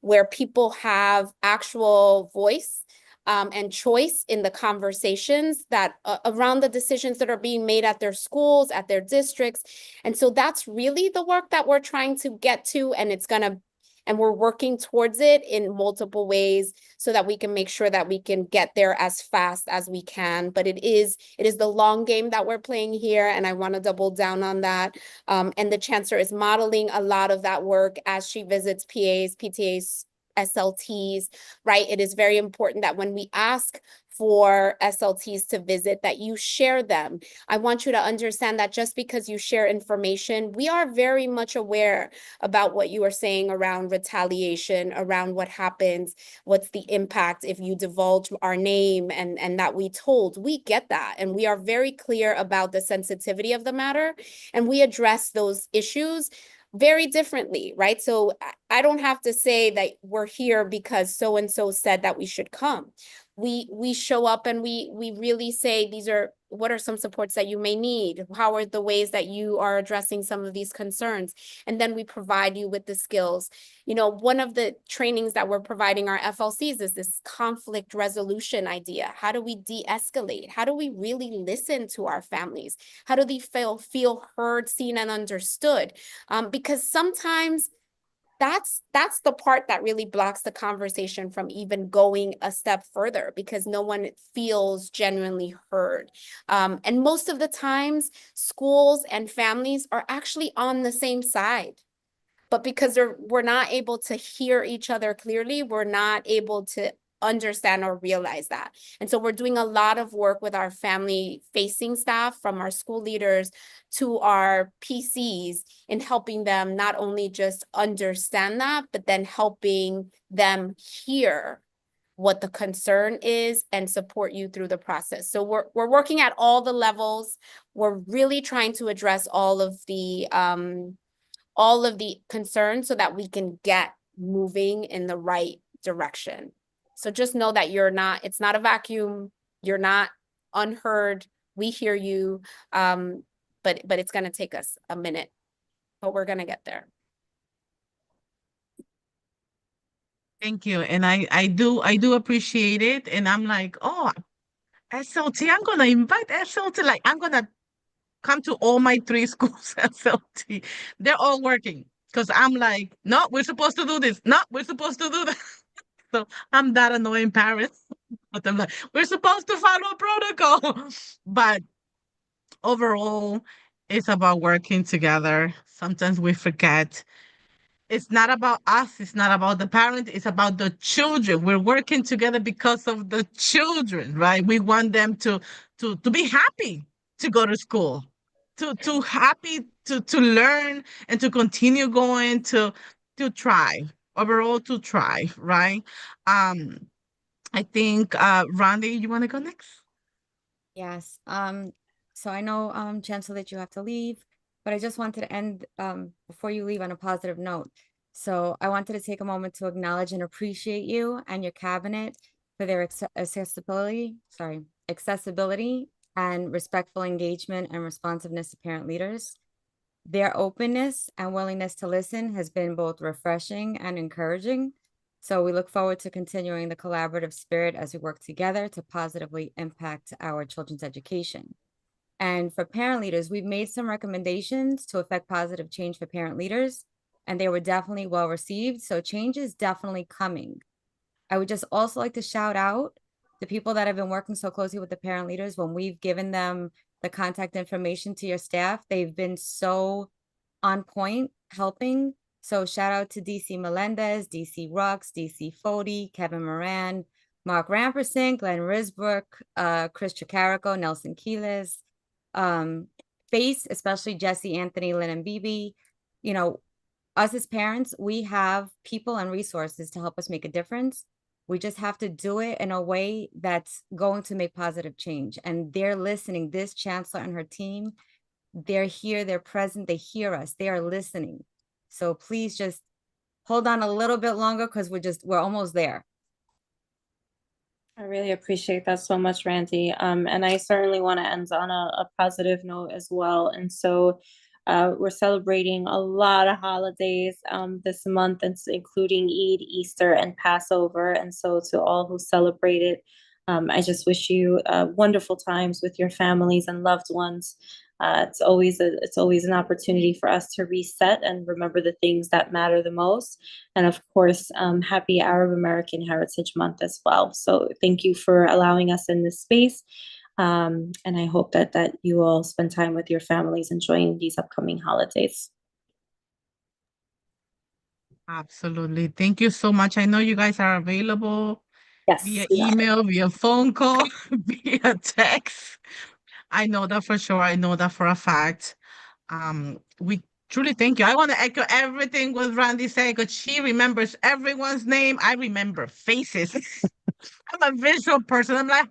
where people have actual voice and choice in the conversations that around the decisions that are being made at their schools, at their districts. And so that's really the work that we're trying to get to, and we're working towards it in multiple ways so that we can make sure that we can get there as fast as we can. But it is the long game that we're playing here, and I want to double down on that. And the chancellor is modeling a lot of that work as she visits PAs, PTAs, SLTs, right? It is very important that when we ask for SLTs to visit, that you share them. I want you to understand that just because you share information, we are very much aware about what you are saying around retaliation, around what happens, what's the impact if you divulge our name and that we told. We get that, and we are very clear about the sensitivity of the matter, and we address those issues very differently, right? So I don't have to say that we're here because so-and-so said that we should come. We show up and we really say, what are some supports that you may need? How are the ways that you are addressing some of these concerns? And then we provide you with the skills. One of the trainings that we're providing our FLCs is this conflict resolution idea. How do we de-escalate? How do we really listen to our families? How do they feel heard, seen, and understood? Because sometimes that's the part that really blocks the conversation from even going a step further, because no one feels genuinely heard. And most of the times, schools and families are actually on the same side. But because we're not able to hear each other clearly, we're not able to understand or realize that. And so we're doing a lot of work with our family facing staff, from our school leaders to our PCs, in helping them not only just understand that, but then helping them hear what the concern is and support you through the process. So we're working at all the levels. We're really trying to address all of the concerns so that we can get moving in the right direction. So just know that it's not a vacuum. You're not unheard. We hear you. But it's going to take us a minute, but we're going to get there. Thank you. And I do appreciate it. And I'm like, oh, SLT, I'm gonna invite SLT. Like, I'm gonna come to all my three schools SLT. They're all working. Because I'm like, no, we're supposed to do this. No, we're supposed to do that. So I'm that annoying parent. But I'm like, we're supposed to follow protocol. But overall, it's about working together. Sometimes we forget it's not about us. It's not about the parent. It's about the children. We're working together because of the children, right? We want them to be happy to go to school, to happy to learn and to continue going to try overall to try, right? Um, I think, Randy, you want to go next? Yes. So I know, Chancellor, that you have to leave, but I just wanted to end, before you leave on a positive note. So I wanted to take a moment to acknowledge and appreciate you and your cabinet for their accessibility and respectful engagement and responsiveness to parent leaders. Their openness and willingness to listen has been both refreshing and encouraging. So we look forward to continuing the collaborative spirit as we work together to positively impact our children's education. And for parent leaders, we've made some recommendations to affect positive change for parent leaders, and they were definitely well received. So change is definitely coming. I would just also like to shout out the people that have been working so closely with the parent leaders. When we've given them the contact information to your staff, they've been so on point helping. So shout out to DC Melendez, DC Rux, DC Fody, Kevin Moran, Mark Ramperson, Glenn Risbrook, Chris Tricarico, Nelson Keelis, Face, especially Jesse, Anthony, Lynn, and Bibi. You know, us as parents, we have people and resources to help us make a difference. We just have to do it in a way that's going to make positive change. And they're listening. This chancellor and her team, they're here, they're present, they hear us, they are listening. So please just hold on a little bit longer because we're almost there. I really appreciate that so much, Randy. And I certainly want to end on a positive note as well. And so we're celebrating a lot of holidays this month, and including Eid, Easter, and Passover. And so to all who celebrate it, I just wish you wonderful times with your families and loved ones. It's always an opportunity for us to reset and remember the things that matter the most. And of course, happy Arab American Heritage Month as well. So thank you for allowing us in this space. And I hope that you all spend time with your families enjoying these upcoming holidays. Absolutely. Thank you so much. I know you guys are available via Yes. email, via phone call, via text. I know that for sure. I know that for a fact. We truly thank you. I want to echo everything what Randy said because she remembers everyone's name. I remember faces. I'm a visual person. I'm like,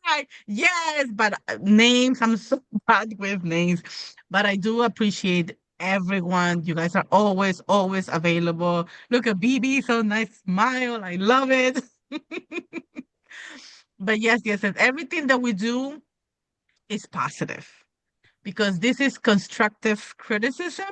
hi, yes, but names, I'm so bad with names. But I do appreciate everyone. You guys are always, always available. Look at BB, so nice smile. I love it. But yes, everything that we do is positive because this is constructive criticism,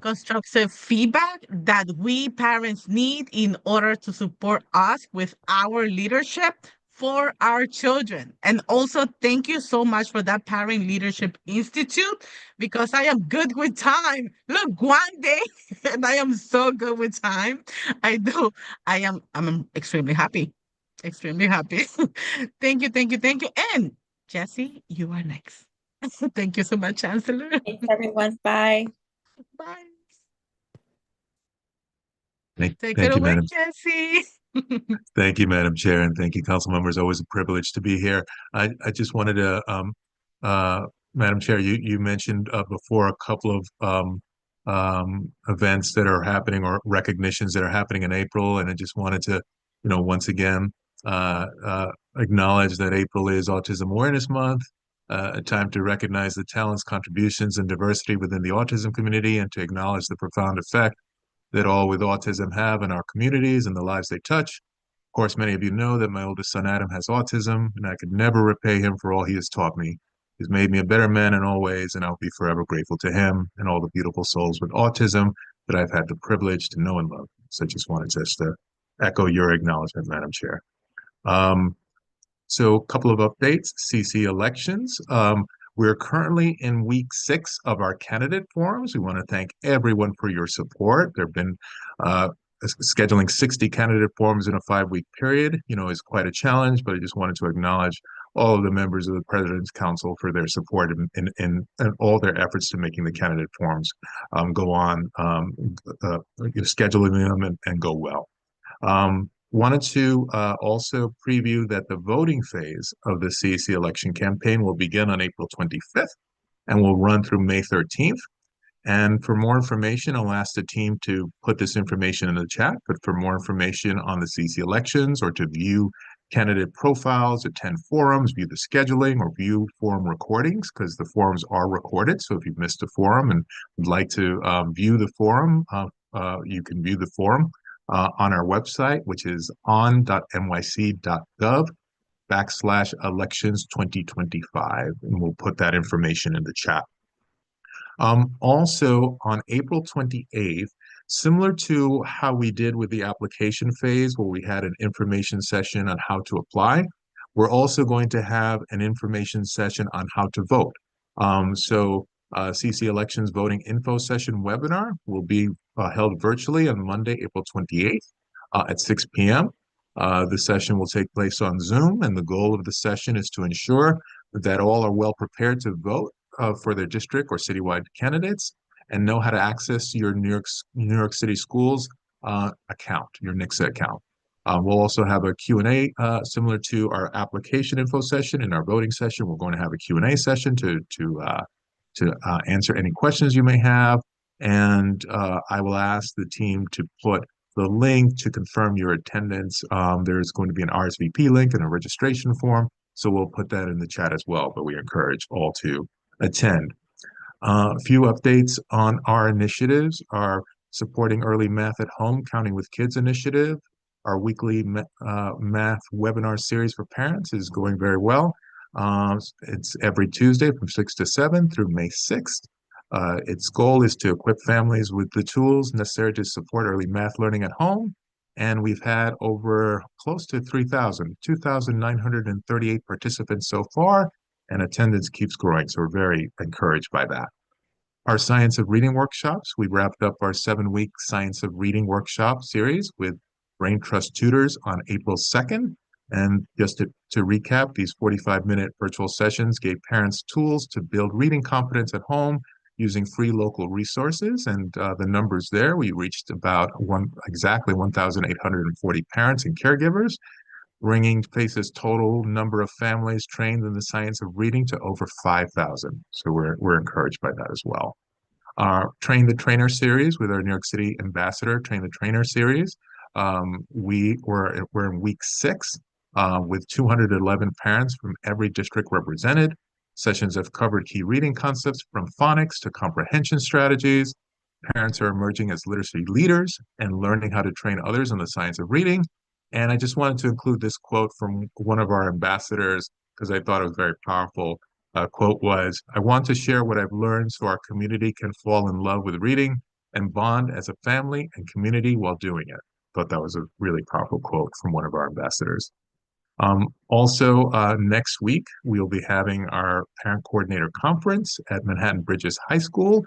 constructive feedback that we parents need in order to support us with our leadership for our children. And also, thank you so much for that Parent Leadership Institute because I am good with time. Look, one day, and I am so good with time. I do. I'm extremely happy. Extremely happy. Thank you. And Jesse, you are next. Thank you so much, Chancellor. Thanks, everyone. Bye. Bye. Thank, Take it thank you, away, Madam. Jesse. Thank you, Madam Chair, and thank you, council members. Always a privilege to be here. I just wanted to, Madam Chair, you mentioned before a couple of events that are happening or recognitions that are happening in April, and I just wanted to, once again, acknowledge that April is Autism Awareness Month, a time to recognize the talents, contributions, and diversity within the autism community, and to acknowledge the profound effect that all with autism have in our communities and the lives they touch. Of course, many of you know that my oldest son, Adam, has autism, and I could never repay him for all he has taught me. He's made me a better man in all ways, and I'll be forever grateful to him and all the beautiful souls with autism that I've had the privilege to know and love. So I just wanted to echo your acknowledgement, Madam Chair. So a couple of updates, CC elections. We're currently in week 6 of our candidate forums. We want to thank everyone for your support. There have been scheduling 60 candidate forums in a 5-week period, is quite a challenge, but I just wanted to acknowledge all of the members of the President's Council for their support in all their efforts to making the candidate forums go on, scheduling them and go well. Wanted to also preview that the voting phase of the CEC election campaign will begin on April 25th and will run through May 13th. And for more information, I'll ask the team to put this information in the chat, but for more information on the CEC elections or to view candidate profiles, attend forums, view the scheduling, or view forum recordings, because the forums are recorded. So if you've missed a forum and would like to view the forum, you can view the forum on our website, which is on.nyc.gov/elections 2025. And we'll put that information in the chat. Also, on April 28th, similar to how we did with the application phase, where we had an information session on how to apply, we're also going to have an information session on how to vote. CC Elections Voting Info Session webinar will be held virtually on Monday, April 28th at 6 p.m. The session will take place on Zoom, and the goal of the session is to ensure that all are well prepared to vote for their district or citywide candidates and know how to access your New York City Schools account, your NYCSA account. We'll also have a Q&A similar to our application info session. In our voting session, we're going to have a Q&A session to answer any questions you may have. And I will ask the team to put the link to confirm your attendance. There's going to be an RSVP link and a registration form. So we'll put that in the chat as well, but we encourage all to attend. A few updates on our initiatives: our Supporting Early Math at Home, Counting with Kids initiative. Our weekly math webinar series for parents is going very well. It's every Tuesday from 6 to 7 through May 6th. Its goal is to equip families with the tools necessary to support early math learning at home. And we've had over close to 2,938 participants so far, and attendance keeps growing. So we're very encouraged by that. Our Science of Reading workshops, we wrapped up our 7-week Science of Reading workshop series with Brain Trust tutors on April 2nd. And just to recap, these 45-minute virtual sessions gave parents tools to build reading confidence at home using free local resources. And the numbers there, we reached about exactly 1,840 parents and caregivers, bringing FACE's total number of families trained in the science of reading to over 5,000. So we're encouraged by that as well. Our Train the Trainer series with our New York City ambassador, Train the Trainer series. We're in week 6 with 211 parents from every district represented. Sessions have covered key reading concepts from phonics to comprehension strategies. Parents are emerging as literacy leaders and learning how to train others in the science of reading. And I just wanted to include this quote from one of our ambassadors because I thought it was very powerful. Quote was, "I want to share what I've learned so our community can fall in love with reading and bond as a family and community while doing it." Thought that was a really powerful quote from one of our ambassadors. Also, next week, we'll be having our Parent Coordinator Conference at Manhattan Bridges High School.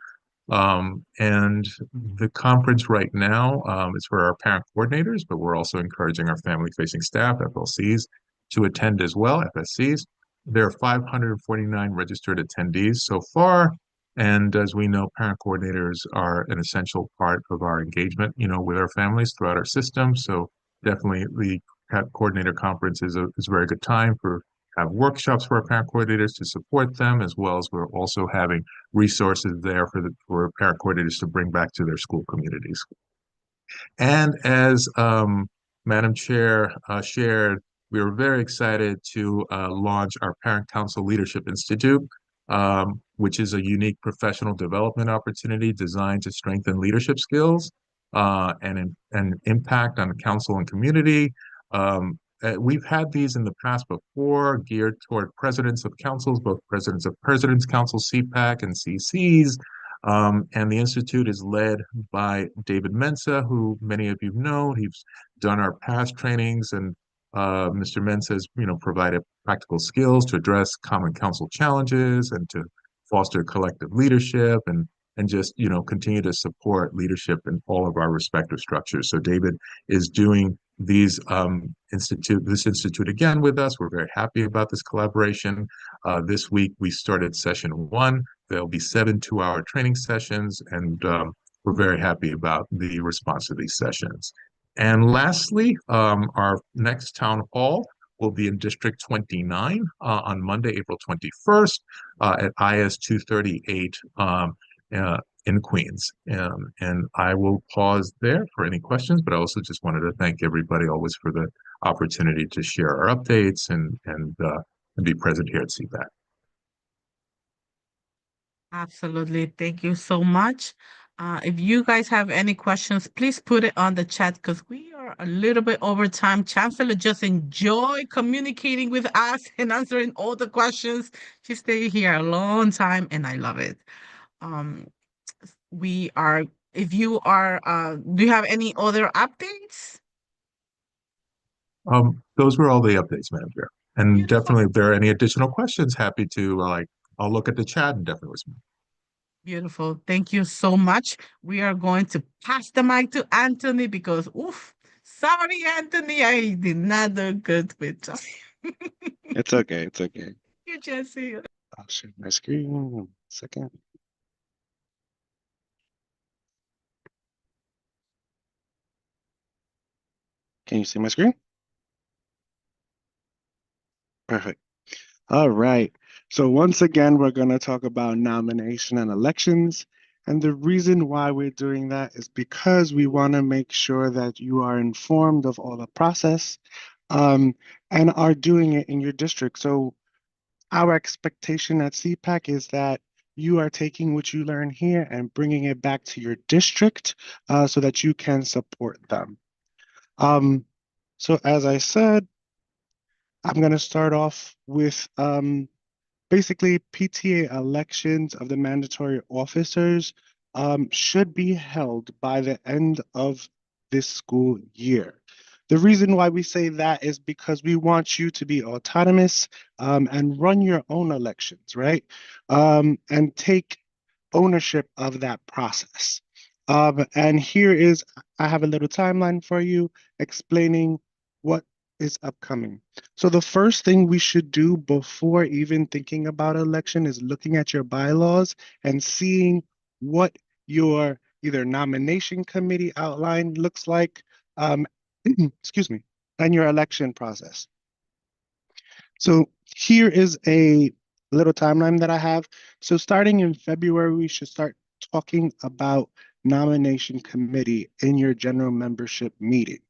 And the conference right now is for our parent coordinators, but we're also encouraging our family-facing staff, FLCs, to attend as well, FSCs. There are 549 registered attendees so far. And as we know, parent coordinators are an essential part of our engagement, with our families throughout our system. So definitely the coordinator conference is a very good time for have workshops for our parent coordinators to support them, as well as we're also having resources there for parent coordinators to bring back to their school communities. And as Madam Chair shared, we were very excited to launch our Parent Council Leadership Institute, which is a unique professional development opportunity designed to strengthen leadership skills and impact on the council and community. We've had these in the past before, geared toward presidents of councils, both presidents of President's Council, CPAC, and CCs. And the Institute is led by David Mensa, who many of you know. He's done our past trainings, and Mr. Mensa has, provided practical skills to address common council challenges and to foster collective leadership and just, continue to support leadership in all of our respective structures. So David is doing this institute again with us. We're very happy about this collaboration. This week we started session 1. There'll be 7 2-hour training sessions, and we're very happy about the response to these sessions. And lastly, our next town hall will be in District 29 on Monday, April 21st at IS 238 in Queens. And I will pause there for any questions, but I also just wanted to thank everybody always for the opportunity to share our updates and be present here at CPAC. Absolutely. Thank you so much. If you guys have any questions, please put it on the chat because we are a little bit over time. Chancellor just enjoy communicating with us and answering all the questions. She stayed here a long time and I love it. Um, we are, if you are, do you have any other updates? Those were all the updates, Madam Chair. And Beautiful. definitely, if there are any additional questions, happy to I'll look at the chat and definitely respond. Beautiful. Thank you so much. We are going to pass the mic to Anthony because, oof, sorry, Anthony, I did not do good with time. It's okay. It's okay. You, Jesse. I'll share my screen. 1 second. Can you see my screen? Perfect. All right. So once again, we're going to talk about nomination and elections. And the reason why we're doing that is because we want to make sure that you are informed of all the process and are doing it in your district. So our expectation at CPAC is that you are taking what you learn here and bringing it back to your district so that you can support them. So as I said, I'm going to start off with basically PTA elections of the mandatory officers should be held by the end of this school year. The reason why we say that is because we want you to be autonomous and run your own elections, right? And take ownership of that process. And here is, I have a little timeline for you explaining what is upcoming. So the first thing we should do before even thinking about election is looking at your bylaws and seeing what your either nomination committee outline looks like, excuse me, and your election process. So here is a little timeline that I have. So starting in February, we should start talking about nomination committee in your general membership meeting,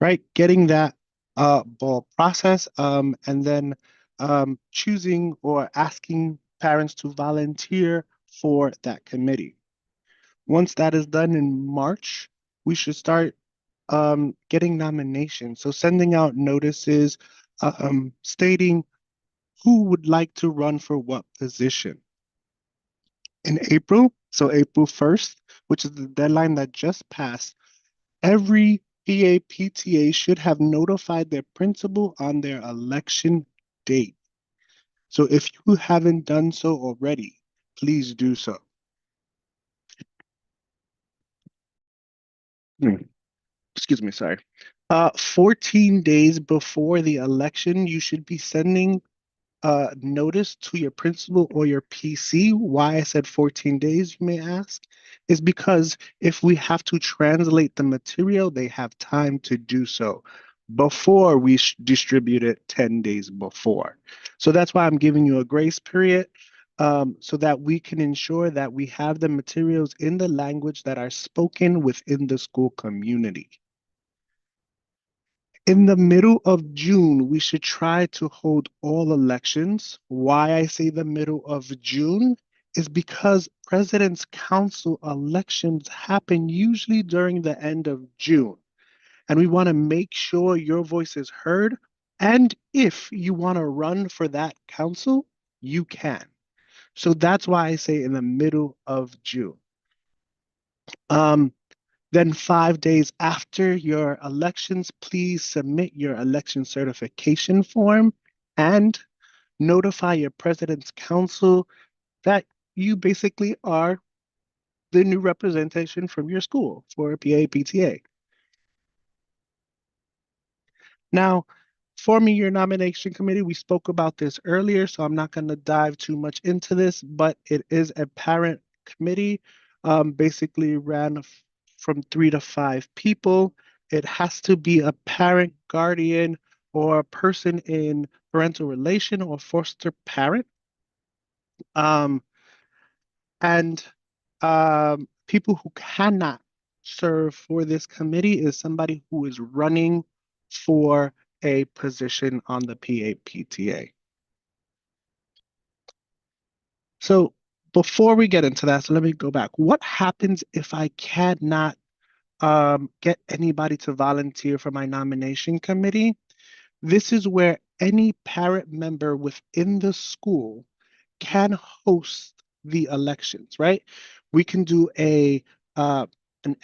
right? Getting that ball process and then choosing or asking parents to volunteer for that committee. Once that is done in March, we should start getting nominations. So sending out notices stating who would like to run for what position. In April, so April 1st, which is the deadline that just passed, every PTA should have notified their principal on their election date. So if you haven't done so already, please do so. Excuse me, sorry. 14 days before the election, you should be sending notice to your principal or your PC. Why I said 14 days, you may ask, is because if we have to translate the material, they have time to do so before we distribute it 10 days before. So that's why I'm giving you a grace period so that we can ensure that we have the materials in the language that are spoken within the school community. In the middle of June, we should try to hold all elections. Why I say the middle of June is because President's Council elections happen usually during the end of June. And we want to make sure your voice is heard. And if you want to run for that council, you can. So that's why I say in the middle of June. Then 5 days after your elections, please submit your election certification form and notify your President's Council that you basically are the new representation from your school for PTA. Now, forming your nomination committee, we spoke about this earlier, so I'm not going to dive too much into this, but it is a parent committee, basically ran from 3 to 5 people. It has to be a parent, guardian, or a person in parental relation or foster parent. And people who cannot serve for this committee is somebody who is running for a position on the PAPTA. So before we get into that, so let me go back. What happens if I cannot get anybody to volunteer for my nomination committee? This is where any parent member within the school can host the elections, right? We can do an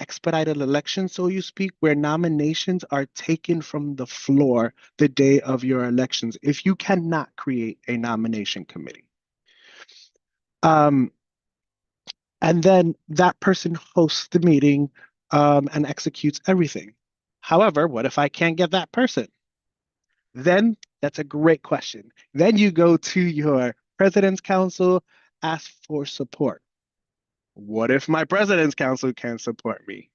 expedited election, so you speak, where nominations are taken from the floor the day of your elections if you cannot create a nomination committee. And then that person hosts the meeting and executes everything. However, what if I can't get that person? Then that's a great question. Then you go to your president's council, ask for support. What if my president's council can't support me?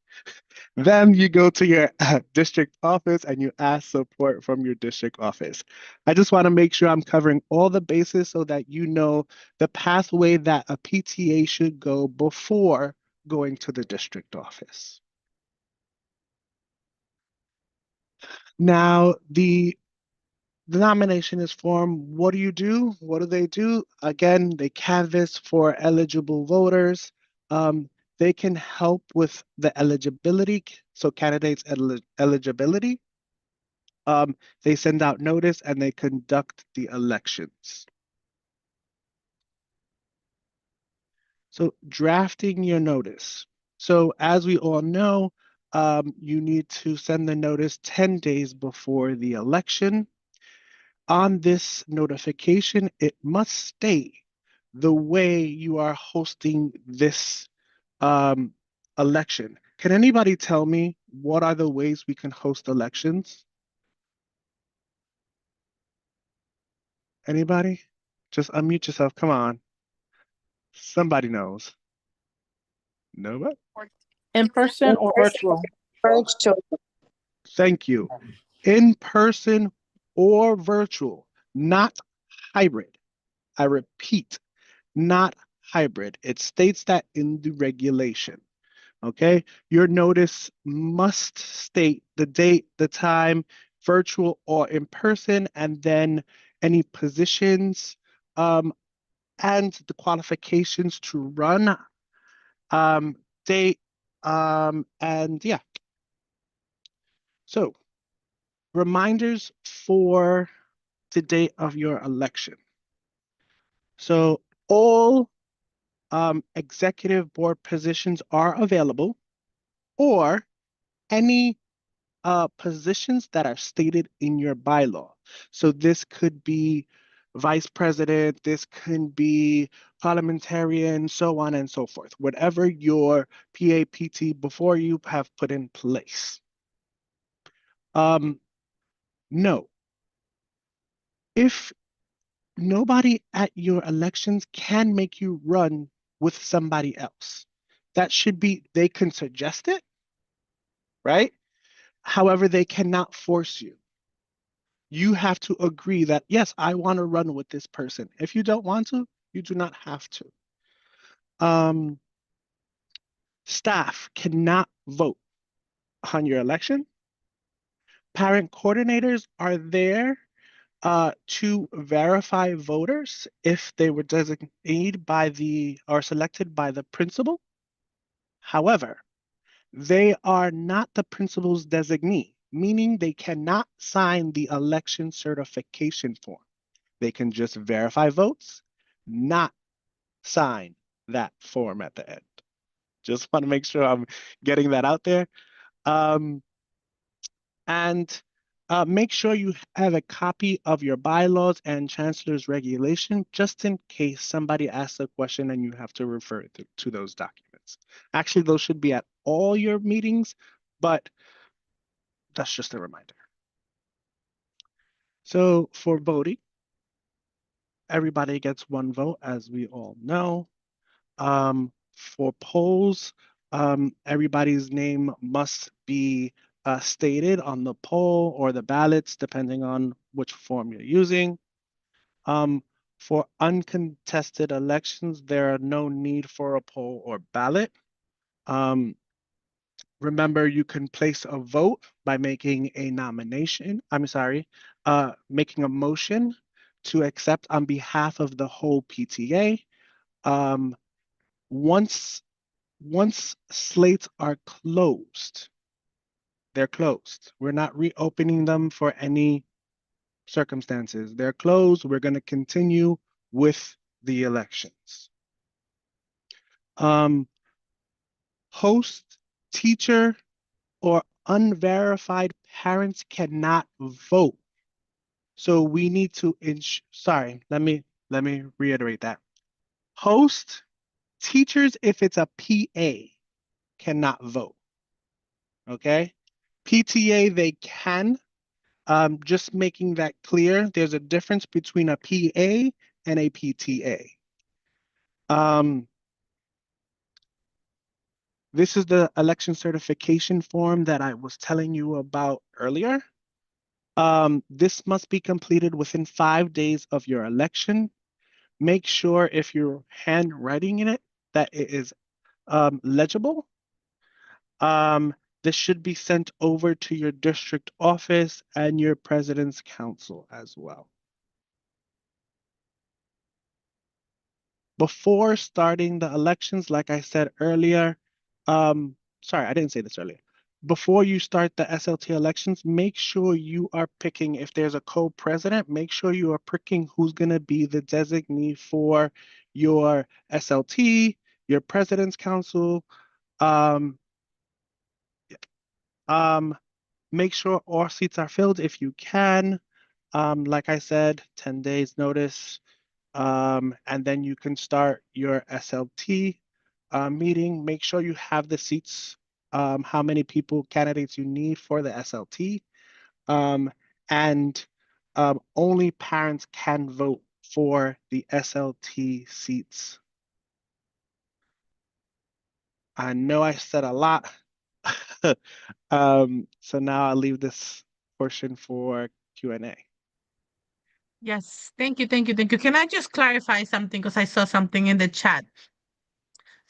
Then you go to your district office and you ask support from your district office. I just want to make sure I'm covering all the bases so that you know the pathway that a PTA should go before going to the district office. Now, the nomination is formed. What do you do? What do they do? Again, they canvass for eligible voters. They can help with the eligibility, so candidates' eligibility. They send out notice and they conduct the elections. So drafting your notice. So as we all know, you need to send the notice 10 days before the election. On this notification, it must state the way you are hosting this election. Can anybody tell me what are the ways we can host elections? Anybody? Just unmute yourself. Come on. Somebody knows. Nobody? In person or virtual? Virtual. Thank you. In person or virtual, not hybrid. I repeat, not hybrid. It states that in the regulation. Okay, your notice must state the date, the time, virtual or in person, and then any positions and the qualifications to run, date, and yeah. So reminders for the date of your election. So all executive board positions are available, or any positions that are stated in your bylaw. So this could be vice president, this could be parliamentarian, so on and so forth. Whatever your PAPT before you have put in place. No. If nobody at your elections can make you run with somebody else, that should be, they can suggest it, right? However, they cannot force you. You have to agree that, yes, I want to run with this person. If you don't want to, you do not have to. Staff cannot vote on your election. Parent coordinators are there to verify voters if they were designated by or selected by the principal. However, they are not the principal's designee, meaning they cannot sign the election certification form. They can just verify votes, not sign that form at the end. Just want to make sure I'm getting that out there. And make sure you have a copy of your bylaws and chancellor's regulation, just in case somebody asks a question and you have to refer to those documents. Actually, those should be at all your meetings, but that's just a reminder. So for voting, everybody gets one vote, as we all know. For polls, everybody's name must be stated on the poll or the ballots, depending on which form you're using. For uncontested elections, there are no need for a poll or ballot. Remember, you can place a vote by making a nomination. Making a motion to accept on behalf of the whole PTA. Once slates are closed, they're closed. We're not reopening them for any circumstances. They're closed. We're going to continue with the elections. Host, teacher, or unverified parents cannot vote. So we need to let me reiterate that. Host, teachers, if it's a PA, cannot vote. Okay? PTA, they can. Just making that clear, there's a difference between a PA and a PTA. This is the election certification form that I was telling you about earlier. This must be completed within 5 days of your election. Make sure if you're handwriting in it that it is legible. This should be sent over to your district office and your president's council as well. Before starting the elections, like I said earlier, sorry, I didn't say this earlier. Before you start the SLT elections, make sure you are picking, if there's a co-president, make sure you are picking who's going to be the designee for your SLT, your president's council. Make sure all seats are filled if you can. Like I said, 10 days notice. And then you can start your SLT meeting. Make sure you have the seats, how many candidates you need for the SLT. And only parents can vote for the SLT seats. I know I said a lot. So now I'll leave this portion for Q&A. Yes, thank you, thank you, thank you. Can I just clarify something because I saw something in the chat?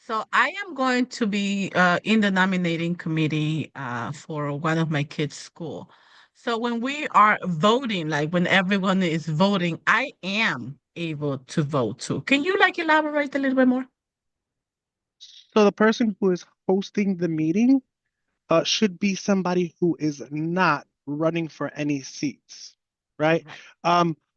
So I am going to be in the nominating committee for one of my kids' school. So when we are voting, like when everyone is voting, I am able to vote too. Can you like elaborate a little bit more? So the person who is hosting the meeting should be somebody who is not running for any seats, right?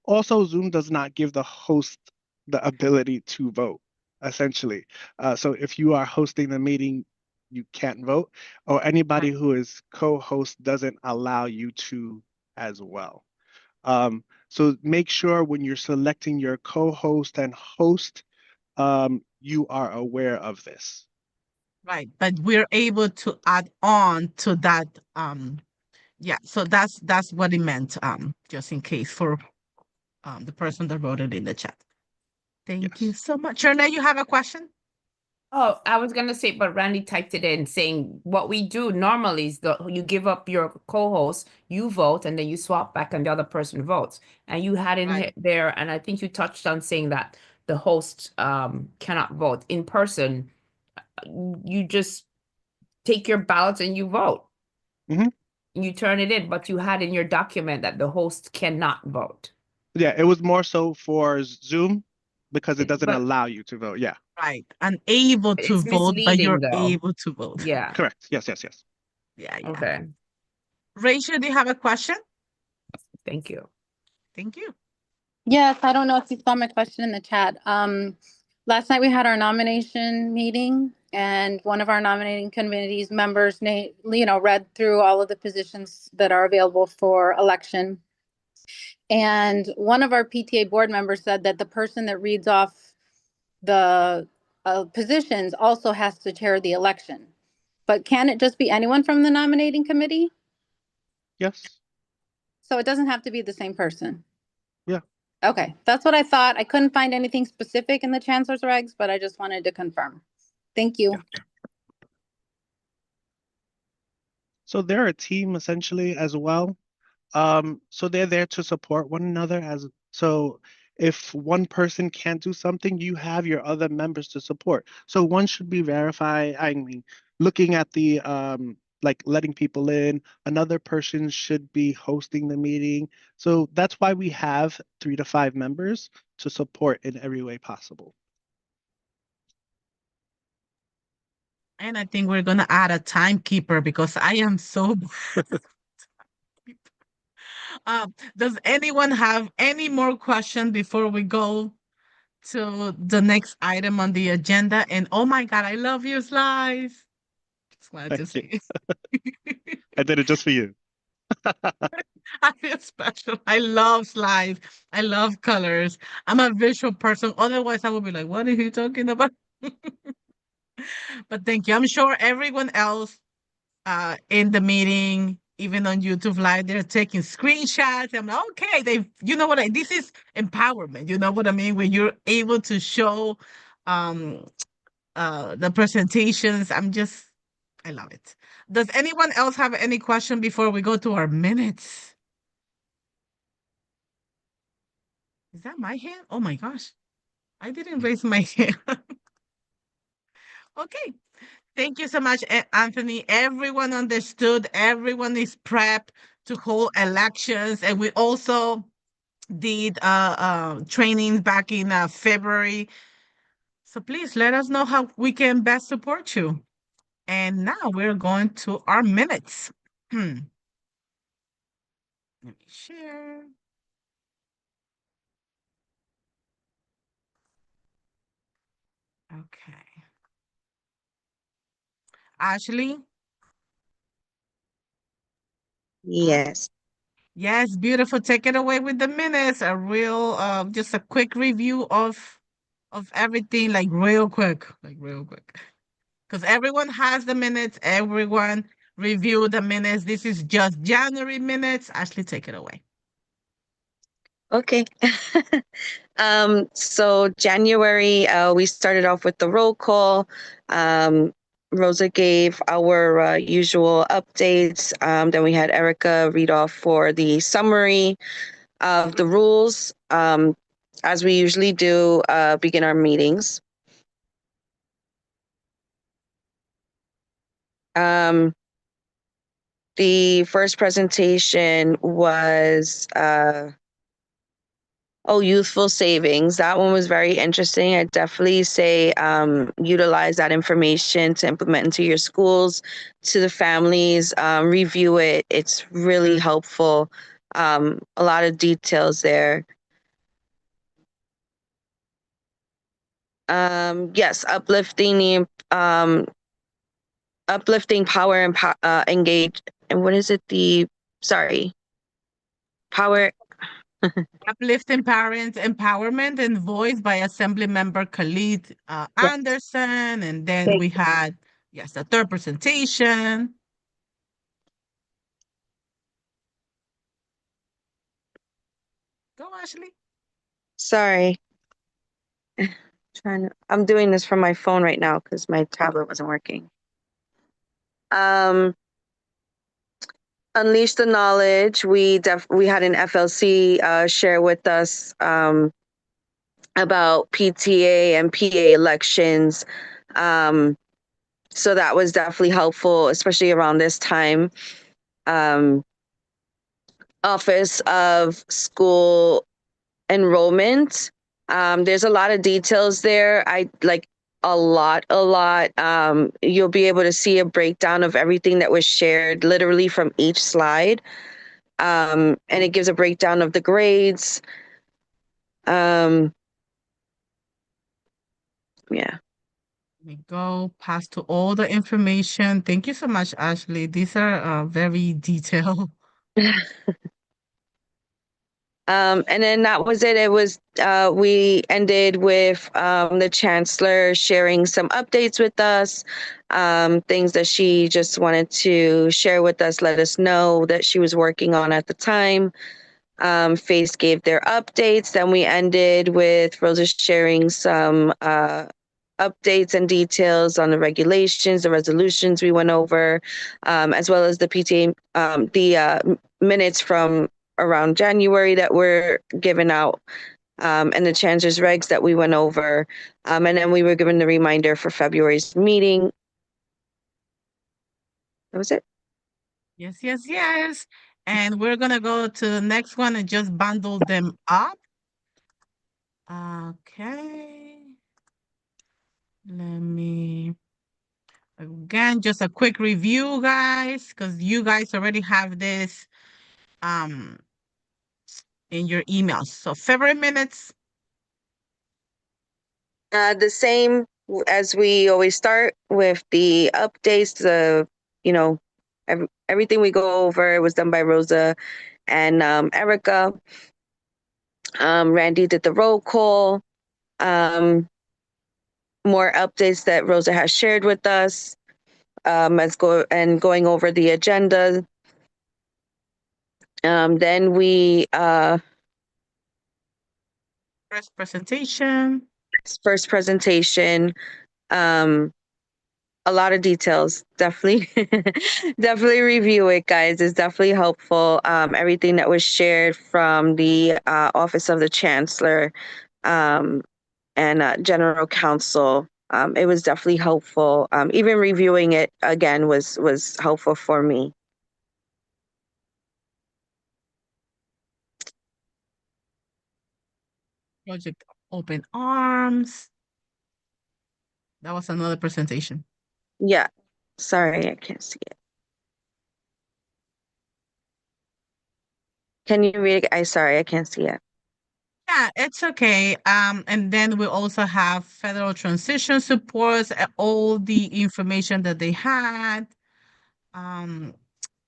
Also, Zoom does not give the host the ability to vote, essentially. So if you are hosting the meeting, you can't vote, or anybody who is co-host doesn't allow you to as well. So make sure when you're selecting your co-host and host, you are aware of this. Right, but we're able to add on to that. Yeah, so that's what it meant. Just in case for the person that wrote it in the chat. Thank you so much. Shirley, you have a question? Oh, I was gonna say, but Randy typed it in saying what we do normally is you give up your co-host, you vote, and then you swap back and the other person votes. And you had in there, and I think you touched on saying that the host cannot vote in person. You just take your ballots and you vote. You turn it in, but you had in your document that the host cannot vote. Yeah, it was more so for Zoom because it doesn't allow you to vote. Yeah. Right. Unable to It's vote, but you're misleading though. able to vote. Yeah. Correct. Yes, yes, yes. Yeah, yeah. Okay. Rachel, do you have a question? Thank you. Thank you. Yes, I don't know if you saw my question in the chat. Last night we had our nomination meeting, and one of our nominating committee's members, read through all of the positions that are available for election. And one of our PTA board members said that the person that reads off the positions also has to chair the election. But can it just be anyone from the nominating committee? Yes. So it doesn't have to be the same person? Yeah. Okay, that's what I thought. I couldn't find anything specific in the chancellor's regs, but I just wanted to confirm. Thank you. Yeah. So they're a team essentially as well. So they're there to support one another so if one person can't do something, you have your other members to support. So one should be verified. I mean, looking at the like letting people in, another person should be hosting the meeting. So that's why we have 3 to 5 members to support in every way possible. And I think we're gonna add a timekeeper because I am so does anyone have any more questions before we go to the next item on the agenda? And oh my God, I love your slides. Just wanted to Thank say I did it just for you. I feel special. I love slides. I love colors. I'm a visual person. Otherwise, I would be like, what are you talking about? But thank you. I'm sure everyone else in the meeting, even on YouTube Live, they're taking screenshots. I'm like, okay, you know what? This is empowerment. You know what I mean? When you're able to show um, the presentations, I love it. Does anyone else have any question before we go to our minutes? Is that my hand? Oh my gosh. I didn't raise my hand. Okay. Thank you so much, Anthony. Everyone understood. Everyone is prepped to hold elections. And we also did trainings back in February. So please let us know how we can best support you. And now we're going to our minutes. Let me share. Okay. Ashley? Yes. Yes, beautiful. Take it away with the minutes. A real, just a quick review of everything, like real quick. Because everyone has the minutes. Everyone review the minutes. This is just January minutes. Ashley, take it away. Okay. So January, we started off with the roll call. Rosa gave our usual updates. Then we had Erica read off for the summary of the rules. As we usually do, begin our meetings. The first presentation was youthful savings. That one was very interesting. I definitely say utilize that information to implement into your schools, to the families, review it. It's really helpful. A lot of details there. Yes, uplifting power and engage. And what is it? Power. Uplifting Parents Empowerment and Voice by Assembly Member Khalid Anderson. And then we had, yes, the third presentation. Go, Ashley. Sorry. I'm doing this from my phone right now because my tablet wasn't working. Unleash the knowledge. We had an FLC share with us about PTA and PA elections. So that was definitely helpful, especially around this time. Office of School Enrollment. There's a lot of details there. I like a lot. You'll be able to see a breakdown of everything that was shared literally from each slide. And it gives a breakdown of the grades. Yeah. We go past to all the information. Thank you so much, Ashley. These are very detailed. And then that was it. It was we ended with the chancellor sharing some updates with us, things that she just wanted to share with us, let us know that she was working on at the time. FACE gave their updates. Then we ended with Rosa sharing some updates and details on the regulations, the resolutions we went over, as well as the PTA, the minutes from around January that were given out. and the Chancellor's regs that we went over. And then we were given the reminder for February's meeting. That was it. Yes, yes, yes. And we're gonna go to the next one and just bundle them up. Okay. Let me, again, just a quick review, guys, because you guys already have this um in your emails. So February minutes. The same as we always start with the updates, everything we go over was done by Rosa and Erica. Randy did the roll call. More updates that Rosa has shared with us, going over the agenda. Then we First presentation. First presentation. A lot of details. Definitely, definitely review it, guys. It's definitely helpful. Everything that was shared from the Office of the Chancellor and General Counsel. It was definitely helpful. Even reviewing it again was helpful for me. Project Open Arms. That was another presentation. Yeah. Sorry, I can't see it. Can you read it? Sorry, I can't see it. Yeah, it's okay. And then we also have federal transition supports, all the information that they had. Um,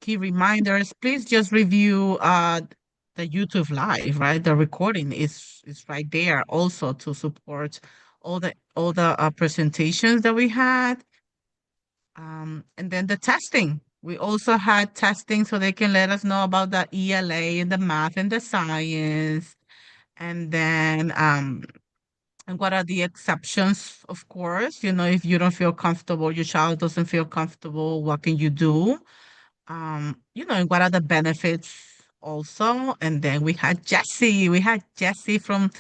Key reminders. Please just review the YouTube live, right? The recording is right there also to support all the presentations that we had. And then the testing. We also had testing so they can let us know about the ELA and the math and the science. And then and what are the exceptions, of course? If you don't feel comfortable, your child doesn't feel comfortable, what can you do? And what are the benefits also? And then we had Jesse. We had Jesse from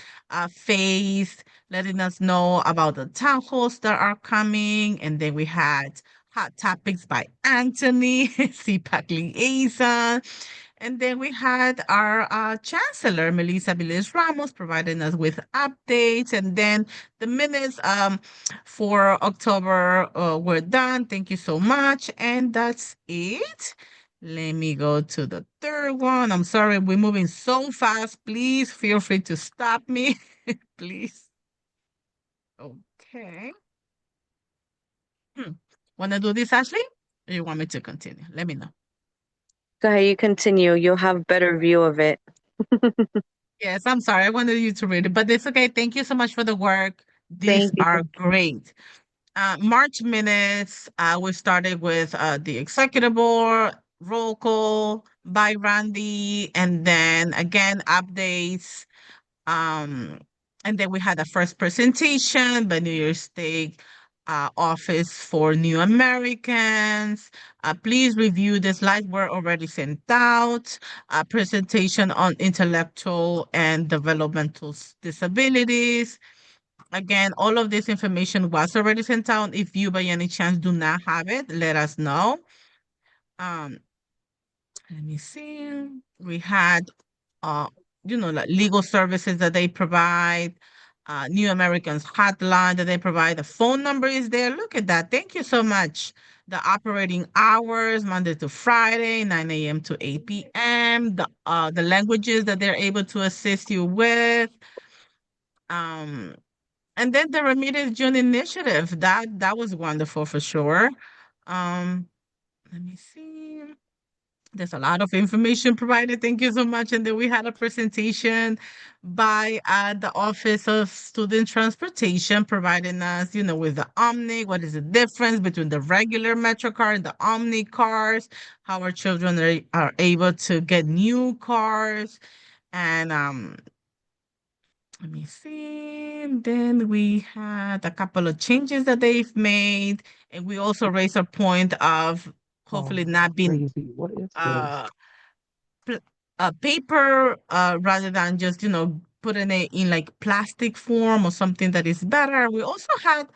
Faith letting us know about the town halls that are coming. And then we had Hot Topics by Anthony, CPAC liaison. And then we had our Chancellor, Melissa Viles Ramos, providing us with updates. And then the minutes for October were done. Thank you so much. And that's it. Let me go to the third one. I'm sorry, we're moving so fast. Please feel free to stop me. Please. Okay. Want to do this, Ashley? Or you want me to continue? Let me know. Go ahead, you continue. You'll have better view of it. Yes, I'm sorry. I wanted you to read it, but it's okay. Thank you so much for the work. These Thank you. are great. March minutes, we started with the executive board, roll call by Randy, and then again, updates. Um, and then we had a first presentation by New York State Office for New Americans. Please review the slides were already sent out. A presentation on intellectual and developmental disabilities. Again, all of this information was already sent out. If you by any chance do not have it, let us know. Um, Let me see. We had uh, like legal services that they provide, New Americans hotline that they provide. The phone number is there. Look at that. Thank you so much. The operating hours, Monday to Friday, 9 a.m. to 8 p.m. The languages that they're able to assist you with. Um, and then the Remedial June initiative. That was wonderful for sure. Let me see. There's a lot of information provided. Thank you so much. And then we had a presentation by the Office of Student Transportation, providing us, with the Omni, what is the difference between the regular Metro car and the Omni cars, how our children are able to get new cars. And let me see. Then we had a couple of changes that they've made. And we also raised a point of hopefully not being paper rather than just putting it in like plastic form or something that is better. We also had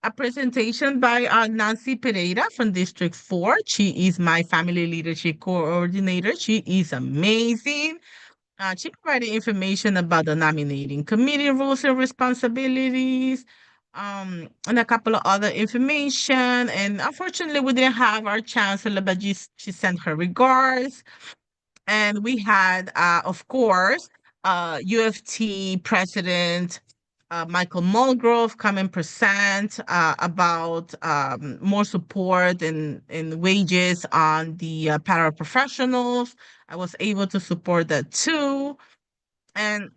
a presentation by Nancy Pereira from District 4. She is my family leadership coordinator. She is amazing. She provided information about the nominating committee rules and responsibilities, and a couple of other information. And unfortunately, we didn't have our chancellor, but she sent her regards. And we had, of course, UFT president Michael Mulgrove come and present about more support and wages on the paraprofessionals. I was able to support that too. And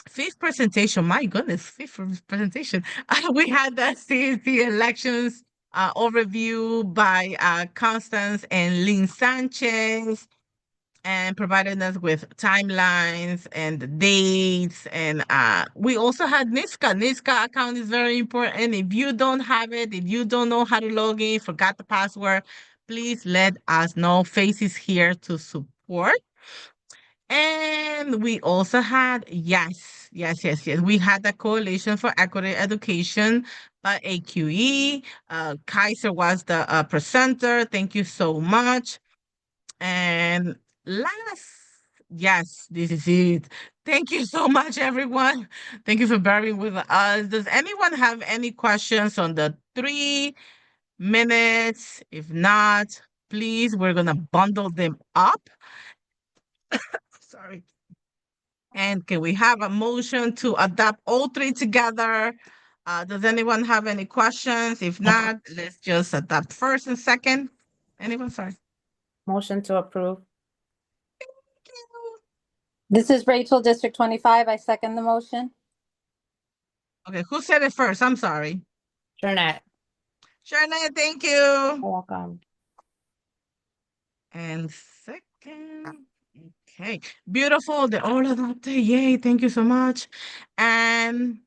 fifth presentation, my goodness, fifth presentation. We had the CNC elections overview by Constance and Lynn Sanchez, and provided us with timelines and the dates. And we also had NISCA. NISCA account is very important. If you don't have it, if you don't know how to log in, forgot the password, please let us know. Face is here to support. And we also had, yes. We had the Coalition for Equity Education by AQE. Kaiser was the presenter. Thank you so much. And last, yes, this is it. Thank you so much, everyone. Thank you for bearing with us. Does anyone have any questions on the 3 minutes? If not, please, we're going to bundle them up. Sorry. And can we have a motion to adopt all three together? Does anyone have any questions? If not, let's just adopt first and second. Anyone? Sorry. Motion to approve. This is Rachel, District 25. I second the motion. Okay, who said it first? I'm sorry. Jeanette. Jeanette, thank you. You're welcome. And second. Okay, beautiful. They're all adopted. Yay, thank you so much. And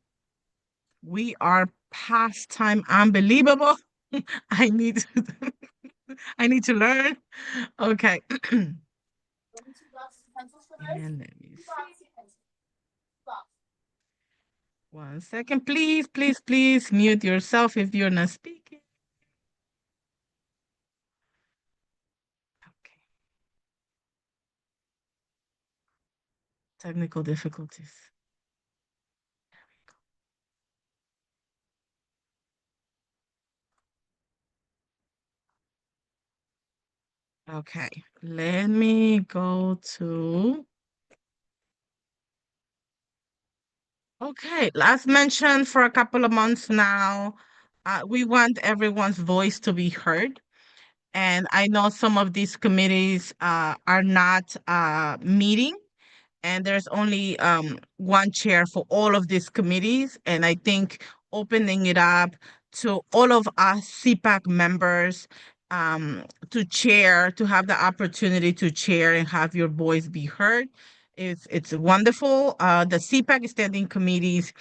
we are past time. Unbelievable. I need I need to learn. Okay. And let me see. 1 second, please mute yourself if you're not speaking. Okay. Technical difficulties. Okay, let me go to. Okay, last mentioned for a couple of months now, we want everyone's voice to be heard. And I know some of these committees are not meeting, and there's only one chair for all of these committees. And I think opening it up to all of us CPAC members to chair, to have the opportunity to chair and have your voice be heard, it's wonderful. The CPAC standing committees,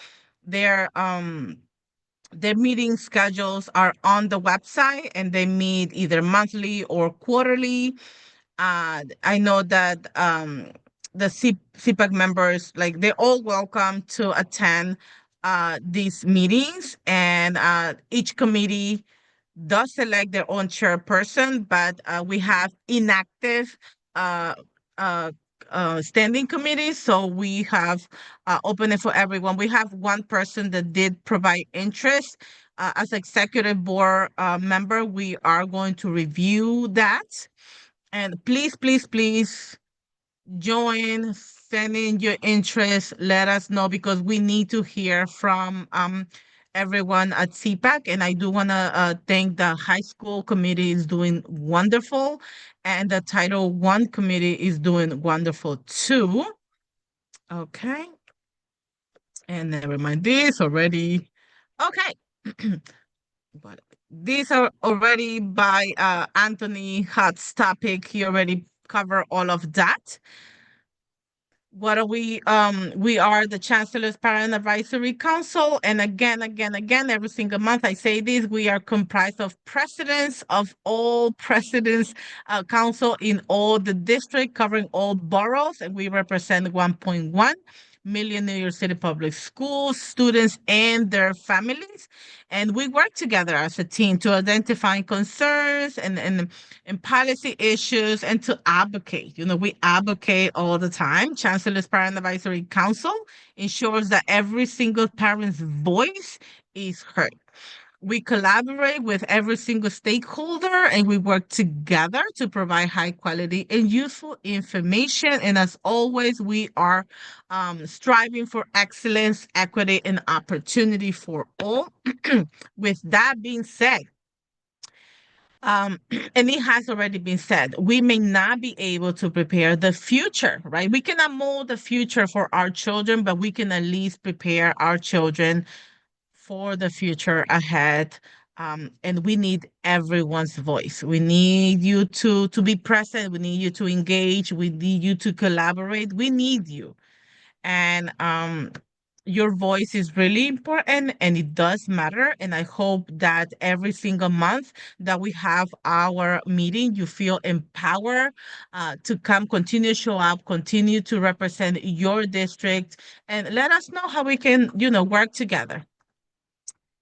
their meeting schedules are on the website, and they meet either monthly or quarterly. I know that the CPAC members, like, they're all welcome to attend these meetings, and each committee does select their own chairperson, but we have inactive uh, uh, standing committees, so we have open it for everyone. We have one person that did provide interest as executive board member. We are going to review that. And please join, send in your interest, let us know, because we need to hear from everyone at CPAC. And I do want to thank the high school committee is doing wonderful, and the Title I committee is doing wonderful too. Okay. And never mind this already. Okay. But these are already by Anthony Hutt's topic. He already covered all of that. What are we? We are the Chancellor's Parent Advisory Council. And again, every single month I say this, we are comprised of presidents of all presidents council in all the district, covering all boroughs, and we represent 1.1 million New York City public schools, students, and their families. And we work together as a team to identify concerns and policy issues and to advocate. We advocate all the time. Chancellor's Parent Advisory Council ensures that every single parent's voice is heard. We collaborate with every single stakeholder and we work together to provide high quality and useful information. And as always, we are striving for excellence, equity, and opportunity for all. With that being said, and it has already been said, we may not be able to prepare the future, right? We cannot mold the future for our children, but we can at least prepare our children for the future ahead. And we need everyone's voice. We need you to be present. We need you to engage. We need you to collaborate. We need you. And your voice is really important and it does matter. And I hope that every single month that we have our meeting, you feel empowered to come, continue to show up, continue to represent your district, and let us know how we can, work together.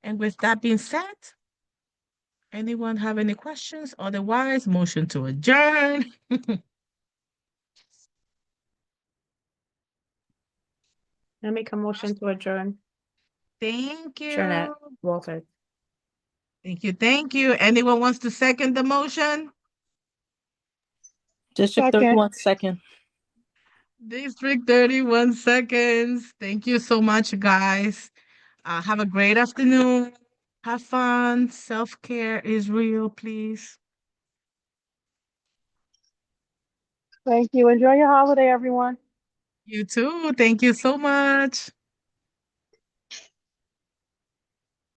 And with that being said, anyone have any questions? Otherwise, motion to adjourn. I make a motion to adjourn. Thank you. Jeanette Walter. Thank you. Thank you. Anyone wants to second the motion? District 31 second. District 31 seconds. Thank you so much, guys. Have a great afternoon. Have fun. Self-care is real, please. Thank you. Enjoy your holiday, everyone. You too. Thank you so much.